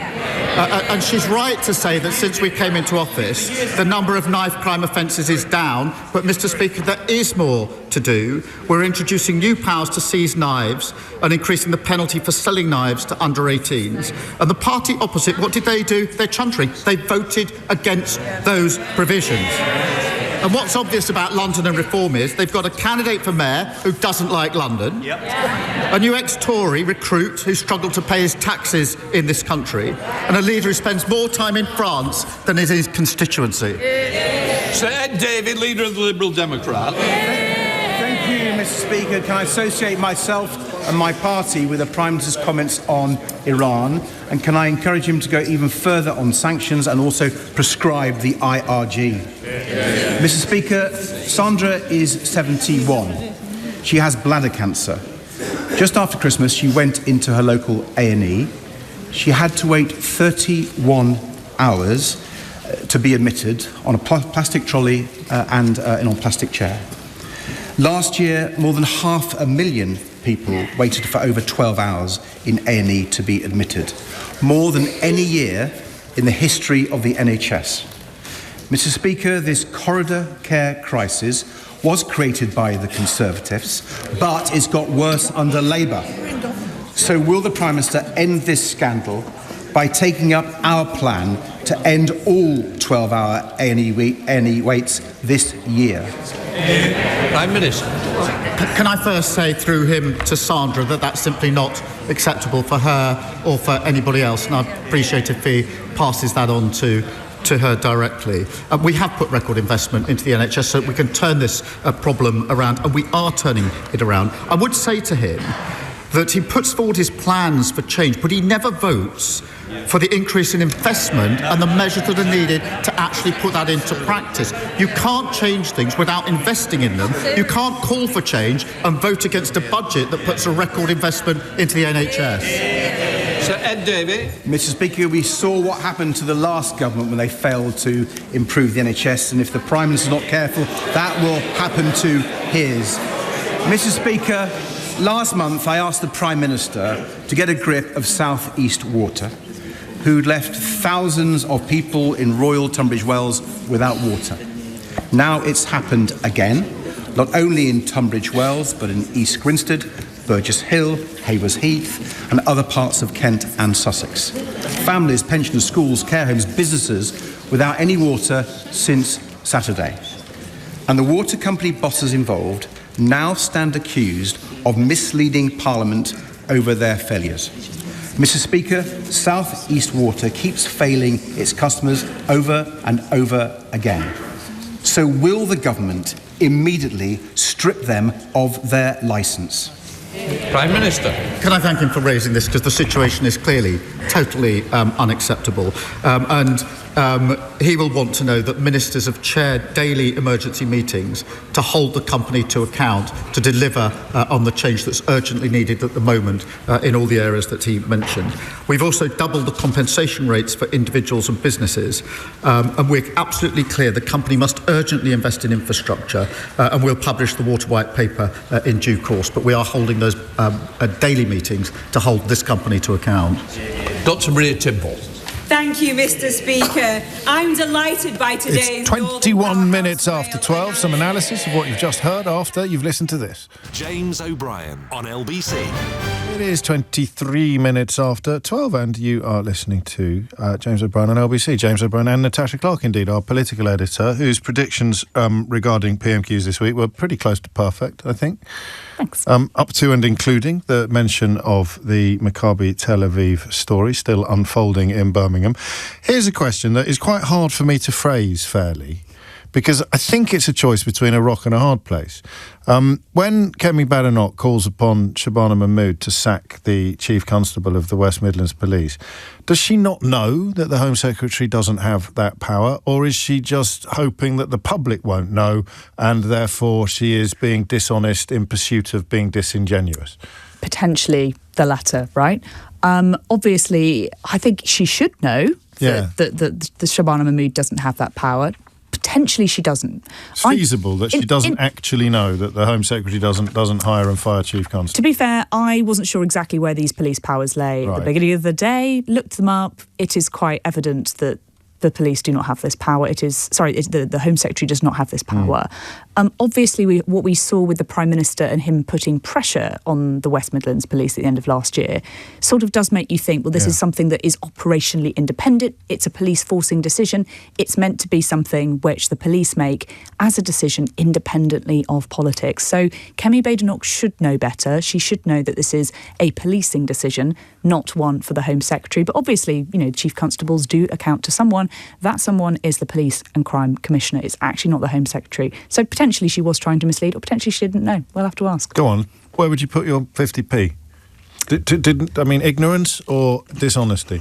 And she's right to say that since we came into office, the number of knife crime offences is down, but, Mr. Speaker, there is more to do. We're introducing new powers to seize knives and increasing the penalty for selling knives to under 18s. And the party opposite, what did they do? They're chuntering. They voted against those provisions. And what's obvious about London and Reform is they've got a candidate for mayor who doesn't like London, a new ex-Tory recruit who struggled to pay his taxes in this country, and a leader who spends more time in France than in his constituency. Sir Ed David, leader of the Liberal Democrat. Thank you, Mr. Speaker. Can I associate myself and my party with the Prime Minister's comments on Iran? And can I encourage him to go even further on sanctions and also prescribe the IRG? Mr. Speaker, Sandra is 71. She has bladder cancer. Just after Christmas, she went into her local A&E. She had to wait 31 hours to be admitted on a plastic trolley and in a plastic chair. Last year, more than 500,000 people waited for over 12 hours in A&E to be admitted, more than any year in the history of the NHS. Mr. Speaker, this corridor care crisis was created by the Conservatives, but it's got worse under Labour. So will the Prime Minister end this scandal by taking up our plan to end all 12-hour A&E waits this year? Prime Minister. Can I first say through him to Sandra that that's simply not acceptable for her or for anybody else, and I'd appreciate if he passes that on to her directly. We have put record investment into the NHS so we can turn this problem around, and we are turning it around. I would say to him that he puts forward his plans for change, but he never votes for the increase in investment and the measures that are needed to actually put that into practice. You can't change things without investing in them. You can't call for change and vote against a budget that puts a record investment into the NHS. Sir Ed Davey. Mr. Speaker, we saw what happened to the last government when they failed to improve the NHS, and if the Prime Minister's not careful, that will happen to his. Mr. Speaker, Last month, I asked the Prime Minister to get a grip of South East Water, who'd left thousands of people in Royal Tunbridge Wells without water. Now it's happened again, not only in Tunbridge Wells, but in East Grinstead, Burgess Hill, Havers Heath, and other parts of Kent and Sussex. Families, pensioners, schools, care homes, businesses without any water since Saturday. And the water company bosses involved now stand accused of misleading Parliament over their failures. Mr. Speaker, South East Water keeps failing its customers over and over again. So will the government immediately strip them of their licence? Prime Minister. Can I thank him for raising this, because the situation is clearly totally unacceptable. He will want to know that ministers have chaired daily emergency meetings to hold the company to account, to deliver on the change that's urgently needed at the moment in all the areas that he mentioned. We've also doubled the compensation rates for individuals and businesses, and we're absolutely clear the company must urgently invest in infrastructure, and we'll publish the Water White Paper in due course, but we are holding those daily meetings to hold this company to account. Dr. Maria Timble. Thank you, Mr. Speaker. I'm delighted by today's... It's 21 minutes after 12. Some analysis of what you've just heard after you've listened to this. James O'Brien on LBC. It is 23 minutes after 12, and you are listening to James O'Brien on LBC. James O'Brien and Natasha Clark, indeed, our political editor, whose predictions regarding PMQs this week were pretty close to perfect, I think. Thanks. Up to and including the mention of the Maccabi Tel Aviv story still unfolding in Birmingham. Here's a question that is quite hard for me to phrase fairly, because I think it's a choice between a rock and a hard place. When Kemi Badenoch calls upon Shabana Mahmood to sack the Chief Constable of the West Midlands Police, does she not know that the Home Secretary doesn't have that power, or is she just hoping that the public won't know and therefore she is being dishonest in pursuit of being disingenuous? Potentially the latter, right? Obviously, I think she should know that the Shabana Mahmood doesn't have that power. Potentially she doesn't. It's feasible that she doesn't actually know that the Home Secretary doesn't hire and fire Chief Constable. To be fair, I wasn't sure exactly where these police powers lay at the beginning of the day. Looked them up. It is quite evident that the police do not have this power. The Home Secretary does not have this power. Obviously, what we saw with the Prime Minister and him putting pressure on the West Midlands Police at the end of last year sort of does make you think, well, this is something that is operationally independent. It's a police forcing decision. It's meant to be something which the police make as a decision independently of politics. So Kemi Badenoch should know better. She should know that this is a policing decision, not one for the Home Secretary. But obviously, Chief Constables do account to someone. That someone is the Police and Crime Commissioner. It's actually not the Home Secretary. So potentially she was trying to mislead, or potentially she didn't know. We'll have to ask. Go on. Where would you put your 50p? Ignorance or dishonesty?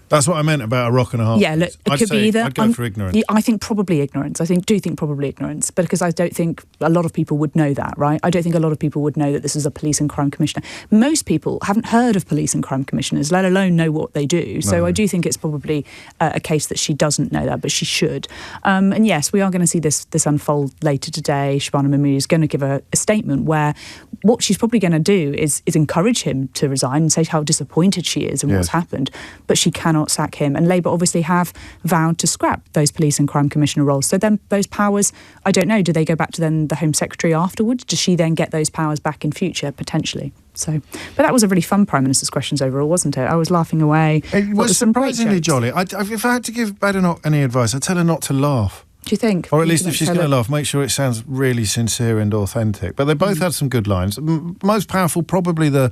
That's what I meant about a rock and a hard. Yeah, look, it could be either. I'd go for ignorance. I think probably ignorance. I do think probably ignorance, because I don't think a lot of people would know that, right? I don't think a lot of people would know that this is a Police and Crime Commissioner. Most people haven't heard of Police and Crime Commissioners, let alone know what they do. So I do think it's probably a case that she doesn't know that, but she should. And yes, we are going to see this unfold later today. Shabana Mahmood is going to give a statement where what she's probably going to do is encourage him to resign and say how disappointed she is in what's happened, but she cannot sack him. And Labour obviously have vowed to scrap those Police and Crime Commissioner roles. So then those powers, I don't know, do they go back to then the Home Secretary afterwards? Does she then get those powers back in future, potentially? So, but that was a really fun Prime Minister's questions overall, wasn't it? I was laughing away. It was surprisingly jolly. If I had to give Badenoch any advice, I'd tell her not to laugh. Do you think? Or at least if she's going to laugh, make sure it sounds really sincere and authentic. But they both had some good lines. Most powerful, probably the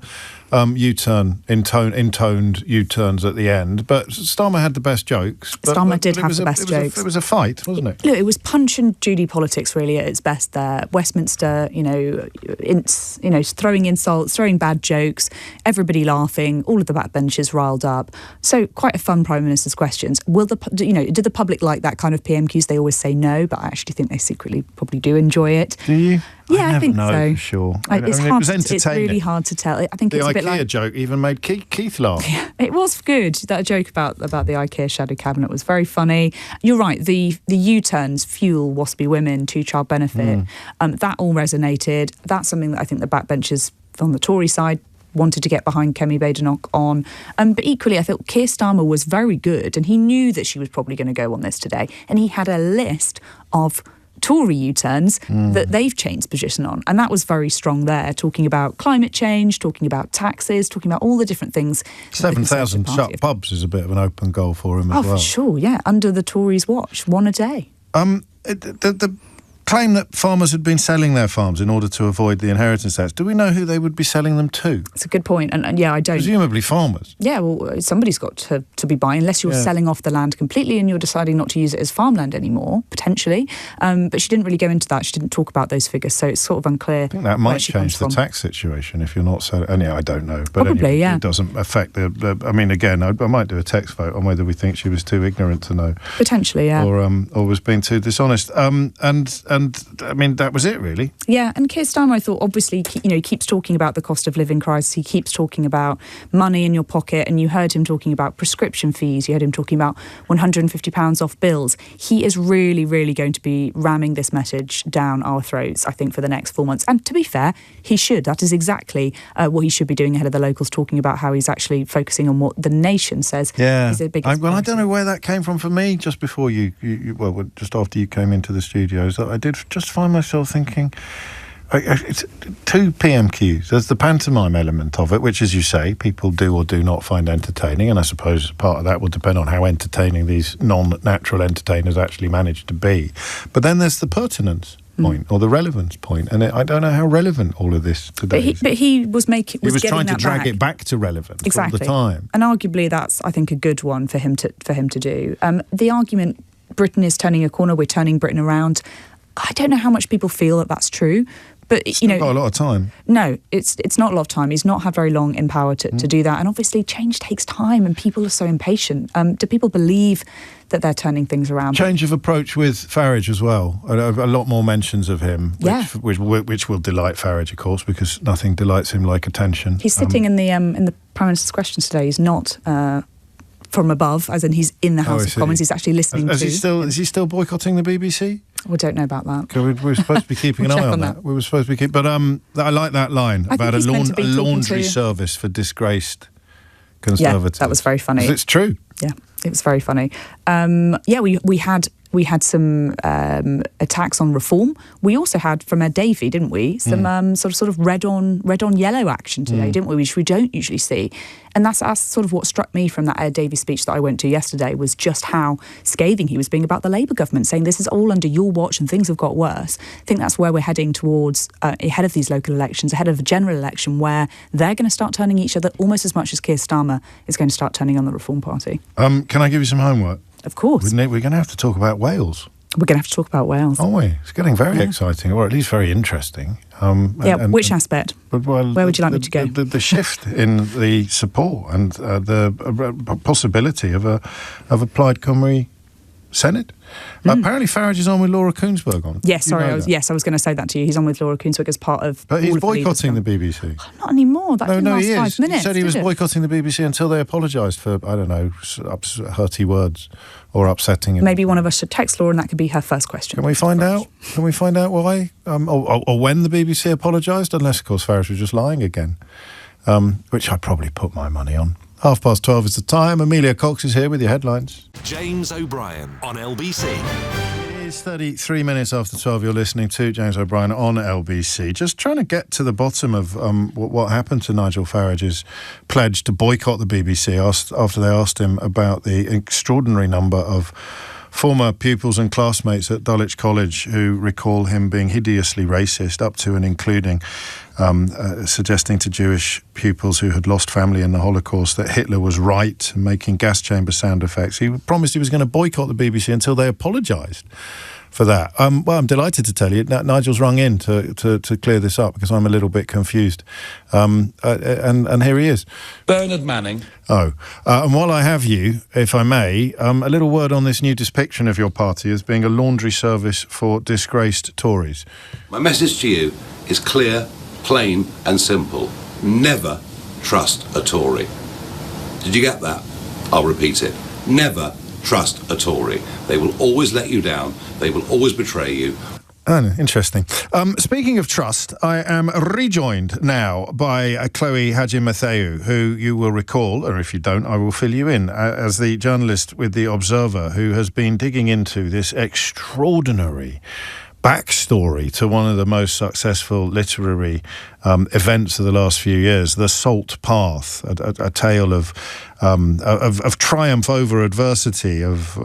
U-turn, intoned U-turns at the end. But Starmer had the best jokes. Starmer did have the best jokes. It was a fight, wasn't it? Look, it was Punch and Judy politics really at its best there. Westminster, throwing insults, throwing bad jokes, everybody laughing, all of the backbenchers riled up. So quite a fun Prime Minister's questions. Did the public like that kind of PMQs? They always say no, but I actually think they secretly probably do enjoy it. Do you? Yeah, I think so. For sure. It's hard. It's really hard to tell. I think it's a bit like the IKEA joke even made Keith laugh. Yeah, it was good. That joke about the IKEA shadow cabinet was very funny. You're right. The U-turns fuel waspy women, two-child benefit. That all resonated. That's something that I think the backbenchers on the Tory side wanted to get behind Kemi Badenoch on. But equally, I thought Keir Starmer was very good, and he knew that she was probably going to go on this today. And he had a list of Tory U-turns that they've changed position on. And that was very strong there, talking about climate change, talking about taxes, talking about all the different things. 7,000 shut pubs is a bit of an open goal for him as well. Oh, for sure, yeah. Under the Tories' watch, one a day. The claim that farmers had been selling their farms in order to avoid the inheritance tax, do we know who they would be selling them to? It's a good point, and yeah, I don't... Presumably farmers. Yeah, well, somebody's got to be buying, unless you're selling off the land completely and you're deciding not to use it as farmland anymore, potentially. But she didn't really go into that. She didn't talk about those figures, so it's sort of unclear. I think that might change the tax situation if you're not selling... I don't know. But probably, anyway, yeah. It doesn't affect the... I mean, again, I might do a text vote on whether we think she was too ignorant to know. Potentially, yeah. Or was being too dishonest. And I mean, that was it, really. Yeah, and Keir Starmer, I thought, obviously, keeps talking about the cost of living crisis. He keeps talking about money in your pocket, and you heard him talking about prescription fees. You heard him talking about £150 off bills. He is really, really going to be ramming this message down our throats, I think, for the next 4 months. And to be fair, he should. That is exactly what he should be doing ahead of the locals, talking about how he's actually focusing on what the nation says is the biggest I don't know where that came from for me just before just after you came into the studios. I did just find myself thinking, it's two PMQs. There's the pantomime element of it, which, as you say, people do or do not find entertaining, and I suppose part of that will depend on how entertaining these non-natural entertainers actually manage to be. But then there's the pertinence point or the relevance point, and I don't know how relevant all of this today is. But he was trying to drag it back to relevance all the time. And arguably that's, I think, a good one for him to do. The argument, Britain is turning a corner, we're turning Britain around, I don't know how much people feel that that's true, but it's not got a lot of time. No, it's not a lot of time. He's not had very long in power to do that, and obviously change takes time, and people are so impatient. Do people believe that they're turning things around? Change of approach with Farage as well. A lot more mentions of him, which will delight Farage, of course, because nothing delights him like attention. He's sitting in the Prime Minister's questions today. He's not from above, as in he's in the House of Commons. He's actually listening to... Is he still boycotting the BBC? We don't know about that. We were supposed to be keeping an eye on that. We were supposed to be but I like that line about a laundry service for disgraced Conservatives. Yeah, that was very funny. It's true. Yeah, it was very funny. We had some attacks on reform. We also had from Ed Davey, didn't we? Some sort of red on yellow action today, didn't we? Which we don't usually see. And that's sort of what struck me from that Ed Davey speech that I went to yesterday, was just how scathing he was being about the Labour government, saying this is all under your watch and things have got worse. I think that's where we're heading towards ahead of these local elections, ahead of a general election, where they're going to start turning each other almost as much as Keir Starmer is going to start turning on the Reform Party. Can I give you some homework? Of course. We're going to have to talk about Wales. We're going to have to talk about Wales. Aren't we? It's getting very exciting, or at least very interesting. Which aspect? Where would you like me to go? The shift in the support and the possibility of a Plaid Cymru Senate. Apparently Farage is on with Laura Kuenssberg on. Yes, sorry, I was going to say that to you. He's on with Laura Kuenssberg as part of... But he's boycotting the BBC. Oh, not anymore. That didn't last 5 minutes. He said he was boycotting the BBC until they apologised for, I don't know, hurty words or upsetting him. Maybe one of us should text Laura and that could be her first question. Can we find out? Can we find out why? Or when the BBC apologised? Unless, of course, Farage was just lying again, which I'd probably put my money on. 12:30 is the time. Amelia Cox is here with your headlines. James O'Brien on LBC. It is 33 minutes after 12. You're listening to James O'Brien on LBC. Just trying to get to the bottom of what happened to Nigel Farage's pledge to boycott the BBC after they asked him about the extraordinary number of former pupils and classmates at Dulwich College who recall him being hideously racist, up to and including suggesting to Jewish pupils who had lost family in the Holocaust that Hitler was right, making gas chamber sound effects. He promised he was going to boycott the BBC until they apologised for that. Well, I'm delighted to tell you that Nigel's rung in to clear this up, because I'm a little bit confused. And here he is. Bernard Manning. And while I have you, if I may, a little word on this new depiction of your party as being a laundry service for disgraced Tories. My message to you is clear, plain and simple. Never trust a Tory. Did you get that? I'll repeat it. Never trust a Tory. They will always let you down. They will always betray you. Oh, interesting. Speaking of trust, I am rejoined now by Chloe Hadjimatheou, who you will recall, or if you don't, I will fill you in, as the journalist with The Observer who has been digging into this extraordinary backstory to one of the most successful literary events of the last few years, The Salt Path, a tale of triumph over adversity, of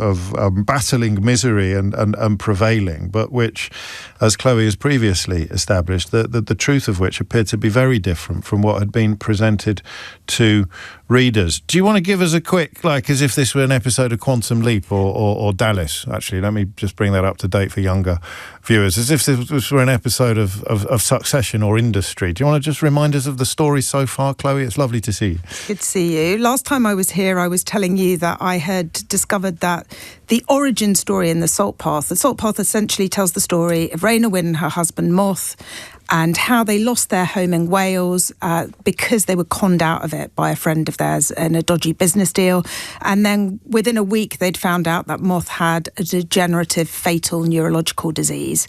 battling misery and prevailing, but which, as Chloe has previously established, the truth of which appeared to be very different from what had been presented to readers. Do you want to give us a quick, like as if this were an episode of Quantum Leap or Dallas? Actually, let me just bring that up to date for younger viewers, as if this were an episode of Succession or Industry. Do you want to just remind us of the story so far, Chloe? It's lovely to see you. Good to see you. Last time I was here, I was telling you that I had discovered that the origin story in The Salt Path essentially tells the story of Raina Wynn and her husband Moth, and how they lost their home in Wales because they were conned out of it by a friend of theirs in a dodgy business deal. And then within a week, they'd found out that Moth had a degenerative, fatal neurological disease.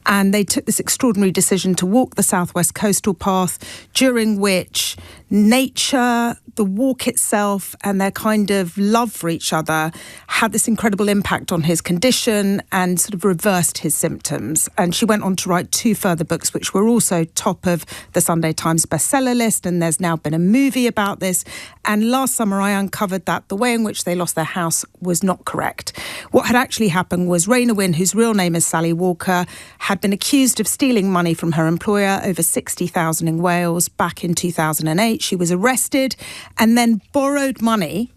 And they took this extraordinary decision to walk the Southwest Coastal Path, during which nature, the walk itself, and their kind of love for each other had this incredible impact on his condition and sort of reversed his symptoms. And she went on to write 2 further books, which were also top of the Sunday Times bestseller list, and there's now been a movie about this. And last summer I uncovered that the way in which they lost their house was not correct. What had actually happened was Raina Wynn, whose real name is Sally Walker, had been accused of stealing money from her employer, over $60,000 in Wales, back in 2008. She was arrested and then borrowed money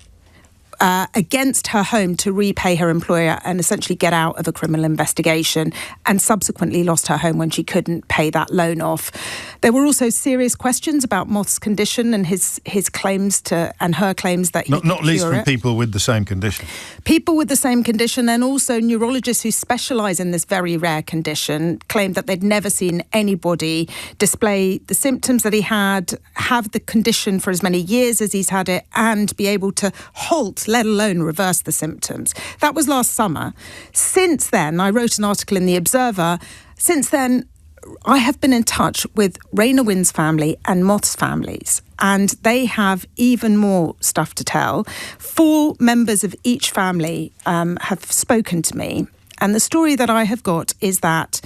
against her home to repay her employer and essentially get out of a criminal investigation, and subsequently lost her home when she couldn't pay that loan off. There were also serious questions about Moth's condition and his claims to, and her claims that he not least cure from it. people with the same condition. People with the same condition, and also neurologists who specialise in this very rare condition, claimed that they'd never seen anybody display the symptoms that he had, have the condition for as many years as he's had it, and be able to halt, let alone reverse the symptoms. That was last summer. Since then, I wrote an article in The Observer. Since then, I have been in touch with Raina Wynn's family and Moth's families, and they have even more stuff to tell. 4 members of each family have spoken to me, and the story that I have got is that,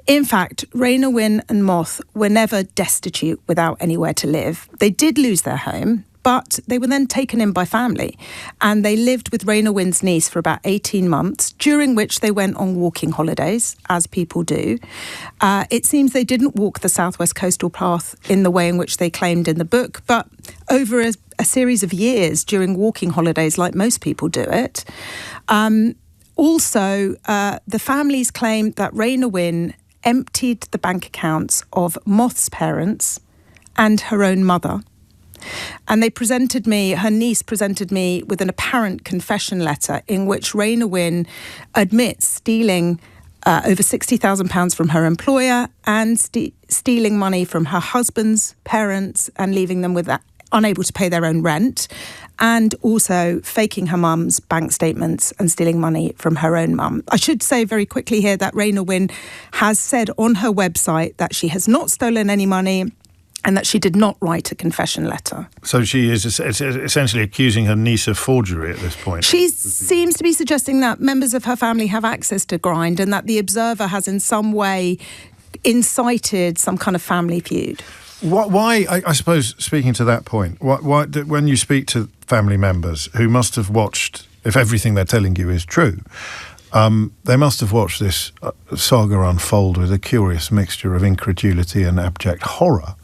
in fact, Raina Wynn and Moth were never destitute without anywhere to live. They did lose their home, but they were then taken in by family, and they lived with Raina Wynn's niece for about 18 months, during which they went on walking holidays, as people do. It seems they didn't walk the Southwest Coastal Path in the way in which they claimed in the book, but over a series of years during walking holidays, like most people do it. Also, the families claimed that Raina Wynn emptied the bank accounts of Moth's parents and her own mother. And her niece presented me with an apparent confession letter in which Raina Wynn admits stealing over £60,000 from her employer and stealing money from her husband's parents and leaving them with unable to pay their own rent, and also faking her mum's bank statements and stealing money from her own mum. I should say very quickly here that Raina Wynn has said on her website that she has not stolen any money and that she did not write a confession letter. So she is essentially accusing her niece of forgery at this point. She seems to be suggesting that members of her family have access to Grind and that The Observer has in some way incited some kind of family feud. Why, I suppose, speaking to that point, why, when you speak to family members who must have watched, if everything they're telling you is true, they must have watched this saga unfold with a curious mixture of incredulity and abject horror.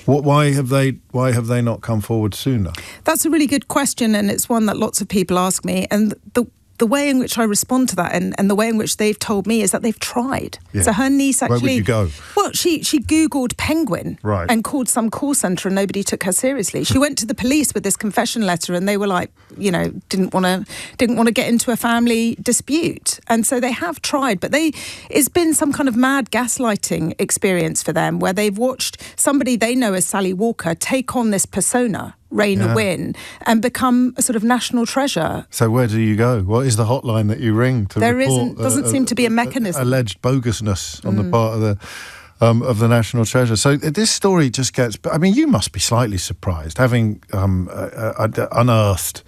Why have they not come forward sooner? That's a really good question, and it's one that lots of people ask me. And the way in which I respond to that and the way in which they've told me is that they've tried. Yeah. So her niece actually... Where would you go? Well, she Googled penguin and called some call centre and nobody took her seriously. She went to the police with this confession letter and they were like, didn't want to get into a family dispute. And so they have tried, but it's been some kind of mad gaslighting experience for them where they've watched somebody they know as Sally Walker take on this persona Raina Wynne and become a sort of national treasure. So where do you go? What is the hotline that you ring to report? Doesn't seem to be a mechanism. Alleged bogusness on the part of the national treasure. So this story just gets... I mean, you must be slightly surprised, having unearthed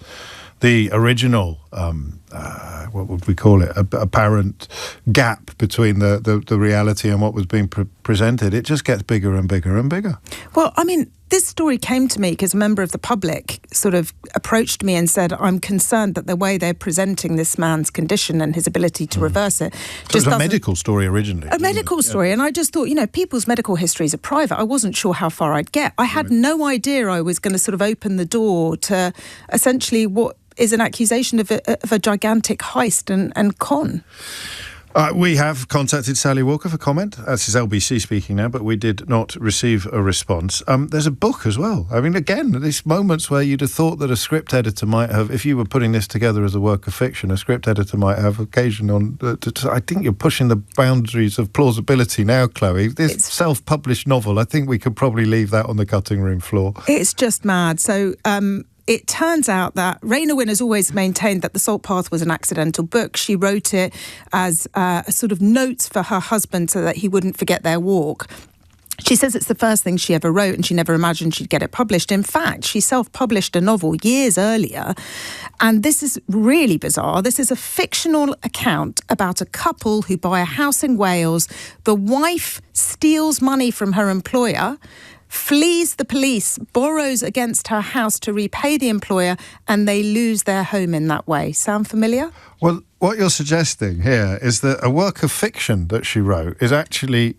the original, what would we call it, apparent gap between the reality and what was being presented. It just gets bigger and bigger and bigger. Well, I mean, this story came to me because a member of the public sort of approached me and said, I'm concerned that the way they're presenting this man's condition and his ability to reverse it So it was a medical story originally. A medical story. And I just thought, people's medical histories are private. I wasn't sure how far I'd get. I had no idea I was going to sort of open the door to essentially what is an accusation of a gigantic heist and con. We have contacted Sally Walker for comment. This is LBC speaking now, but we did not receive a response. There's a book as well. I mean, again, these moments where you'd have thought that a script editor might have, if you were putting this together as a work of fiction, a script editor might have occasion on... I think you're pushing the boundaries of plausibility now, Chloe. This self-published novel, I think we could probably leave that on the cutting room floor. It's just mad. So... it turns out that Raina Wynne has always maintained that The Salt Path was an accidental book. She wrote it as a sort of notes for her husband so that he wouldn't forget their walk. She says it's the first thing she ever wrote and she never imagined she'd get it published. In fact, she self-published a novel years earlier, and this is really bizarre. This is a fictional account about a couple who buy a house in Wales. The wife steals money from her employer, flees the police, borrows against her house to repay the employer, and they lose their home in that way. Sound familiar? Well, what you're suggesting here is that a work of fiction that she wrote is actually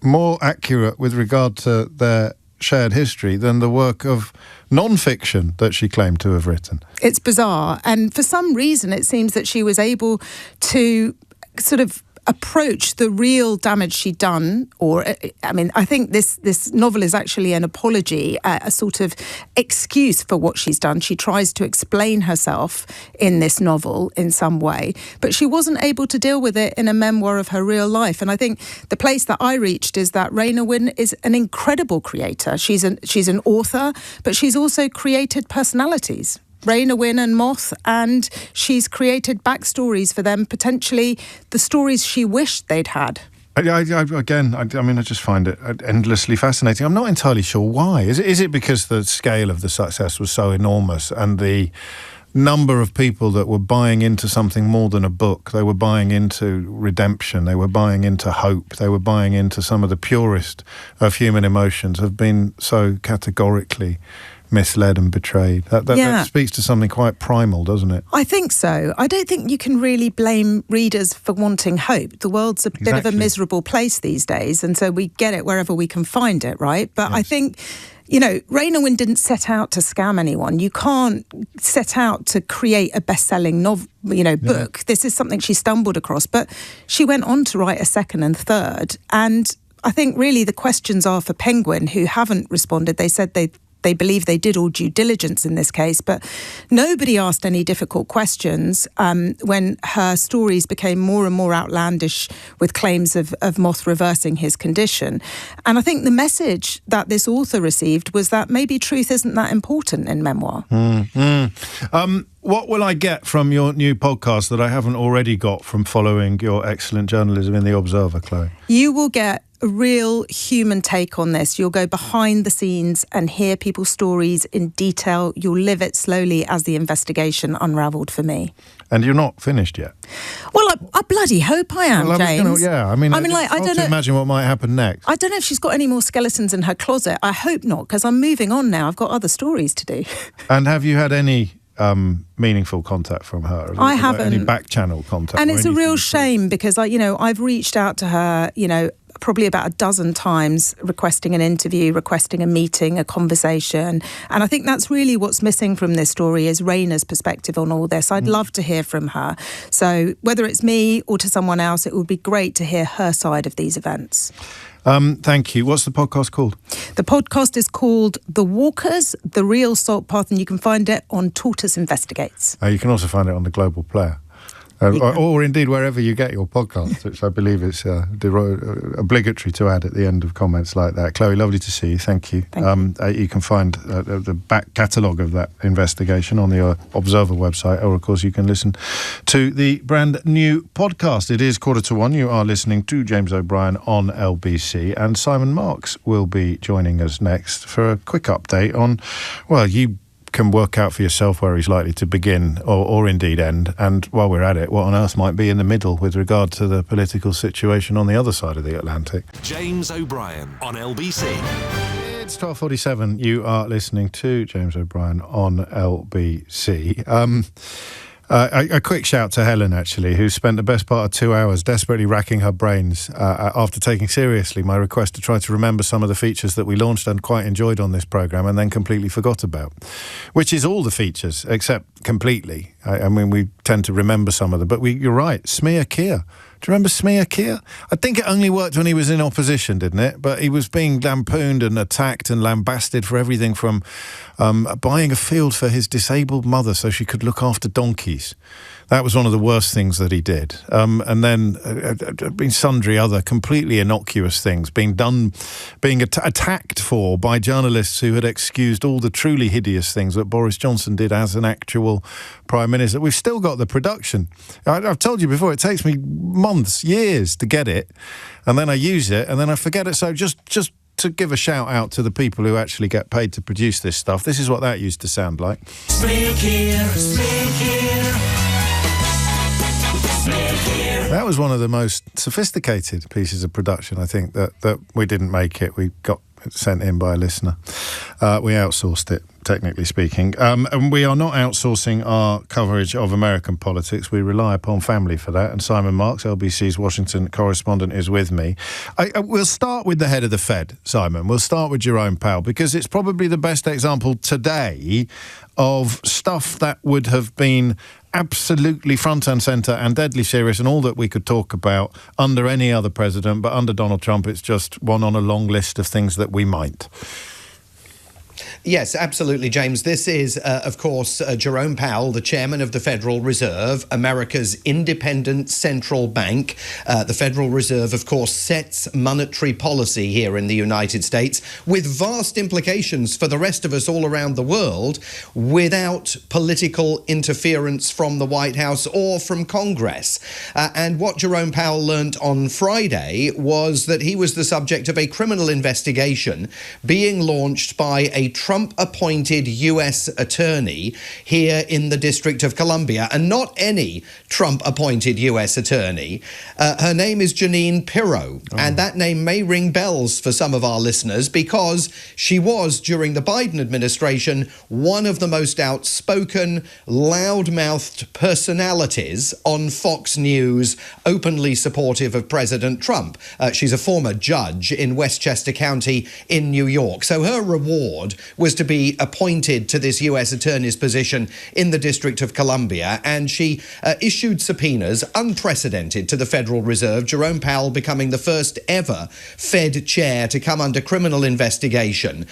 more accurate with regard to their shared history than the work of non-fiction that she claimed to have written. It's bizarre. And for some reason, it seems that she was able to sort of approach the real damage she'd done, I think this novel is actually an apology, a sort of excuse for what she's done. She tries to explain herself in this novel in some way, but she wasn't able to deal with it in a memoir of her real life. And I think the place that I reached is that Raina Wynne is an incredible creator. She's an author, but she's also created personalities. Raina Wynne and Moth, and she's created backstories for them, potentially the stories she wished they'd had. I just find it endlessly fascinating. I'm not entirely sure why. Is it because the scale of the success was so enormous and the number of people that were buying into something more than a book? They were buying into redemption, they were buying into hope, they were buying into some of the purest of human emotions, have been so categorically misled and betrayed. That speaks to something quite primal, doesn't it? I think so. I don't think you can really blame readers for wanting hope. The world's a bit of a miserable place these days, and so we get it wherever we can find it, right? But I think... Raina Wynne didn't set out to scam anyone. You can't set out to create a best-selling book. This is something she stumbled across, but she went on to write a second and third. And I think really the questions are for Penguin, who haven't responded. They said they believe they did all due diligence in this case, but nobody asked any difficult questions when her stories became more and more outlandish with claims of Moth reversing his condition. And I think the message that this author received was that maybe truth isn't that important in memoir. What will I get from your new podcast that I haven't already got from following your excellent journalism in The Observer, Chloe? You will get a real human take on this. You'll go behind the scenes and hear people's stories in detail. You'll live it slowly as the investigation unravelled for me. And you're not finished yet? Well, I bloody hope I am, James. I don't know. Imagine what might happen next. I don't know if she's got any more skeletons in her closet. I hope not, because I'm moving on now. I've got other stories to do. And have you had any meaningful contact from her? I haven't. Any back channel contact? And it's a real shame because I've reached out to her, probably about a dozen times, requesting an interview, requesting a meeting, a conversation. And I think that's really what's missing from this story is Raina's perspective on all this. I'd love to hear from her. So whether it's me or to someone else, it would be great to hear her side of these events. Thank you. What's the podcast called? The podcast is called The Walkers, The Real Salt Path, and you can find it on Tortoise Investigates. You can also find it on the Global Player. Or indeed wherever you get your podcasts, which I believe is obligatory to add at the end of comments like that. Chloe, lovely to see you. Thank you. You can find the back catalogue of that investigation on the Observer website, or of course you can listen to the brand new podcast. It is 1:45. You are listening to James O'Brien on LBC, and Simon Marks will be joining us next for a quick update on, well, you can work out for yourself where he's likely to begin or indeed end, and while we're at it, what on earth might be in the middle with regard to the political situation on the other side of the Atlantic. James O'Brien on LBC. It's 12:47. You are listening to James O'Brien on LBC. A quick shout to Helen, actually, who spent the best part of 2 hours desperately racking her brains after taking seriously my request to try to remember some of the features that we launched and quite enjoyed on this programme and then completely forgot about, which is all the features, except completely. I mean, we tend to remember some of them, but you're right, Smear Keir. Do you remember Smear Keir? I think it only worked when he was in opposition, didn't it? But he was being lampooned and attacked and lambasted for everything from buying a field for his disabled mother so she could look after donkeys. That was one of the worst things that he did. And then been sundry other completely innocuous things being attacked for by journalists who had excused all the truly hideous things that Boris Johnson did as an actual Prime Minister. We've still got the production. I've told you before, it takes me months, years to get it, and then I use it, and then I forget it. So just to give a shout out to the people who actually get paid to produce this stuff, this is what that used to sound like. That was one of the most sophisticated pieces of production, I think, that we didn't make it. We got sent in by a listener. We outsourced it, technically speaking. And we are not outsourcing our coverage of American politics. We rely upon family for that. And Simon Marks, LBC's Washington correspondent, is with me. We'll start with the head of the Fed, Simon. We'll start with Jerome Powell, because it's probably the best example today of stuff that would have been absolutely front and centre and deadly serious and all that we could talk about under any other president, but under Donald Trump it's just one on a long list of things that we might. Yes, absolutely, James. This is, of course, Jerome Powell, the chairman of the Federal Reserve, America's independent central bank. The Federal Reserve, of course, sets monetary policy here in the United States with vast implications for the rest of us all around the world without political interference from the White House or from Congress. And what Jerome Powell learnt on Friday was that he was the subject of a criminal investigation being launched by a Trump-appointed U.S. attorney here in the District of Columbia, and not any Trump-appointed U.S. attorney. Her name is Jeanine Pirro, and that name may ring bells for some of our listeners because she was, during the Biden administration, one of the most outspoken, loud-mouthed personalities on Fox News, openly supportive of President Trump. She's a former judge in Westchester County in New York, so her reward was to be appointed to this U.S. attorney's position in the District of Columbia, and she issued subpoenas, unprecedented, to the Federal Reserve, Jerome Powell becoming the first ever Fed chair to come under criminal investigation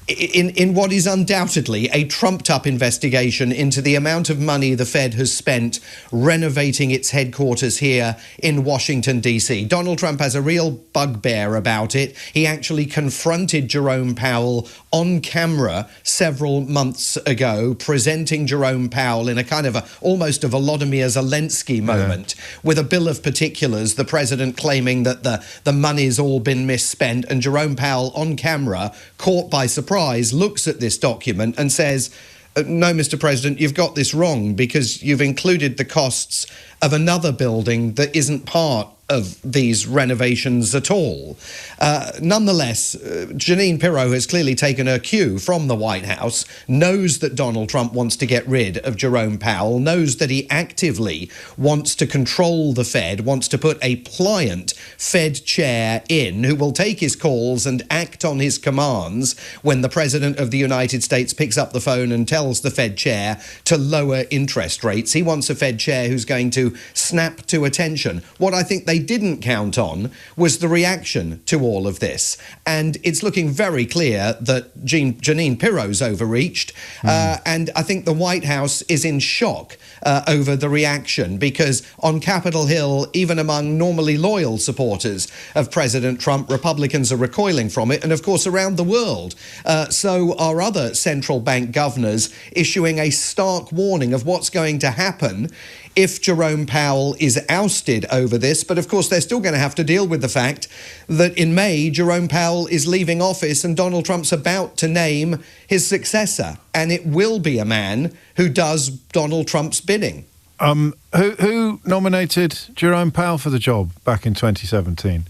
in what is undoubtedly a trumped-up investigation into the amount of money the Fed has spent renovating its headquarters here in Washington, D.C. Donald Trump has a real bugbear about it. He actually confronted Jerome Powell on camera several months ago, presenting Jerome Powell in a kind of almost a Volodymyr Zelensky moment, with a bill of particulars, the president claiming that the money's all been misspent, and Jerome Powell on camera, caught by surprise, looks at this document and says, "No, Mr. President, you've got this wrong because you've included the costs of another building that isn't part of these renovations at all." Nonetheless, Jeanine Pirro has clearly taken her cue from the White House, knows that Donald Trump wants to get rid of Jerome Powell, knows that he actively wants to control the Fed, wants to put a pliant Fed chair in who will take his calls and act on his commands when the President of the United States picks up the phone and tells the Fed chair to lower interest rates. He wants a Fed chair who's going to snap to attention. What I think they they didn't count on was the reaction to all of this. And it's looking very clear that Janine Pirro's overreached. And I think the White House is in shock over the reaction, because on Capitol Hill, even among normally loyal supporters of President Trump, Republicans are recoiling from it. And of course, around the world, so are other central bank governors issuing a stark warning of what's going to happen if Jerome Powell is ousted over this. But of course, they're still going to have to deal with the fact that in May, Jerome Powell is leaving office and Donald Trump's about to name his successor. And it will be a man who does Donald Trump's bidding. Who nominated Jerome Powell for the job back in 2017?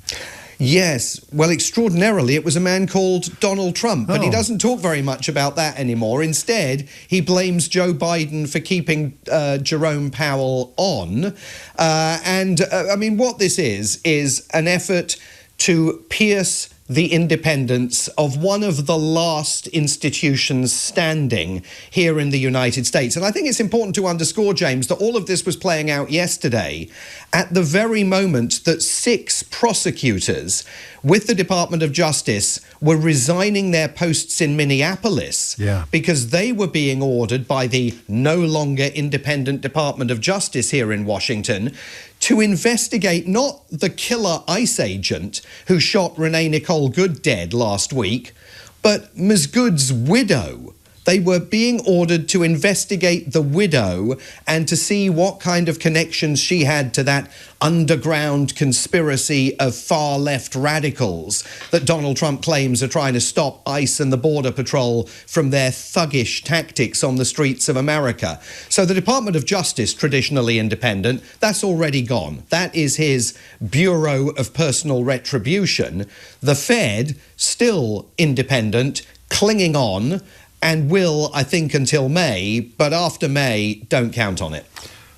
Yes, well, extraordinarily, it was a man called Donald Trump, but he doesn't talk very much about that anymore. Instead, he blames Joe Biden for keeping Jerome Powell on. I mean, what this is an effort to pierce the independence of one of the last institutions standing here in the United States. And I think it's important to underscore, James, that all of this was playing out yesterday at the very moment that 6 prosecutors with the Department of Justice were resigning their posts in Minneapolis because they were being ordered by the no longer independent Department of Justice here in Washington to investigate not the killer ICE agent who shot Renee Nicole Good dead last week, but Ms. Good's widow. They were being ordered to investigate the widow and to see what kind of connections she had to that underground conspiracy of far-left radicals that Donald Trump claims are trying to stop ICE and the Border Patrol from their thuggish tactics on the streets of America. So the Department of Justice, traditionally independent, that's already gone. That is his Bureau of Personal Retribution. The Fed, still independent, clinging on, and will, I think, until May, but after May, don't count on it.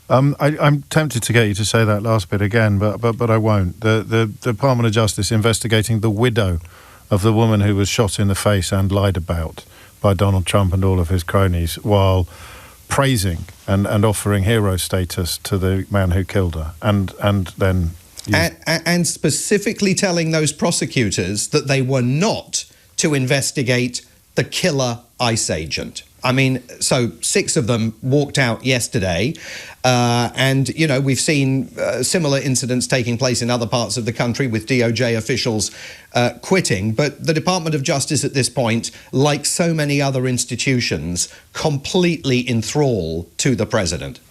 I'm tempted to get you to say that last bit again, but I won't. The Department of Justice investigating the widow of the woman who was shot in the face and lied about by Donald Trump and all of his cronies, while praising and offering hero status to the man who killed her, and then... And specifically telling those prosecutors that they were not to investigate the killer ICE agent. I mean, so 6 of them walked out yesterday, and, you know, we've seen similar incidents taking place in other parts of the country with DOJ officials quitting. But the Department of Justice at this point, like so many other institutions, completely in thrall to the president.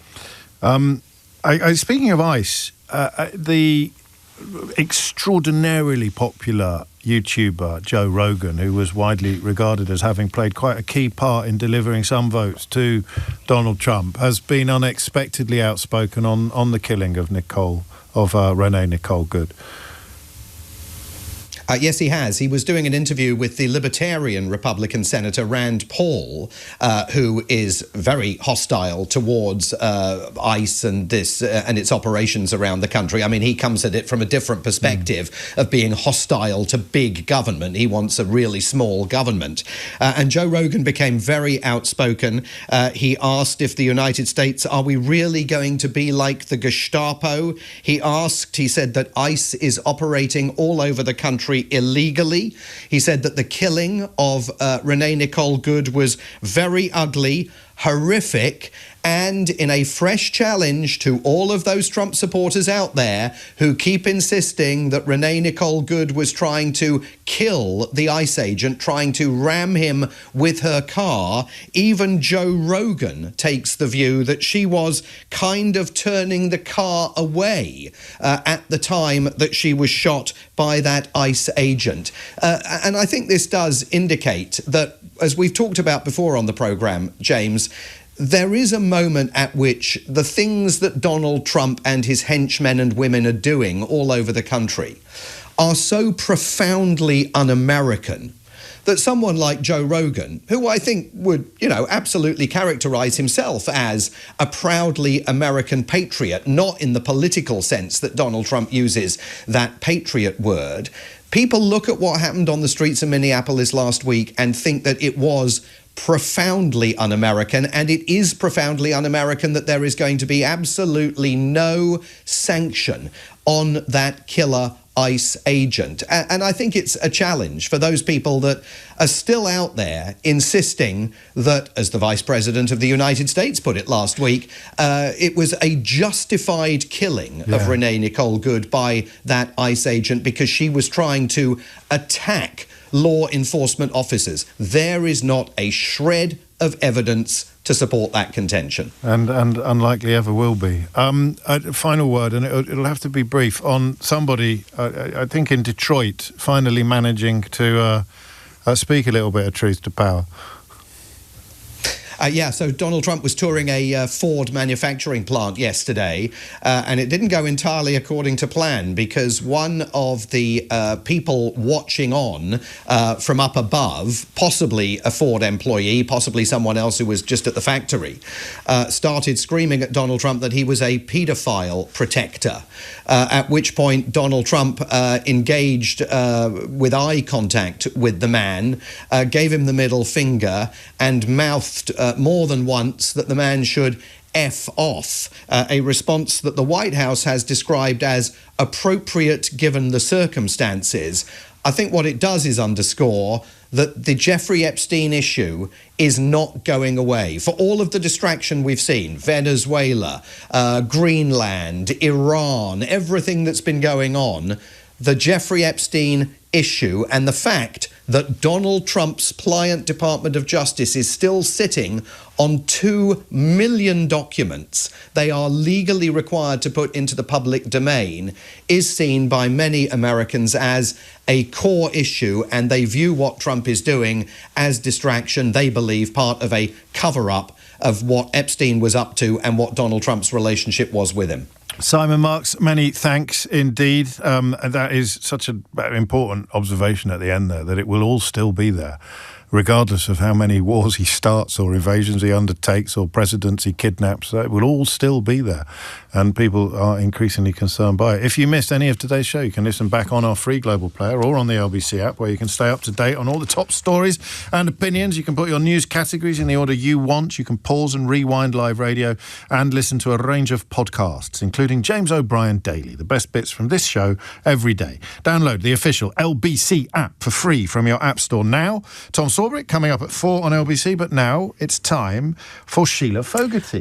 Speaking of ICE, the extraordinarily popular YouTuber Joe Rogan, who was widely regarded as having played quite a key part in delivering some votes to Donald Trump, has been unexpectedly outspoken on the killing of Renee Nicole Good. Yes, he has. He was doing an interview with the Libertarian Republican Senator Rand Paul, who is very hostile towards ICE and this and its operations around the country. I mean, he comes at it from a different perspective of being hostile to big government. He wants a really small government. And Joe Rogan became very outspoken. He asked if the United States, are we really going to be like the Gestapo? He said that ICE is operating all over the country illegally. He said that the killing of Renee Nicole Good was very ugly, horrific, and in a fresh challenge to all of those Trump supporters out there who keep insisting that Renee Nicole Good was trying to kill the ICE agent, trying to ram him with her car, even Joe Rogan takes the view that she was kind of turning the car away at the time that she was shot by that ICE agent. And I think this does indicate that, as we've talked about before on the programme, James, there is a moment at which the things that Donald Trump and his henchmen and women are doing all over the country are so profoundly un-American that someone like Joe Rogan, who I think would, absolutely characterize himself as a proudly American patriot, not in the political sense that Donald Trump uses that patriot word, people look at what happened on the streets of Minneapolis last week and think that it was profoundly un-American, and it is profoundly un-American that there is going to be absolutely no sanction on that killer ICE agent. And I think it's a challenge for those people that are still out there insisting that, as the Vice President of the United States put it last week, it was a justified killing of Renee Nicole Good by that ICE agent because she was trying to attack law enforcement officers. There is not a shred of evidence to support that contention. And unlikely ever will be. A final word, and it'll have to be brief, on somebody, I think in Detroit, finally managing to speak a little bit of truth to power. So Donald Trump was touring a Ford manufacturing plant yesterday, and it didn't go entirely according to plan because one of the people watching on from up above, possibly a Ford employee, possibly someone else who was just at the factory, started screaming at Donald Trump that he was a paedophile protector, at which point Donald Trump engaged with eye contact with the man, gave him the middle finger, and mouthed more than once that the man should F off, a response that the White House has described as appropriate given the circumstances. I think what it does is underscore that the Jeffrey Epstein issue is not going away. For all of the distraction we've seen, Venezuela, Greenland, Iran, everything that's been going on, the Jeffrey Epstein issue and the fact that Donald Trump's pliant Department of Justice is still sitting on 2 million documents they are legally required to put into the public domain is seen by many Americans as a core issue, and they view what Trump is doing as distraction. They believe part of a cover-up of what Epstein was up to and what Donald Trump's relationship was with him. Simon Marks, many thanks indeed. And that is such an important observation at the end there, that it will all still be there, regardless of how many wars he starts or invasions he undertakes or presidents he kidnaps. It will all still be there. And people are increasingly concerned by it. If you missed any of today's show, you can listen back on our free global player or on the LBC app, where you can stay up to date on all the top stories and opinions. You can put your news categories in the order you want. You can pause and rewind live radio and listen to a range of podcasts, including James O'Brien Daily, the best bits from this show every day. Download the official LBC app for free from your app store now. Tom Sawbrick coming up at 4 on LBC, but now it's time for Sheila Fogarty.